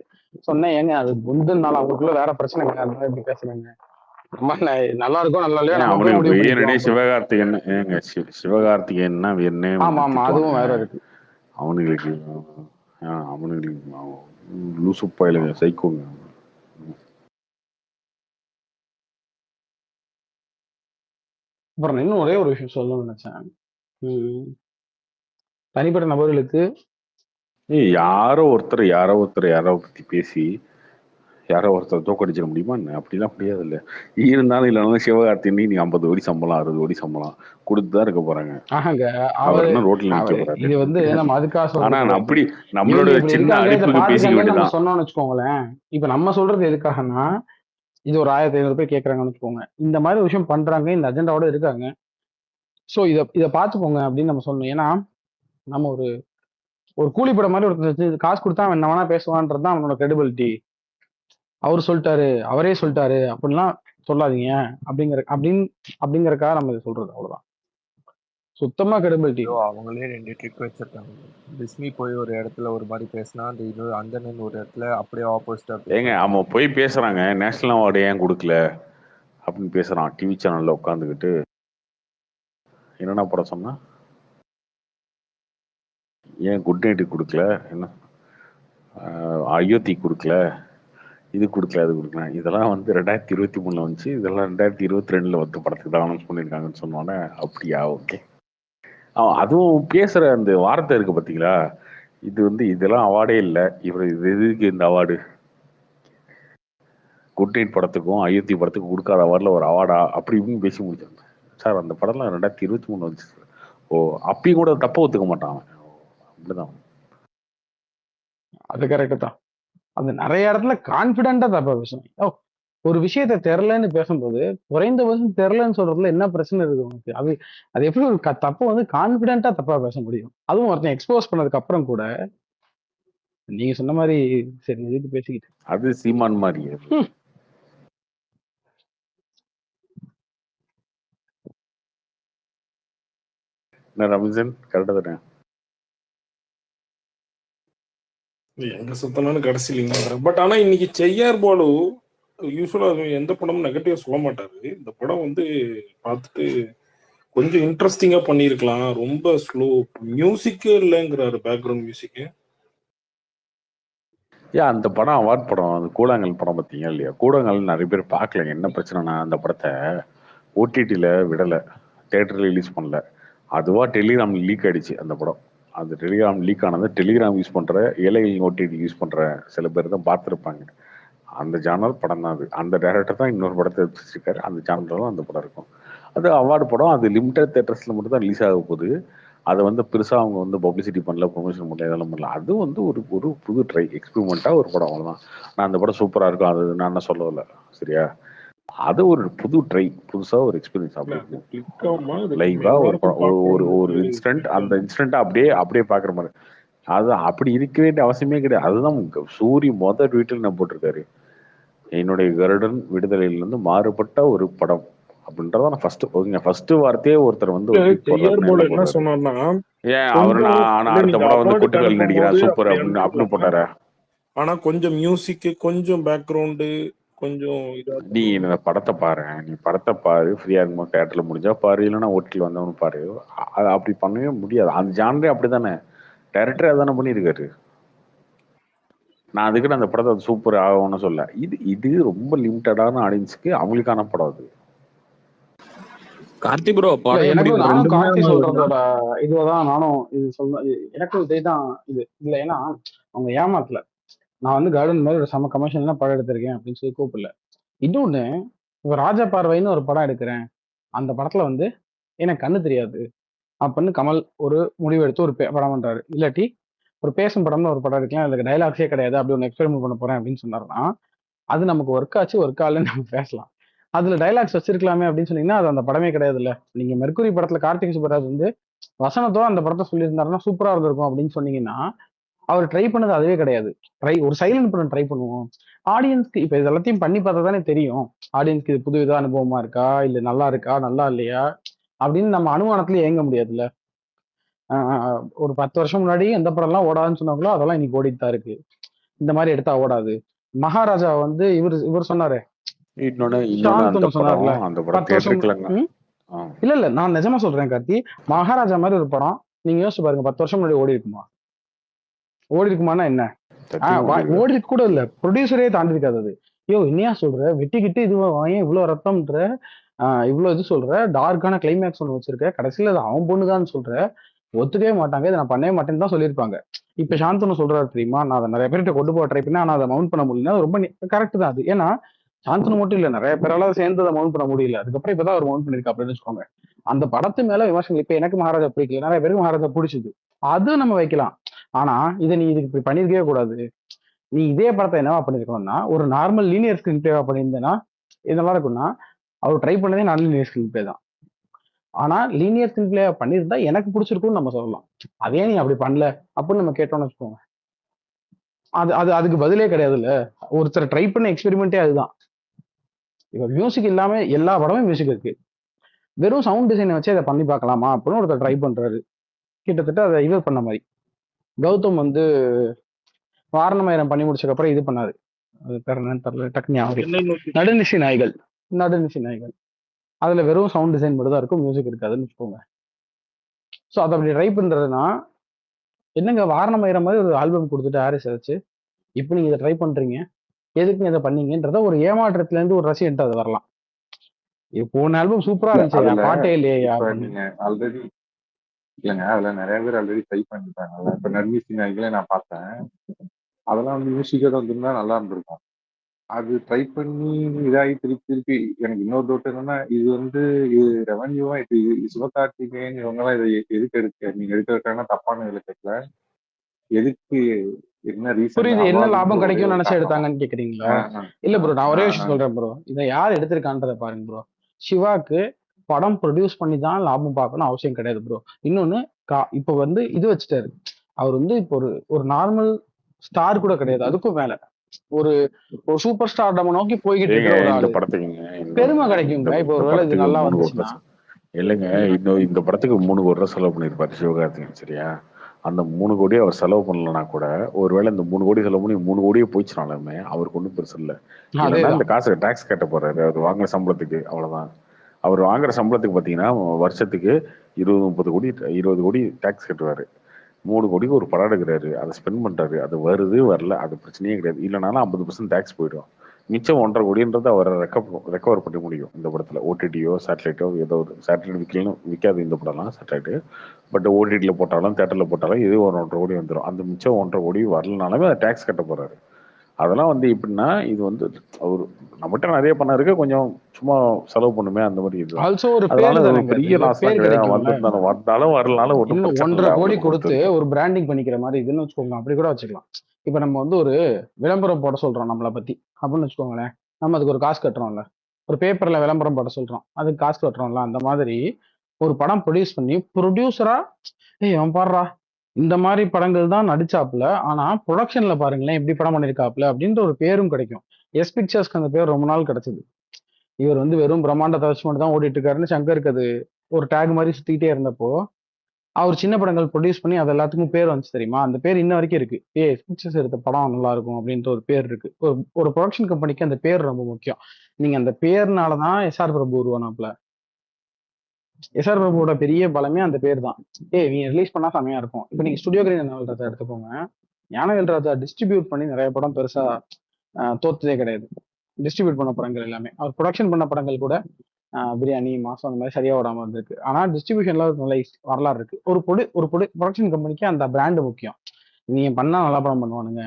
சொன்னேன், ஏங்க அது முந்தின நாள் அவங்களுக்குள்ள வேற பிரச்சனைங்க, அந்த மாதிரி எப்படி பேசுறேங்க, நல்லா இருக்கும் நல்லா இல்லையா நம்ம போய் முடிவு பண்ணிக்கலாம். சிவகார்த்திகேயன் ஏங்க சிவகார்த்திகேயன்னா வேணே. ஆமா ஆமா, அதுவும் வேற இருக்கு. அவனுங்களுக்கு லூசு பயிலுங்க, சைக்கோங்க. அப்புறம் இன்னும் ஒரே ஒரு விஷயம் சொல்லணும்னு நினைச்சேன். தனிப்பட்ட நபர்களுக்கு யாரோ ஒருத்தர் பத்தி பேசி யாரோ ஒருத்தர் தோக்கடிச்சிட முடியுமா என்ன? அப்படிலாம் முடியாது இல்ல. இருந்தாலும் இல்லைனாலும் சிவகார்த்திகேயன் நீ 50 கோடி சம்பளம் 60 கோடி சம்பளம் கொடுத்துதான் இருக்க போறாங்க. அவர் என்ன ரோட்ல நிக்க போறாரு? இது வந்து நம்ம அதுக்காக ஆனா அப்படி நம்மளோட சின்ன அடிப்புக்கு பேசிக்க வேண்டியதான் சொன்னோம்னு வச்சுக்கோங்களேன். இப்ப நம்ம சொல்றது எதுக்காகனா, இது ஒரு 1500 பேர் கேட்கறாங்கன்னு வச்சுக்கோங்க, இந்த மாதிரி ஒரு விஷயம் பண்றாங்க, இந்த அஜெண்டாவோட இருக்காங்க, சோ இதை பார்த்துக்கோங்க அப்படின்னு நம்ம சொல்லணும். ஏன்னா நம்ம ஒரு கூலிப்பட மாதிரி ஒருத்தர் காசு கொடுத்தா அவன் என்ன வேணா பேசுவான்றதுதான் அவனோட கிரெடிபிலிட்டி. அவரே சொல்லிட்டாரு அப்படின்லாம் சொல்லாதீங்க அப்படிங்கறக்காக நம்ம இதை சொல்றது, அவ்வளவுதான். சுத்தமா கிரெடிபிலிட்டி. அவங்களே 2 ட்ரிக் வச்சிருக்காங்க. டிஸ்னி போய் ஒரு இடத்துல ஒரு மாதிரி பேசினா, அந்த இன்னொரு அந்தனன் ஒரு இடத்துல அப்படியே ஆப்போசிட்டா ஏங்க அவன் போய் பேசுறாங்க, நேஷனல் அவார்டு ஏன் கொடுக்கல அப்படின்னு பேசுறான் டிவி சேனல்ல உட்காந்துக்கிட்டு. என்னென்ன படம் சொன்னா, ஏன் குட் நைட்டு கொடுக்கல, என்ன அயோத்தி கொடுக்கல, இது கொடுக்கல, அது கொடுக்கல. இதெல்லாம் வந்து 2023 வந்துச்சு, இதெல்லாம் 2022 வந்து படத்துக்கு தான் அனௌன்ஸ் பண்ணியிருக்காங்கன்னு சொன்னோன்னே அப்படியா, ஓகே. அதுவும் பேசுற அந்த வார்த்தை இருக்கு பார்த்தீங்களா, இது வந்து இதெல்லாம் அவார்டே இல்லை, இவர் இது எதுக்கு இந்த அவார்டு, குட் நைட் படத்துக்கும் அயோத்தி படத்துக்கும் கொடுக்காத அவார்டில் ஒரு அவார்டா அப்படி இப்படின்னு பேசி முடிச்சாங்க. சார் அந்த படம்லாம் 2023 வந்துச்சு சார். ஓ அப்பயும் கூட தப்ப ஒத்துக்க மாட்டான் அப்படிதான். அது கரெக்டு தான். அது நிறைய இடத்துல கான்பிடண்டா தப்பா பேசணும். ஒரு விஷயத்த தெரிலன்னு பேசும்போது குறைந்தபட்சம் தெரிலன்னு சொல்றதுல என்ன பிரச்சனை இருக்கு உனக்கு? அது எப்படி ஒரு தப்ப வந்து கான்பிடண்டா தப்பா பேச முடியும்? அதுவும் ஒருத்தன் எக்ஸ்போஸ் பண்ணதுக்கு அப்புறம் கூட நீங்க சொன்ன மாதிரி சரி இதுக்கு பேசிக்கிட்டு அது சீமான் மாதிரி. என்ன ரம்ஜன் கரெக்டா தானே? எங்க சுத்தனாலும் கடைசி இல்லைங்க. பட் ஆனா இன்னைக்கு செய்யார் பாலு யூஸ்வலா எந்த படமும் நெகட்டிவா சொல்ல மாட்டாரு. இந்த படம் வந்து பார்த்துட்டு கொஞ்சம் இன்ட்ரெஸ்டிங்கா பண்ணிருக்கலாம், ரொம்ப ஸ்லோ, மியூசிக்கே இல்லைங்கிறாரு, பேக்ரவுண்ட் மியூசிக். ஏன் அந்த படம் அவார்ட் படம், அந்த கூழாங்கல் படம் பார்த்தீங்க இல்லையா? கூழாங்கல் நிறைய பேர் பார்க்கல. என்ன பிரச்சனைனா அந்த படத்தை ஓடிடியில் விடலை, தேட்டரில் ரிலீஸ் பண்ணல, அதுவாக டெலிகிராம் லீக் ஆயிடுச்சு அந்த படம். அந்த டெலிகிராம் லீக் ஆனது டெலிகிராம் யூஸ் பண்ணுற ஏழைகள் ஓடிடி யூஸ் பண்ணுற சில பேர் தான் பார்த்துருப்பாங்க. அந்த சேனல் படம் தான் அது. அந்த டைரக்டர் தான் இன்னொரு படத்தை வச்சிருக்காரு, அந்த சேனலில் தான் அந்த படம் இருக்கும். அது அவார்டு படம், அது லிமிடெட் தேட்டர்ஸில் மட்டும் தான் ரிலீஸ் ஆக போகுது. அதை வந்து பெருசாக அவங்க வந்து பப்ளிசிட்டி பண்ணல, ப்ரொமோஷன் பண்ணல, இதெல்லாம் பண்ணல. அது வந்து ஒரு புது ட்ரை எக்ஸ்பெரிமெண்ட்டாக ஒரு படம், அவ்வளோதான். நான் அந்த படம் சூப்பராக இருக்கும் அது நான் என்ன சொல்லவில்லை, சரியா? அது ஒரு புது ட்ரை, புதுசாக ஒரு எக்ஸ்பீரியன்ஸ். அப்படி லைவாக ஒரு இன்சிடென்ட், அந்த இன்சிடென்ட்டை அப்படியே பார்க்குற மாதிரி. அது அப்படி இருக்க வேண்டிய அவசியமே கிடையாது. அதுதான் சூரி முதல் வீட்டில் நான் போட்டிருக்காரு, என்னுடைய கருடன் விடுதலையிலிருந்து மாறுபட்ட ஒரு படம் அப்படின்றத நான் ஃபர்ஸ்ட் வார்த்தையே ஒருத்தர் வந்து என்ன சொன்னார்னா, ஏன் அவரு நான் அடுத்த படம் வந்து கொட்டுக்கால் நடிக்கிறேன் சூப்பர் அப்படின்னு போட்டாரு. ஆனா கொஞ்சம் மியூசிக், கொஞ்சம் பேக்ரவுண்டு, கொஞ்சம் இதா நீ இந்த படத்தை பாரு, நீ படத்தை பாரு, ஃப்ரீயா இருக்கும்போது தேட்டர்ல முடிஞ்சா பாரு, இல்லைன்னா ஓட்டில் வந்தவனு பாரு. அது அப்படி பண்ணவே முடியாது. அந்த ஜானரே அப்படிதானே, டைரக்டரே அதானே பண்ணியிருக்காரு. நான் அதுக்கிட்ட அந்த படத்தை சூப்பர் ஆகும்னு சொல்ல. இது இது ரொம்ப லிமிட்டடான ஆடியன்ஸுக்கு அவங்களுக்கான படம் அது. கார்த்தி ப்ரோ இல்ல படம் எப்படி எனக்கும் bro? நானும் ரெண்டு மணி கார்த்தி நேரம் ஆகுதுன்னா சொல்றதோட இதுதான் நானும் இது சொல்ல எனக்கும் இதேதான் இது இல்ல. ஏன்னா அவங்க ஏமாத்தல. நான் வந்து கார்டன் மாதிரி ஒரு செம கமர்ஷியல் படம் எடுத்திருக்கேன் அப்படின்னு சொல்லி கூப்பிடல. இன்னொன்னு, இப்ப ராஜா பார்வைன்னு ஒரு படம் எடுக்கிறேன். அந்த படத்துல வந்து எனக்கு கண்ணு தெரியாது அப்படின்னு கமல் ஒரு முடிவு எடுத்து ஒரு படம் பண்றாரு. இல்லாட்டி ஒரு பேசும் படம்னு ஒரு படம் எடுக்கலாம், அதுக்கு டைலாக்ஸே கிடையாது, அப்படி ஒன்று எக்ஸ்பெரிமெண்ட் பண்ண போறேன் அப்படின்னு சொன்னாருன்னா அது நமக்கு ஒர்க் ஆச்சு, ஒர்க் ஆகலன்னு நம்ம பேசலாம். அதுல டைலாக்ஸ் வச்சிருக்கலாமே அப்படின்னு சொன்னீங்கன்னா அது அந்த படமே கிடையாது. இல்ல நீங்க மெர்க்குரி படத்துல கார்த்திக் சுப்பராஜ் வந்து வசனத்தோட அந்த படத்தை சொல்லியிருந்தாருன்னா சூப்பரா இருந்திருக்கும் அப்படின்னு சொன்னீங்கன்னா அவர் ட்ரை பண்ணது அதுவே கிடையாது. ஒரு சைலண்ட் படம் ட்ரை பண்ணுவோம் ஆடியன்ஸ்க்கு. இப்ப இது எல்லாத்தையும் பண்ணி பார்த்தா தானே தெரியும் ஆடியன்ஸ்க்கு இது புதுவித அனுபவமா இருக்கா, இல்ல நல்லா இருக்கா, நல்லா இல்லையா அப்படின்னு நம்ம அனுமானத்திலேயே இயங்க முடியாதுல்ல. ஒரு 10 வருஷம் முன்னாடி எந்த படம்லாம் ஓடாதுன்னு சொன்னாங்களோ அதெல்லாம் இன்னைக்கு ஓடிட்டு தான் இருக்கு. இந்த மாதிரி எடுத்தா ஓடாது. மகாராஜா வந்து இவர் சொன்னாரு, இன்னொன்னு அந்த சாந்தனு படம், சொன்னார்ல அந்த படம் 10 வருஷம். தியேட்டருக்குலங்க. இல்ல நான் நிஜமா சொல்றேன் கார்த்தி, மகாராஜா மாதிரி ஒரு படம் நீங்க யோசிச்சு பாருங்க, 10 வருஷம் முன்னாடி ஓடி இருக்குமா? ஓடி இருக்குமானா என்ன? ஓடி இருக்க கூட இல்ல, ப்ரொடியூசரே தாண்டி இருக்காது அது. ஐயோ என்னையா சொல்ற, வெட்டிக்கிட்டு இது வாங்க இவ்வளவு ரத்தம்ன்ற, இவ்வளவு இது சொல்ற, டார்க்கான கிளைமேக்ஸ் ஒன்று வச்சிருக்க, கடைசியில அது அவன் பொண்ணுதான் சொல்ற, ஒத்துக்கவே மாட்டாங்க, இதை நான் பண்ணவே மாட்டேன்னு தான் சொல்லியிருப்பாங்க. இப்ப சாந்தனு சொல்றாரு தெரியுமா, நான் அதை நிறைய பேர்கிட்ட கொண்டு போக ட்ரை பண்ணேன், ஆனா அதை மவுண்ட் பண்ண முடியல. அது ரொம்ப கரெக்ட் தான் அது. ஏன்னா சாந்தனு மட்டும் இல்ல, நிறைய பேரால சேர்ந்து அதை மவுண்ட் பண்ண முடியல. அதுக்கப்புறம் இப்பதான் அவர் மவுண்ட் பண்ணிருக்கா அப்படின்னு வச்சுக்கோங்க. அந்த படத்து மேல விமர்சனம். இப்ப எனக்கு மகாராஜா பிடிக்கல, நிறைய பேருக்கு மகாராஜா பிடிச்சது, அது நம்ம வைக்கலாம். ஆனா இதை நீ இதுக்கு இப்படி பண்ணிருக்கவே கூடாது. நீ இதே படத்தை என்னவா பண்ணிருக்கணும்னா ஒரு நார்மல் லீனியர் ஸ்கிரீன் பிளேவா பண்ணியிருந்தேன்னா இது நல்லா இருக்கும்னா, அவர் ட்ரை பண்ணதே நான் லீனியர் ஸ்கிரீன் பிளே தான். ஆனா லீனியர் ஸ்கிரீன் பிளே பண்ணியிருந்தா எனக்கு பிடிச்சிருக்கும்னு நம்ம சொல்லலாம். அதே நீ அப்படி பண்ணல அப்படின்னு நம்ம கேட்டோம்னு வச்சுக்கோங்க, அது அது அதுக்கு பதிலே கிடையாது. இல்ல ஒருத்தர் ட்ரை பண்ண எக்ஸ்பெரிமெண்டே அதுதான். இப்ப மியூசிக் இல்லாம எல்லா படமும் மியூசிக் இருக்கு, வெறும் சவுண்ட் டிசைனை வச்சு அதை பண்ணி பார்க்கலாமா அப்படின்னு ஒருத்தர் ட்ரை பண்றாரு. கிட்டத்தட்ட அதை இவர் பண்ண மாதிரி கௌதம் வந்து வாரணமாயிரம் பண்ணி முடிச்சதுக்கப்புறம் இது பண்ணாரு, அது பேர் என்னன்னு தெரியல, டக்குனு ஞாபகம். நடுநிசி நாய்கள். நடுநிசி நாய்கள் அதுல வெறும் சவுண்ட் டிசைன் மட்டும் தான் இருக்கும், மியூசிக் இருக்காதுன்னு வச்சுக்கோங்க. ஸோ அதை அப்படி ட்ரை பண்றதுன்னா என்னங்க, வாரணமாயிரம் மாதிரி ஒரு ஆல்பம் கொடுத்துட்டு ஆரிஸ் வச்சு இப்போ நீங்க இதை ட்ரை பண்றீங்க, எதுக்கு இதை பண்ணீங்கன்றத ஒரு ஏமாற்றத்துல இருந்து ஒரு ரசிகன்ட்டு அது வரலாம். போன ஆல்பம் சூப்பரா இருந்துச்சு, பாட்டே இல்லையா நீங்க ஆல்ரெடி இல்லைங்க, அதுல நிறைய பேர் ஆல்ரெடி ட்ரை பண்ணிட்டாங்கல்ல. இப்ப நர்மிசி நாய்களே நான் பார்த்தேன், அதெல்லாம் வந்து மியூசிக்கோட வந்திருந்தா நல்லா இருந்திருக்கும். அது ட்ரை பண்ணி இதாகி திருப்பி திருப்பி எனக்கு இன்னொரு டவுட் என்னன்னா, இது வந்து இது ரெவன்யூவா, இப்போ இது சிவகார்த்திகேயன் இவங்கெல்லாம் இதை எதுக்கு நீங்க எடுக்கிறதுக்கான தப்பான இதுல கேட்கல, எதுக்கு என்ன ரீசன், புரியுது, என்ன லாபம் கிடைக்கும்னு நினைச்சு எடுத்தாங்கன்னு கேக்குறீங்களா? இல்ல ப்ரோ, நான் ஒரே விஷயம் சொல்றேன் ப்ரோ, இதை யார் எடுத்திருக்கான்றதை பாருங்க ப்ரோ. சிவாக்கு படம் ப்ரொடியூஸ் பண்ணி தான் லாபம் பார்க்கணும் அவசியம் கிடையாது ப்ரோ. இன்னொன்னு இப்ப வந்து இது வச்சுட்டாரு, அவர் வந்து இப்போ ஒரு நார்மல் ஸ்டார் கூட கிடையாது, அதுக்கும் மேல ஒரு சூப்பர் ஸ்டார் நம்ம நோக்கி போய்கிட்டு இருக்கிற ஒரு ஆளு. பெருமை கிடைக்குங்க இப்போ ஒருவேளை இது நல்லா வந்துச்சுன்னா. இல்லைங்க, இந்த படத்துக்கு 3 கோடி ரூபாய் செலவு பண்ணிருப்பாரு சிவகார்த்திகேயன், சரியா? அந்த 3 கோடி அவர் செலவு பண்ணலன்னா கூட, ஒருவேளை இந்த 3 கோடி செலவு பண்ணி 3 கோடியே போயிடுச்சுனாலுமே அவருக்கு ஒன்றும் பெருசு இல்லை. இல்லைன்னா இந்த காசு டாக்ஸ் கட்ட போறாரு அவர் வாங்குற சம்பளத்துக்கு, அவ்வளவுதான். அவர் வாங்குற சம்பளத்துக்கு பார்த்தீங்கன்னா வருஷத்துக்கு 20 கோடி டாக்ஸ் கட்டுவாரு. 3 கோடிக்கு ஒரு படம் எடுக்கிறாரு, அதை ஸ்பெண்ட் பண்றாரு, அது வருது வரல அது பிரச்சனையே கிடையாது. இல்லைனாலும் 50% டாக்ஸ் போயிடும். மிச்சம் 1.5 கோடின்றது அவரை ரெக்கவர் பண்ண முடியும் இந்த படத்துல. ஓடிடியோ சேட்டலைட்டோ ஏதோ ஒரு சேட்டலைட் விற்கலாம், விற்காது இந்த படம்லாம் சேட்டலைட்டு. பட் ஓடிடியில் போட்டாலும் தேட்டரில் போட்டாலும் இது ஒரு 1.5 கோடி வந்துடும். அந்த மிச்சம் 1.5 கோடி வரலனாலுமே அதை டேக்ஸ் கட்ட போறாரு. அதெல்லாம் வந்து எப்படின்னா, இது வந்து ஒரு நம்மகிட்ட நிறைய பணம் இருக்கு, கொஞ்சம் சும்மா செலவு பண்ணுமே அந்த மாதிரி இது. அதனால பெரிய லாஸ் வந்தாலும் வரலனாலும் ஒன்றும் 1.5 கோடி கொடுத்து ஒரு பிராண்டிங் பண்ணிக்கிற மாதிரி இதுன்னு வச்சுக்கோங்க, அப்படி கூட வச்சுக்கலாம். இப்ப நம்ம வந்து ஒரு விளம்பரம் போட சொல்றோம் நம்மளை பத்தி அப்படின்னு வச்சுக்கோங்களேன், நம்ம அதுக்கு ஒரு காசு கட்டுறோம்ல. ஒரு பேப்பர்ல விளம்பரம் போட சொல்றோம், அதுக்கு காசு கட்டுறோம்ல. அந்த மாதிரி ஒரு படம் ப்ரொடியூஸ் பண்ணி ப்ரொடியூசரா அவன் பாடுறா இந்த மாதிரி படங்கள் தான் நடிச்சாப்புல, ஆனா ப்ரொடக்ஷன்ல பாருங்களேன் எப்படி படம் பண்ணிருக்காப்புல அப்படின்ற ஒரு பேரும் கிடைக்கும். எஸ் பிக்சர்ஸ்க்கு அந்த பேர் ரொம்ப நாள் கிடைச்சது. இவர் வந்து வெறும் பிரம்மாண்ட தவிச்சு மட்டும் தான் ஓடிட்டு இருக்காருன்னு சங்கருக்கு அது ஒரு டேக் மாதிரி சுத்திக்கிட்டே இருந்தப்போ, அவர் சின்ன படங்கள் ப்ரொடியூஸ் பண்ணி அது எல்லாத்துக்கும் பேர் வந்துச்சு தெரியுமா? அந்த பேர் இன்ன வரைக்கும் இருக்கு. பிக்சர்ஸ் எடுத்த படம் நல்லா இருக்கும் அப்படின்ற ஒரு பேர் இருக்கு. ஒரு ப்ரொடக்ஷன் கம்பெனிக்கு அந்த பேர் ரொம்ப முக்கியம். நீங்க அந்த பேர்னால தான் எஸ்ஆர் பிரபு உருவானாப்ல. எஸ்ஆர் பிரபுவோட பெரிய பலமே அந்த பேர் தான். நீ ரிலீஸ் பண்ணா செமையா இருக்கும். இப்போ நீங்க ஸ்டுடியோ கிரீன் ஞானவேல் எடுத்துக்கோங்க. ஞானவேல் ராஜா டிஸ்ட்ரிபியூட் பண்ணி நிறைய படம் பெருசா தோத்ததே கிடையாது. டிஸ்ட்ரிபியூட் பண்ண படங்கள் எல்லாமே அவர் ப்ரொடக்ஷன் பண்ண படங்கள் கூட பிரியாணி மாசம் அந்த மாதிரி சரியா விடாம இருந்திருக்கு. ஆனா டிஸ்ட்ரிபியூஷன்ல நல்ல வரலாறு இருக்கு. ஒரு ப்ரொடக்ஷன் கம்பெனிக்கு அந்த பிராண்டு முக்கியம். நீங்க பண்ணா நல்லா படம் பண்ணுவானுங்க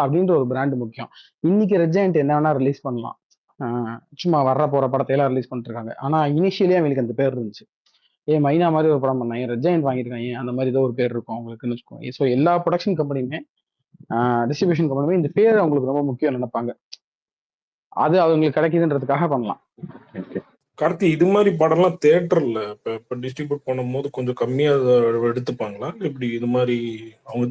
அப்படின்ற ஒரு பிராண்டு முக்கியம். இன்னைக்கு ரெட் ஜெயண்ட் என்ன வேணா ரிலீஸ் பண்ணலாம். சும்மா வர்ற போற படத்தையெல்லாம் ரிலீஸ் பண்ணிட்டு இருக்காங்க. ஆனா இனிஷியலியா அவங்களுக்கு அந்த பேர் இருந்துச்சு. மைனா மாதிரி ஒரு படம் பண்ணாங்க, ரெட் ஜெயண்ட் வாங்கியிருக்காங்க, அந்த மாதிரி ஏதோ ஒரு பேர் இருக்கும் அவங்களுக்குன்னு வச்சுக்கோங்க. ஸோ எல்லா ப்ரொடக்ஷன் கம்பெனியுமே டிஸ்ட்ரிபியூஷன் கம்பெனியுமே இந்த பேர் அவங்களுக்கு ரொம்ப முக்கியம் நினைப்பாங்க. அது அவங்களுக்கு கிடைக்குதுன்றதுக்காக பண்ணலாம். கார்த்தி, இது மாதிரி படம்லாம் தியேட்டர்ல இப்ப டிஸ்ட்ரிபியூட் பண்ணும்போது கொஞ்சம் கம்மியா எடுத்துப்பாங்களா? இப்படி இது மாதிரி அவங்க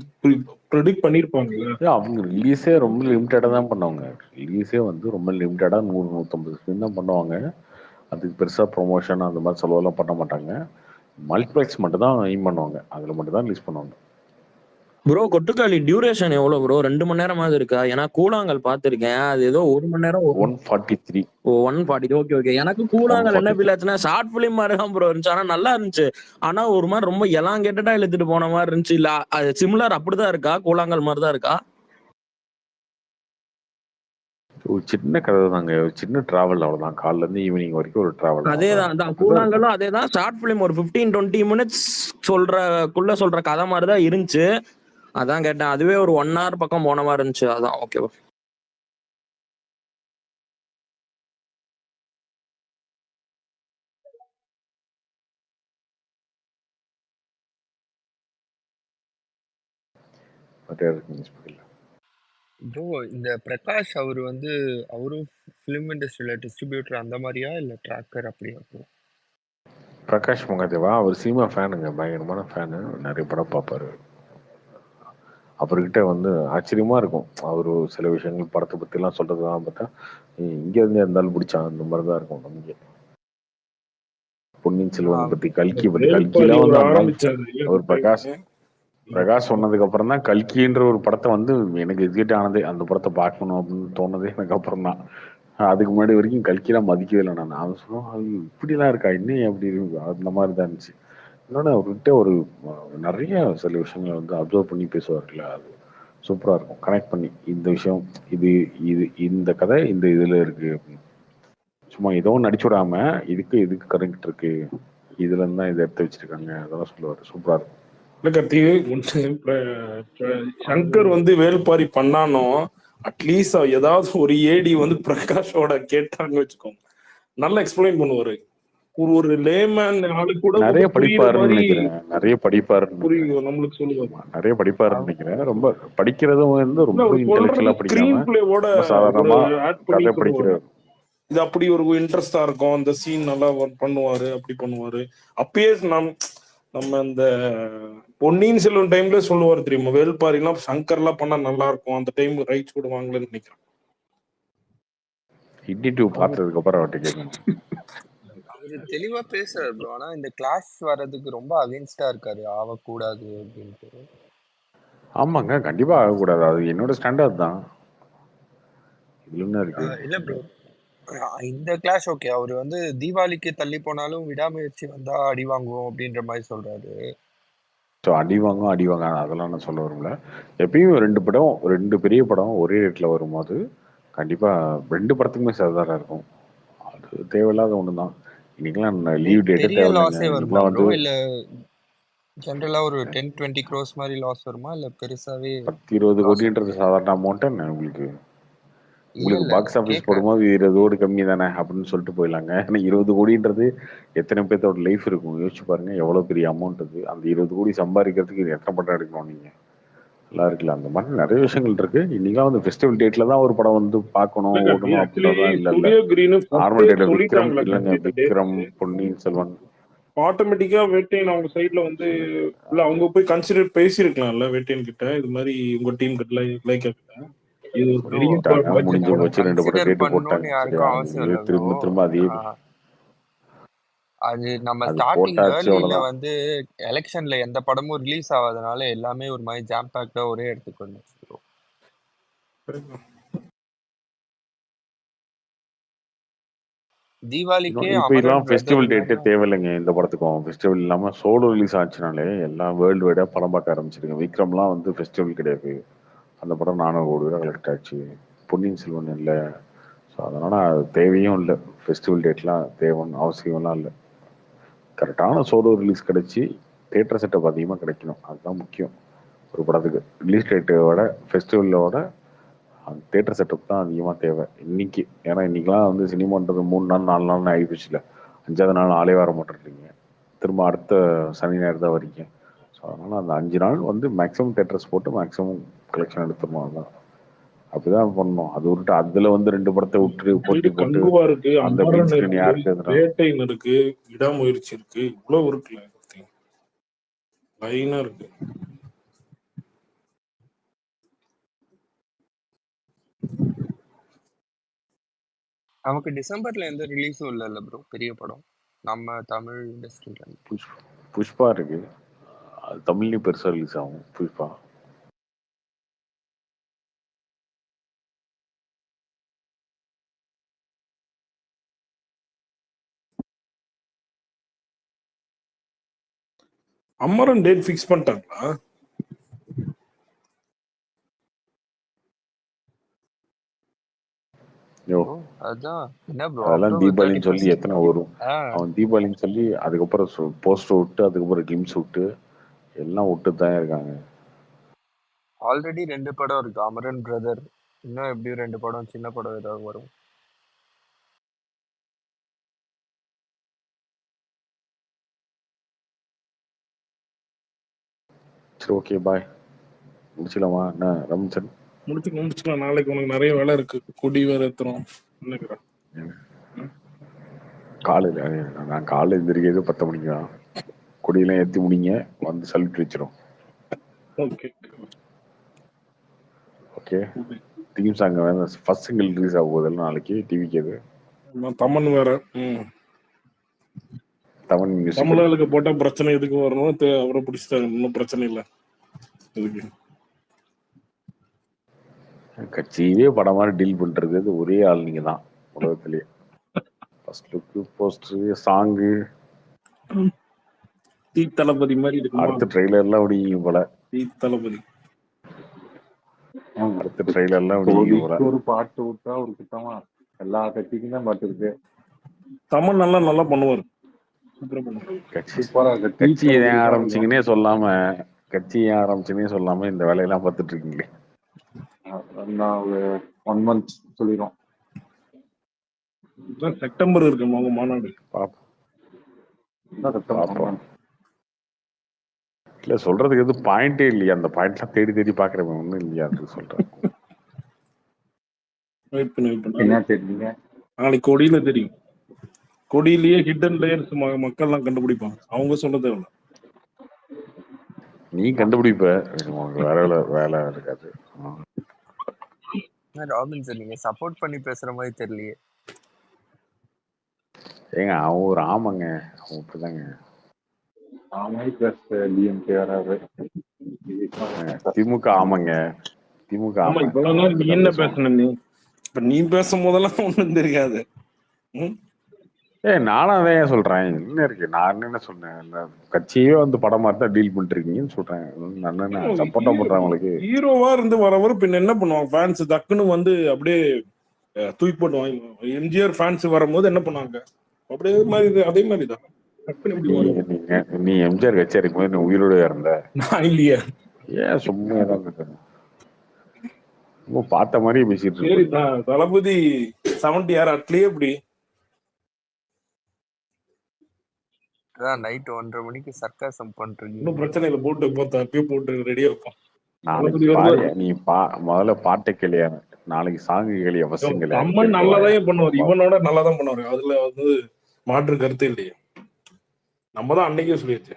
ப்ரெடிக்ட் பண்ணிருப்பாங்க. அவங்க ரிலீஸே ரொம்ப லிமிட்டடா தான் பண்ணுவாங்க. ரிலீஸே வந்து ரொம்ப லிமிட்டடா 100-150 ஸ்கிரீன் தான் பண்ணுவாங்க. அதுக்கு பெருசா ப்ரொமோஷன் அந்த மாதிரி செலவெல்லாம் பண்ண மாட்டாங்க. மல்டிப்ளெக்ஸ் மட்டும் தான் எய்ம் பண்ணுவாங்க. அதுல மட்டும் தான் ரிலீஸ் பண்ணுவாங்க. ப்ரோ கொட்டுக்காளி டியூரேஷன் எவ்வளவு ப்ரோ? 2 மணி நேரமாவது இருக்கா? ஏன்னா கூழாங்கல் பாத்திருக்கேன், அது ஏதோ 1 மணி நேரம் 143. ஓ 140. ஓகே. எனக்கு கூழாங்கல் என்ன ஃபீல் ஆச்சுன்னா ஷார்ட் பிலிம் மாதிரி தான் ப்ரோ இருந்துச்சு. ஆனா நல்லா இருந்துச்சு. ஆனா ஒரு மாதிரி ரொம்ப எலாங்கேட்டடா இழுத்துட்டு போன மாதிரி இருந்துச்சு. இல்ல அது சிமிலர் அப்படிதான் இருக்கா? கூழாங்கல் மாதிரி தான் இருக்கா? ஒரு சின்ன கதை தாங்க, ஒரு சின்ன டிராவல், அவ்வளவுதான். காலைல இருந்து ஈவினிங் வரைக்கும் ஒரு டிராவல். அதேதான் கூழாங்கலும் அதேதான். ஷார்ட் பிலிம் ஒரு 15-20 மினிட்ஸ் சொல்ற கதை மாதிரி தான் இருந்துச்சு. அதான் கேட்டேன். அதுவே ஒரு 1 hour பக்கம் போன மாதிரி இருந்துச்சு. அதான் ஓகே. ப்ரோ இந்த பிரகாஷ் அவர் வந்து அவரும் ஃபிலிம் இண்டஸ்ட்ரியில டிஸ்ட்ரிபியூட்டர் அந்த மாதிரியா இல்ல ட்ராக்கர் அப்படியா ப்ரோ? பிரகாஷ் மகாதேவா அவர் சினிமா ஃபேனுங்க, பயங்கரமான ஃபேனு. நிறைய படம் பார்ப்பாரு. அவர்கிட்ட வந்து ஆச்சரியமா இருக்கும். அவரு சில விஷயங்கள் படத்தை பத்தி எல்லாம் சொல்றதுலாம் பார்த்தா இங்க இருந்து இருந்தாலும் பிடிச்சான் அந்த மாதிரிதான் இருக்கும். நமக்கு பொன்னியின் செல்வன் பத்தி கல்கிலாம் வந்து அவர் பிரகாஷ் சொன்னதுக்கு அப்புறம் தான் கல்கின்ற ஒரு படத்தை வந்து எனக்கு எதுக்கிட்ட ஆனதே. அந்த படத்தை பார்க்கணும் அப்படின்னு தோணுதே எனக்கு அப்புறம் தான். அதுக்கு முன்னாடி வரைக்கும் கல்கிலாம் மதிக்கவே இல்லை நான். அவன் சொல்லுவோம் அது இப்படிலாம் இருக்கா, இன்னும் எப்படி இருக்கு, அந்த மாதிரி தான் இருந்துச்சு. இன்னொன்று அவர்கிட்ட ஒரு நிறைய சில விஷயங்களை வந்து அப்சர்வ் பண்ணி பேசுவார்ல, அது சூப்பராக இருக்கும். கனெக்ட் பண்ணி இந்த விஷயம் இந்த கதை இந்த இதில் இருக்கு அப்படின்னு சும்மா ஏதோ நடிச்சு விடாம இதுக்கு கரெக்ட் இருக்கு, இதுல இருந்து தான் இதை எடுத்து வச்சிருக்காங்க, அதெல்லாம் சொல்லுவார். சூப்பராக இருக்கும். சங்கர் வந்து வேல்பாரி பண்ணானோ அட்லீஸ்ட் ஏதாவது ஒரு ஏடி வந்து பிரகாஷோட கேட்டாங்க வச்சுக்கோங்க, நல்லா எக்ஸ்பிளைன் பண்ணுவாரு. ஒரு லேமேன் ஆளு கூட நிறைய படிப்பாருன்னு நினைக்கிறேன். நம்மளுக்கு சொல்லுவாங்க நிறைய படிப்பாருன்னு நினைக்கிறேன். ரொம்ப படிக்கிறதும் வந்து ரொம்ப இன்டெலெக்சுவலா படிக்காம சாதாரணமா கதை படிக்கிறாரு. இது அப்படி ஒரு இன்ட்ரெஸ்டா இருக்கும், அந்த சீன் நல்லா பண்ணுவாரு, அப்படி பண்ணுவாரு. அப்பயே நம்ம இந்த பொன்னியின் செல்வன் டைம்ல சொல்லுவாரு தெரியுமா, வேல்பாரிலாம் சங்கர்லாம் பண்ணா நல்லா இருக்கும், அந்த டைம் ரைட்ஸ் கூட வாங்கலன்னு நினைக்கிறேன். பார்த்ததுக்கு அப்புறம் அவர்கிட்ட கேட்கணும். அவரு தெளிவா பேசுறாரு ப்ரோ. ஆனா இந்த கிளாஸ் வர்றதுக்கு ரொம்ப அகைன்ஸ்டா இருக்காரு, ஆகக்கூடாது அப்படின்ட்டு. ஆமாங்க, கண்டிப்பா ஆகக்கூடாது. அது என்னோட ஸ்டாண்டர்ட் தான். இதுல என்ன இருக்கு? இல்ல ப்ரோ, இந்த கிளாஸ் ஓகே. அவரு வந்து தீபாவளிக்கு தள்ளி போனாலும் விடாமுயற்சி வந்தா அடி வாங்குவோம் அப்படின்ற மாதிரி சொல்றாரு. அடி வாங்க அதெல்லாம் நான் சொல்ல வரும்ல. எப்பயும் 2 பெரிய படம் ஒரே ரேட்ல வரும்போது கண்டிப்பா 2 படத்துக்குமே சேதாரம் இருக்கும். அது தேவையில்லாத ஒண்ணுதான். இன்னைக்கெல்லாம் லீவ் டேட்டே தேவையில்லைங்க. வந்து இல்ல ஜெனரலா ஒரு 10-20 crores மாதிரி லாஸ் வருமா, இல்ல பெருசாவே 10-20 கோடின்றது சாதாரண அமௌண்ட் என்ன உங்களுக்கு? பாக்ஸ் ஆஃபீஸ் போடும்போது 20 கோடி கம்மி தானே அப்படின்னு சொல்லிட்டு போயிடலாங்க. ஏன்னா 20 கோடின்றது எத்தனை பேர்த்தோட லைஃப் இருக்கும் யோசிச்சு பாருங்க, எவ்வளவு பெரிய அமௌண்ட் அது. அந்த 20 கோடி சம்பாதிக்கிறதுக்கு எத்தனை படம் எடுக்கணும் நீங்க? நல்லா இருக்குல்ல. அந்த மாதிரி நிறைய விஷயங்கள் இருக்கு. இன்னைக்கெல்லாம் வந்து ஃபெஸ்டிவல் டேட்ல தான் ஒரு படம் வந்து பார்க்கணும் ஓடணும் அப்படின்றதான் இல்ல. நார்மல் டேட்ல விக்ரம் இல்லைங்க, விக்ரம், பொன்னியின் செல்வன் ஆட்டோமேட்டிக்கா வேட்டையன் அவங்க சைட்ல வந்து இல்ல அவங்க போய் கன்சிடர் பேசியிருக்கலாம்ல வேட்டையன் கிட்ட, இது மாதிரி உங்க டீம் கிட்ட லைக் இது ஒரு பெரிய முடிஞ்சு வச்சு 2 படம் டேட் போட்டாங்க. திரும்ப அதே அது நம்ம அது ஸ்டார்டிங் போட்டாச்சு ஏர்லியில அவ்வளவுதான். வந்து எலெக்ஷன்ல எந்த படமும் ரிலீஸ் ஆகாதனால எல்லாமே ஒரு மாதிரி ஜாம் பேக்டா ஒரே இடத்துக்கு வந்துச்சு ப்ரோ. தீபாவளிக்கே இப்ப அமரன் இதெல்லாம் பிரதர் ஃபெஸ்டிவல் டேட்டே இல்லாம தேவையில்லைங்க இந்த படத்துக்கும். ஃபெஸ்டிவல் இல்லாம சோலோ ரிலீஸ் ஆச்சுனாலே எல்லாம் வேர்ல்டு வைடா படம் பார்க்க ஆரம்பிச்சிருங்க. விக்ரம்லாம் வந்து ஃபெஸ்டிவல் கிடையாது. அந்த படம் 400 கோடி ரூபா கலெக்ட் ஆச்சு. பொன்னியின் செல்வன் இல்லை. ஸோ அதனால அது தேவையும் இல்லை. ஃபெஸ்டிவல் டேட்லாம் தேவைன்னு அவசியம்லாம் இல்லை. கரெக்டான சோலோ ரிலீஸ் கிடைச்சி தேட்டர் செட்டப் அதிகமாக கிடைக்கணும். அதுதான் முக்கியம் ஒரு படத்துக்கு. ரிலீஸ் டேட்டோட ஃபெஸ்டிவலோட அந்த தேட்டர் செட்டப் தான் அதிகமாக தேவை இன்னைக்கு. ஏன்னா இன்னைக்கெல்லாம் வந்து சினிமான்றது 3 நாள் 4 நாள்னு ஆகிப்போச்சுல. 5வது நாள் ஆளே வர மாட்டேறீங்க. திரும்ப அடுத்த சனி ஞாயிறு தான் வரீங்க. ஸோ அதனால் அந்த 5 நாள் வந்து மேக்ஸிமம் தேட்டர்ஸ் போட்டு மேக்ஸிமம் கலெக்ஷன் எடுத்துடணும். அதுதான் அப்படிதான் பண்ணணும். அது விட்டு அதில் வந்து 2 படத்தை விட்டு போட்டி போட்டு கங்குவா இருக்கு, அந்த அமரன் மெயின் ஸ்கிரீன் இருக்கு, யாருக்கு எதுனா வேட்டைன் இருக்கு, விடாமுயற்சி இருக்கு, இவ்வளவு இருக்குல்ல. லைனா இருக்கு. நமக்கு டிசம்பர்ல எந்த ரிலீஸும் இல்லைல்ல ப்ரோ பெரிய படம் நம்ம தமிழ் இண்டஸ்ட்ரியில. புஷ்பா இருக்கு. அது தமிழ்லேயும் பெருசாக ரிலீஸ் ஆகும் புஷ்பா. அமரன் டேட் ஃபிக்ஸ் பண்ணிட்டாங்களா? அதான் என்ன ப்ரோ அதெல்லாம் அக்டோபர் தீபாவளின்னு சொல்லி 31 எத்தனை வரும். அவன் தீபாவளின்னு சொல்லி அதுக்கப்புறம் போஸ்டர் விட்டு அதுக்கப்புறம் கிளிம்ஸ் விட்டு எல்லாம் விட்டு தான் இருக்காங்க. ஆல்ரெடி 2 படம் இருக்கு அமரன் பிரதர். இன்னும் எப்படியும் 2 படம் சின்ன படம் ஏதாவது வரும். சரி ஓகே பாய். முடிச்சிடலாமா என்ன ரம்சன்? முடிச்சுக்கலாம். நாளைக்கு உனக்கு நிறைய வேலை இருக்கு. கொடி வேற ஏத்துறோம். காலையில் நான் காலையில் எந்திரிக்கிறது 10 மணிக்கு தான். கொடியெல்லாம் ஏற்றி முடிங்க வந்து சல்யூட் வச்சிடும். Okay okay. தீம் சாங் வேற ஃபர்ஸ்ட் சிங்கிள் ரிலீஸ் ஆக போகுது நாளைக்கு டிவிக்கு. அது தமன் வேற. தமிழ் மியூசிக் தமிழர்களுக்கு போட்டா பிரச்சனை எதுக்கு வரணும் அவரை பிடிச்சிட்டாங்க. இன்னும் பிரச்சனை இல்லை. இதுக்கு கட்சியே படம் மாதிரி டீல் பண்றது ஒரே ஆள் நீங்க தான் உலகத்திலேயே. ஃபர்ஸ்ட் லுக் போஸ்டர் சாங்கு தீ தளபதி மாதிரி இருக்கு. அடுத்த ட்ரெய்லர்லாம் விடுவீங்க போல. தீ தளபதி அடுத்த ட்ரெய்லர்லாம் விடுவீங்க போல. ஒரு பாட்டு விட்டா ஒரு குத்தமா எல்லா கட்சிக்கும் தான் பாட்டு இருக்கு. தமிழ் நல்லா பண்ணுவாரு. கட்சி ஏன் ஆரம்பிச்சிங்கன்னே சொல்லாம இந்த வேலையெல்லாம் பார்த்துட்டு இருக்கீங்களே. நான் ஒரு 1 month சொல்லிடும். செப்டம்பர் இருக்கு மாநாடு. இல்ல சொல்றதுக்கு எதுவும் பாயிண்டே இல்லையா? அந்த பாயிண்ட்லாம் தேடி தேடி பாக்குறேன். ஒன்றும் இல்லையா அது சொல்றேன். என்ன தெரியுங்க நாளைக்கு கொடியில தெரியும். கொடியிலேயே ஹிடன் லேயர்ஸ் மக்கள்லாம் கண்டுபிடிப்பாங்க. அவங்க சொல்ல தேவை. நீ கண்டுபிடிப்ப. வேலை இருக்காது. ராபின் சார் நீங்க சப்போர்ட் பண்ணி பேசுற மாதிரி தெரியலையே. ஏங்க அவன் ஒரு ஆமாங்க. அவன் இப்பதாங்க திமுக ஆமாங்க. திமுக ஆமா. இப்பெல்லாம் நீ என்ன பேசணும்? இப்ப நீ பேசும் போதெல்லாம் ஒண்ணும் தெரியாது. நானும் அதான் சொல்றேன். என்ன இருக்கு? நான் என்ன சொன்னேன்? கட்சியே வந்து படமா தான் டீல் பண்ணிட்டு இருக்கீங்கன்னு சொல்றேன். நான் சப்போர்ட்டா பண்றேன் உங்களுக்கு. ஹீரோவா இருந்து வரவர் பின்ன என்ன பண்ணுவாங்க? ஃபேன்ஸ் டக்குன்னு வந்து அப்படியே தூக்கி போடுவாங்க. எம்ஜிஆர் ஃபேன்ஸ் வரும்போது என்ன பண்ணுவாங்க? அப்படியே அதே மாதிரிதான். நீ எம்ஜிஆர் கட்சி இருக்கும் போது நீ உயிரோட இருந்த. நான் இல்லையா? ஏன் சும்மா பார்த்த மாதிரி பேசிட்டு இருக்கு. தளபதி 76 அட்லயே இப்படி நைட் 1:30 மணிக்கு சர்க்காசம் பண்றீங்க. இன்னும் பிரச்சனை இல்லை. போட்டு ரெடியா இருக்கும். நீ முதல்ல பாட்டை கேளியா? நாளைக்கு சாங்கு கேளியா? அம்மன் நல்லாதான் பண்ணுவார். இவனோட நல்லாதான் பண்ணுவாரு. அதுல வந்து மாற்று கருத்து இல்லையே. நம்ம தான் அன்னைக்கே சொல்லியாச்சு.